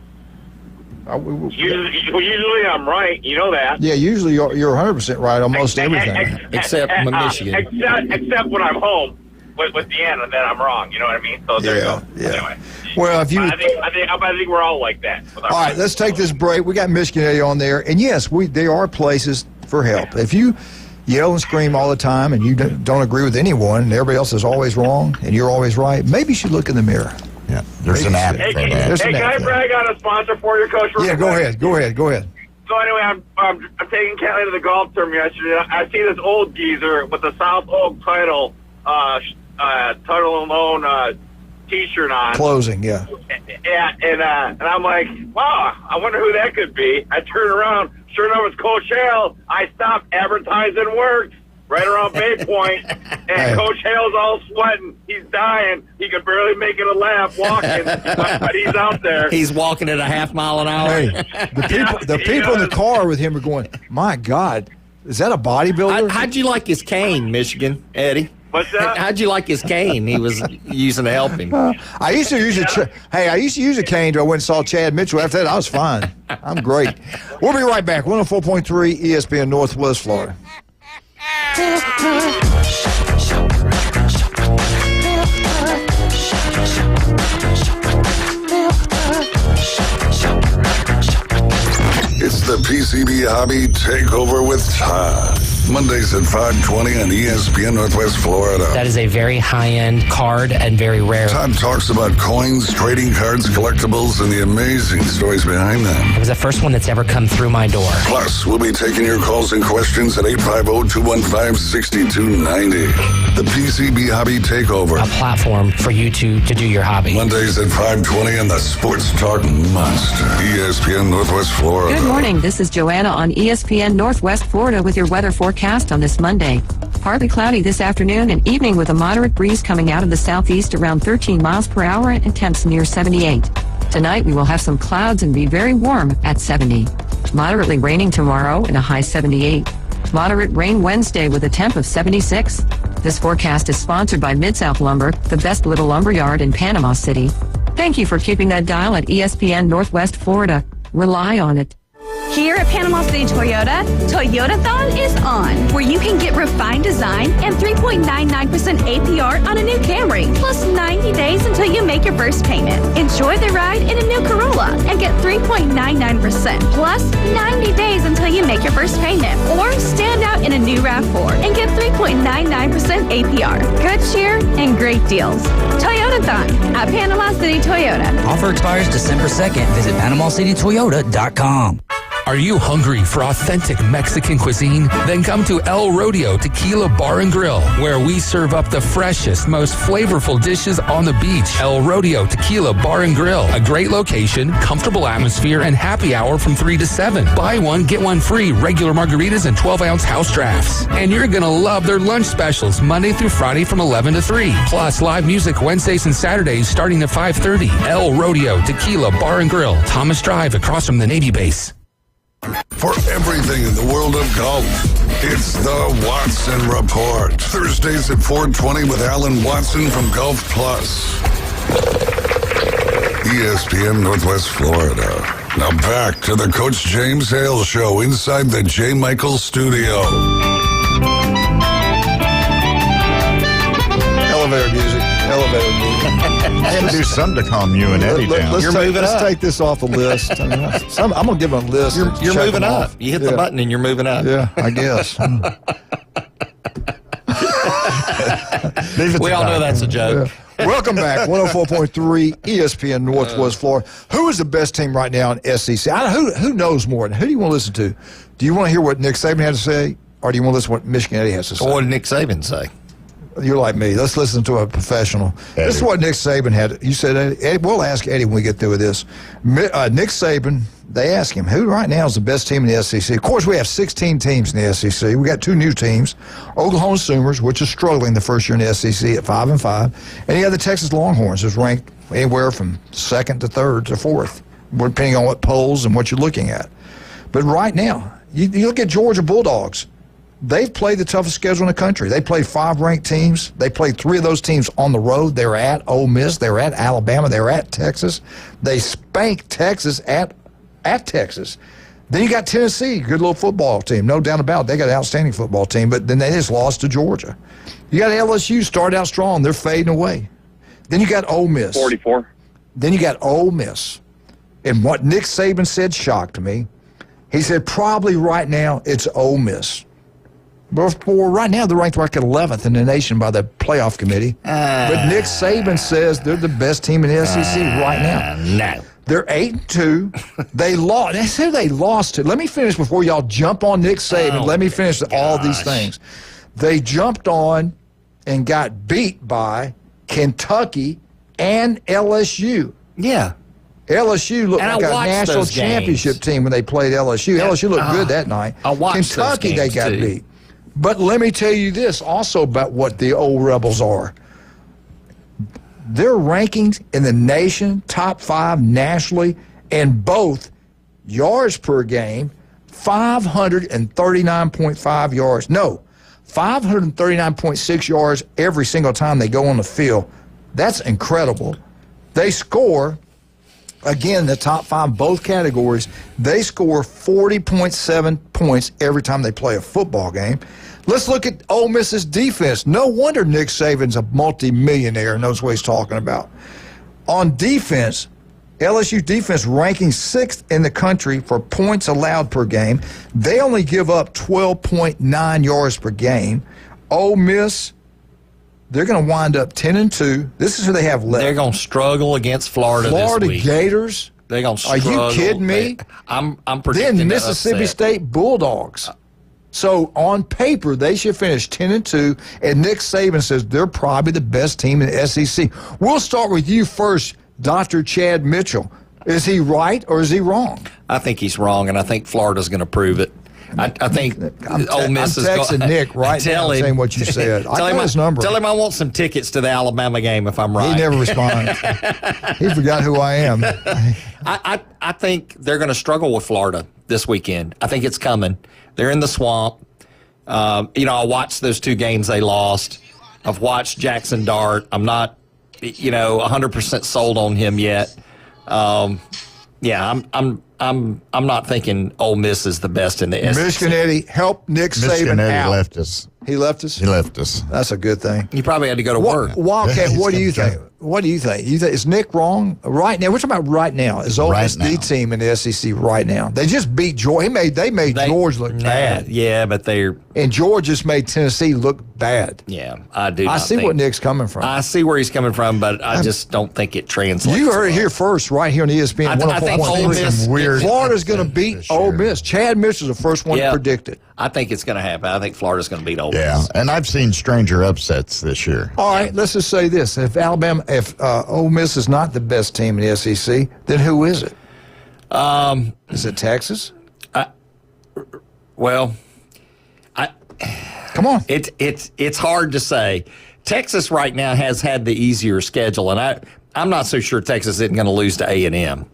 Usually I'm right. You know that. Yeah, usually you're 100% right on most everything. Except Michigan. Except when I'm home with Deanna, then I'm wrong. You know what I mean? So there you go. Yeah. Anyway. Well, if you, I think we're all like that. All right, let's take this break. We got Michigan Eddie on there, and yes, there are places for help. If you yell and scream all the time and you don't agree with anyone, and everybody else is always wrong and you're always right, maybe you should look in the mirror. Yeah, there's an app for that. Hey, can I brag on a sponsor for your coach? Yeah, go ahead. Go ahead. So anyway, I'm taking Kelly to the golf tournament yesterday. I see this old geezer with the South Oak title alone T-shirt on. Closing, yeah. Yeah, and I'm like, wow, I wonder who that could be. I turn around, sure enough, it's Coach Hale. I stopped advertising works right around Bay Point, and Coach Hale's all sweating. He's dying. He could barely make it a laugh walking, but he's out there. He's walking at a half mile an hour. Hey, the people in the car with him are going, my God, is that a bodybuilder? How'd you like his cane, Michigan, Eddie? What's that? How'd you like his cane he was using to help him? I used to use a cane until I went and saw Chad Mitchell. After that, I was fine. I'm great. We'll be right back. 104.3 ESPN Northwest Florida. It's the PCB Hobby Takeover with Todd. Mondays at 5:20 on ESPN Northwest Florida. That is a very high-end card and very rare. Todd talks about coins, trading cards, collectibles, and the amazing stories behind them. It was the first one that's ever come through my door. Plus, we'll be taking your calls and questions at 850-215-6290. The PCB Hobby Takeover. A platform for you to do your hobby. Mondays at 5:20 on the Sports Talk Monster. ESPN Northwest Florida. Good morning. This is Joanna on ESPN Northwest Florida with your weather forecast on this Monday. Partly cloudy this afternoon and evening with a moderate breeze coming out of the southeast around 13 miles per hour and temps near 78. Tonight we will have some clouds and be very warm at 70. Moderately raining tomorrow and a high 78. Moderate rain Wednesday with a temp of 76. This forecast is sponsored by Mid-South Lumber, the best little lumber yard in Panama City. Thank you for keeping that dial at ESPN Northwest Florida. Rely on it. Here at Panama City Toyota, Toyotathon is on, where you can get refined design and 3.99% APR on a new Camry, plus 90 days until you make your first payment. Enjoy the ride in a new Corolla and get 3.99% plus 90 days until you make your first payment. Or stand out in a new RAV4 and get 3.99% APR. Good cheer and great deals. Toyotathon at Panama City Toyota. Offer expires December 2nd. Visit PanamaCityToyota.com. Are you hungry for authentic Mexican cuisine? Then come to El Rodeo Tequila Bar and Grill, where we serve up the freshest, most flavorful dishes on the beach. El Rodeo Tequila Bar and Grill, a great location, comfortable atmosphere, and happy hour from 3 to 7. Buy one, get one free, regular margaritas and 12-ounce house drafts. And you're going to love their lunch specials Monday through Friday from 11 to 3. Plus live music Wednesdays and Saturdays starting at 5:30. El Rodeo Tequila Bar and Grill, Thomas Drive across from the Navy base. For everything in the world of golf, it's the Watson Report. Thursdays at 4:20 with Alan Watson from Golf Plus. ESPN Northwest Florida. Now back to the Coach James Hale Show inside the J. Michael Studio. Elevator music. I had to do something to calm you and Eddie down. Let's take this off the list. I'm going to give them a list. You're moving up. You hit the button and you're moving up. Yeah, I guess. We all know that's a joke. Yeah. Welcome back. 104.3 ESPN Northwest Florida. Who is the best team right now in SEC? Who knows more? Who do you want to listen to? Do you want to hear what Nick Saban had to say, or do you want to listen to what Michigan Eddie has to say? What did Nick Saban say? You're like me. Let's listen to a professional. Eddie. This is what Nick Saban had. You said, Eddie, we'll ask Eddie when we get through with this. Nick Saban, they asked him, who right now is the best team in the SEC? Of course, we have 16 teams in the SEC. We got 2 new teams. Oklahoma Sooners, which is struggling the first year in the SEC at 5-5. And you have the Texas Longhorns, who's ranked anywhere from 2nd to 3rd to 4th, depending on what polls and what you're looking at. But right now, you look at Georgia Bulldogs. They've played the toughest schedule in the country. They played 5 ranked teams. They played 3 of those teams on the road. They were at Ole Miss. They were at Alabama. They were at Texas. They spanked Texas at Texas. Then you got Tennessee, good little football team, no doubt about it. They got an outstanding football team, but then they just lost to Georgia. You got LSU, started out strong. They're fading away. Then you got Ole Miss. 44. Then you got Ole Miss. And what Nick Saban said shocked me. He said probably right now it's Ole Miss. But right now, they're ranked like 11th in the nation by the playoff committee. But Nick Saban says they're the best team in the SEC right now. No. They're 8-2. They lost. They said they lost to. Let me finish before y'all jump on Nick Saban. Let me finish all these things. They jumped on and got beat by Kentucky and LSU. Yeah. LSU looked like a national championship team when they played LSU. Yeah. LSU looked good that night. I watched Kentucky, they got beat. But let me tell you this also about what the old Rebels are. Their rankings in the nation, top 5 nationally, and both yards per game, 539.5 yards. No, 539.6 yards every single time they go on the field. That's incredible. They score, again, the top 5, both categories, they score 40.7 points every time they play a football game. Let's look at Ole Miss's defense. No wonder Nick Saban's a multimillionaire and knows what he's talking about. On defense, LSU defense ranking 6th in the country for points allowed per game. They only give up 12.9 yards per game. Ole Miss, they're going to wind up 10-2. This is who they have left. They're going to struggle against Florida this week. Gators. They're going to struggle. Are you kidding me? I'm predicting then Mississippi State Bulldogs. So on paper, they should finish 10-2, and Nick Saban says they're probably the best team in the SEC. We'll start with you first, Dr. Chad Mitchell. Is he right or is he wrong? I think he's wrong, and I think Florida's going to prove it. I think Ole Miss is texting Nick right now saying what you said. I got his number. Tell him I want some tickets to the Alabama game if I'm right. He never responds. He forgot who I am. I think they're going to struggle with Florida this weekend. I think it's coming. They're in the swamp. I watched those 2 games they lost. I've watched Jackson Dart. I'm not, 100% sold on him yet. I'm not thinking Ole Miss is the best in the SEC. Michigan Eddie helped Nick Saban out. Left us. He left us? He left us. That's a good thing. He probably had to go to work. Wildcat, what do you think? What do you think? Is Nick wrong right now? We're talking about right now. Is Ole Miss the team in the SEC right now? They just beat Georgia. They made Georgia look bad. Yeah, but and Georgia just made Tennessee look bad. Yeah, I do. I see where Nick's coming from. I see where he's coming from, but I just don't think it translates. You heard it here first, right here on ESPN. I think Ole Miss. Florida's going to beat Ole Miss. Chad Mitchell's the first one to predict it. I think it's going to happen. I think Florida's going to beat Ole Miss. Yeah, and I've seen stranger upsets this year. All right, let's just say this: if Ole Miss is not the best team in the SEC, then who is it? Is it Texas? Come on. It's hard to say. Texas right now has had the easier schedule, and I'm not so sure Texas isn't going to lose to A&M.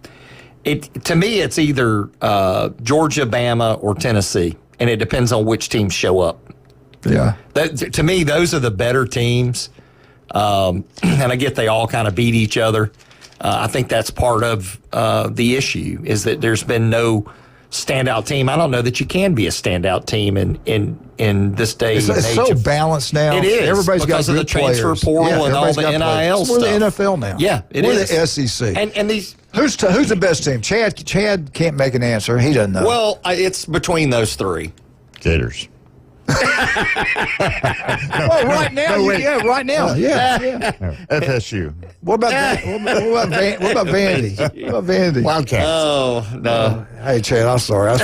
To me, it's either Georgia, Bama, or Tennessee, and it depends on which teams show up. Yeah. To me, those are the better teams, and I get they all kind of beat each other. I think that's part of the issue is that there's been no standout team. I don't know that you can be a standout team in this day and age. It's so balanced now. It is. Everybody's because got of the transfer portal and all the NIL stuff. We're the NFL now. Yeah, We're the SEC. And these. Who's the best team? Chad can't make an answer. He doesn't know. Well, it's between those three. Gators. Right now. Right now. Yeah. FSU. What about Vandy? Wildcats. Oh, no. Hey, Chad, I'm sorry. I was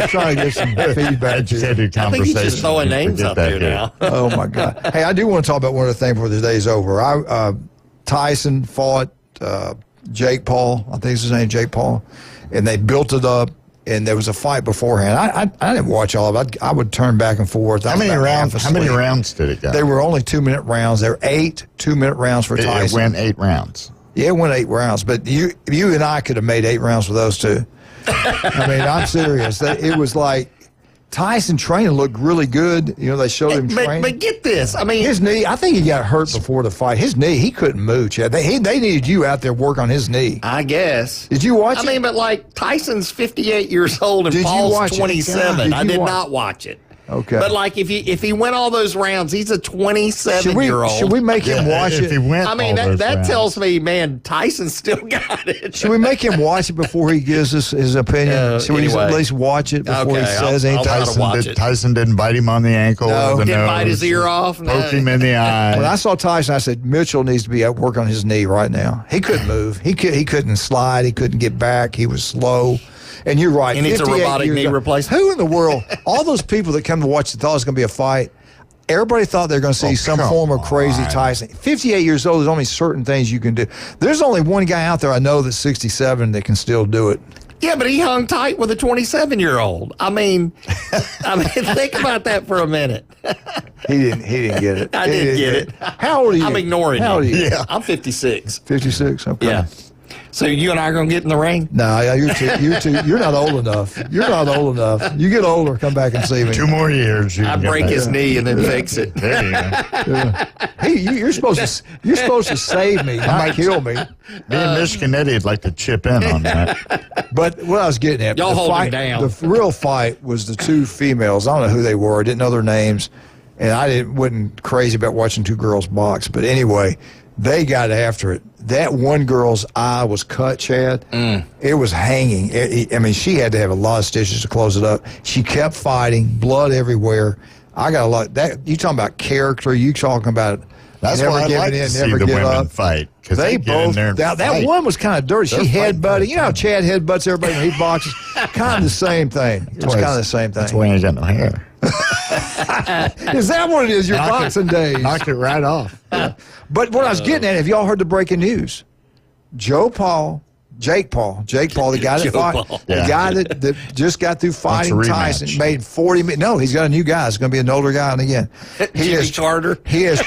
trying to get some feedback. I think he's just throwing names out there now. Oh, my God. Hey, I do want to talk about one of the things before the day's over. Tyson fought Jake Paul. I think it's his name, Jake Paul. And they built it up. And there was a fight beforehand. I didn't watch all of it. I would turn back and forth. How many rounds did it go? They were only 2-minute rounds. There were 8 2-minute rounds for Tyson. It went 8 rounds. Yeah, it went 8 rounds. But you and I could have made 8 rounds with those two. I mean, I'm serious. It was like Tyson training looked really good. You know, they showed him training. But get this. I mean, his knee, I think he got hurt before the fight. His knee, he couldn't move, Chad. They needed you out there work on his knee. I guess. Did you watch it? I mean, but like Tyson's 58 years old and Paul's 27. I did not watch it. Okay. But like if he went all those rounds, he's a 27-year-old. Should we make him watch it? If he went that tells me, man, Tyson still got it. Should we make him watch it before he gives us his opinion? Should we at least watch it before he says anything? Tyson didn't bite him on the ankle or the didn't nose. bite his ear off. Poke him in the eye. When I saw Tyson, I said, Mitchell needs to be at work on his knee right now. He couldn't move. He couldn't slide. He couldn't get back. He was slow. And you're right. He needs a robotic knee replacement. Who in the world, all those people that come to watch thought it was going to be a fight, everybody thought they were going to see some form of crazy Tyson. 58 years old, there's only certain things you can do. There's only one guy out there I know that's 67 that can still do it. Yeah, but he hung tight with a 27-year-old. I mean, think about that for a minute. He didn't get it. I didn't get it. How old are you? I'm ignoring you. How old are you? Yeah. I'm 56. 56, okay. Yeah. So you and I are going to get in the ring? No, you're not old enough. You're not old enough. You get older, come back and see me. 2 more years. I break his knee and then fix it. There you go. Hey, you're supposed to save me, not kill me. Me and Michigan Eddie would like to chip in on that. But what I was getting at, y'all hold him down. The real fight was the 2 females. I don't know who they were. I didn't know their names, and I wasn't crazy about watching 2 girls box. But anyway, they got after it. That one girl's eye was cut, Chad. It was hanging. I mean, she had to have a lot of stitches to close it up. She kept fighting, blood everywhere. I got a lot. You talking about character? You talking about that's why I like to see the women fight because they both. That one was kind of dirty. She headbutted. You know how Chad headbutts everybody when he boxes. Kind of the same thing. It's kind of the same thing. That's why I ain't got no hair. Is that what it is? Your boxing days? Knocked it right off. But what I was getting at, have y'all heard the breaking news? Jake Paul, the guy that fought, the guy that just got through fighting Tyson, made 40 million. No, he's got a new guy. It's going to be an older guy. And again, Carter. He has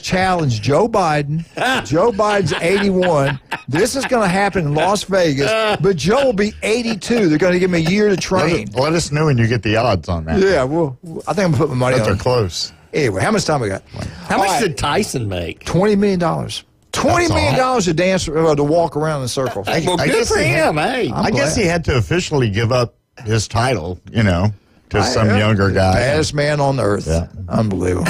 challenged Joe Biden. Joe Biden's 81. This is going to happen in Las Vegas, but Joe will be 82. They're going to give him a year to train. Let us know when you get the odds on that. Yeah, well, I think I'm going to put my money on it. They're close. Anyway, how much time we got? How much did Tyson make? $20 million. $20 $20 million to dance to walk around in circles. I guess for him. Hey, I guess he had to officially give up his title, to some younger guy. Baddest man on earth. Yeah. Unbelievable.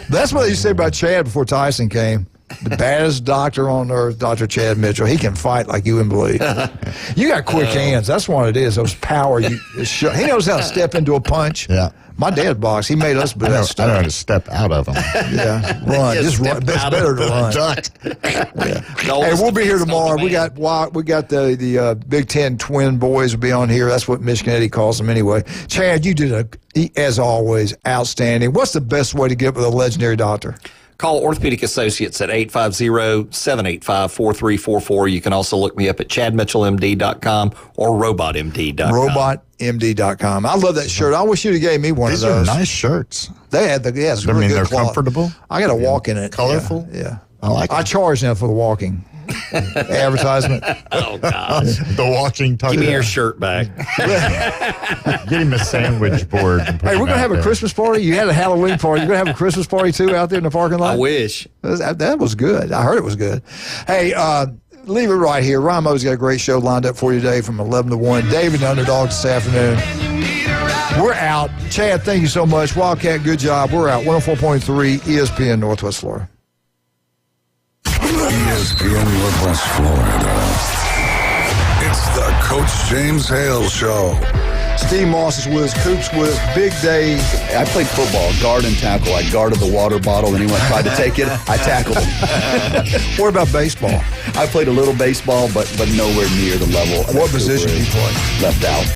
That's what they used to say about Chad before Tyson came. The baddest doctor on earth, Dr. Chad Mitchell. He can fight like you wouldn't believe. You got quick hands. That's what it is. Those power. He knows how to step into a punch. Yeah. My dad boxed. He made us do that stuff. I know how to step out of them. Yeah, run. Just run. It's better to run. Yeah. Hey, we'll be here tomorrow. We got the Big Ten twin boys will be on here. That's what Michigan Eddie calls them anyway. Chad, you did as always, outstanding. What's the best way to get with a legendary doctor? Call Orthopedic Associates at 850-785-4344. You can also look me up at chadmitchellmd.com or robotmd.com. Robotmd.com. I love that shirt. I wish you'd have gave me one of those. These are nice shirts. They had it's really good they're cloth. Comfortable. I got to walk in it. Colorful. Yeah. I like it. I charge now for the walking. Advertisement. Oh, God. The walking talk. Give me your shirt back. Get him a sandwich board. Hey, we're going to have a Christmas party. You had a Halloween party. You're going to have a Christmas party, too, out there in the parking lot? I wish. That was good. I heard it was good. Hey, leave it right here. Ramo's got a great show lined up for you today from 11 to 1. David the Underdog this afternoon. We're out. Chad, thank you so much. Wildcat, good job. We're out. 104.3 ESPN Northwest Florida. ESPN Northwest Florida. It's the Coach James Hale Show. Steve Moss is with us. Coop's with us. Big day. I played football, guard and tackle. I guarded the water bottle. Anyone tried to take it, I tackled him. What about baseball? I played a little baseball, but nowhere near the level. What position do you play? Left out.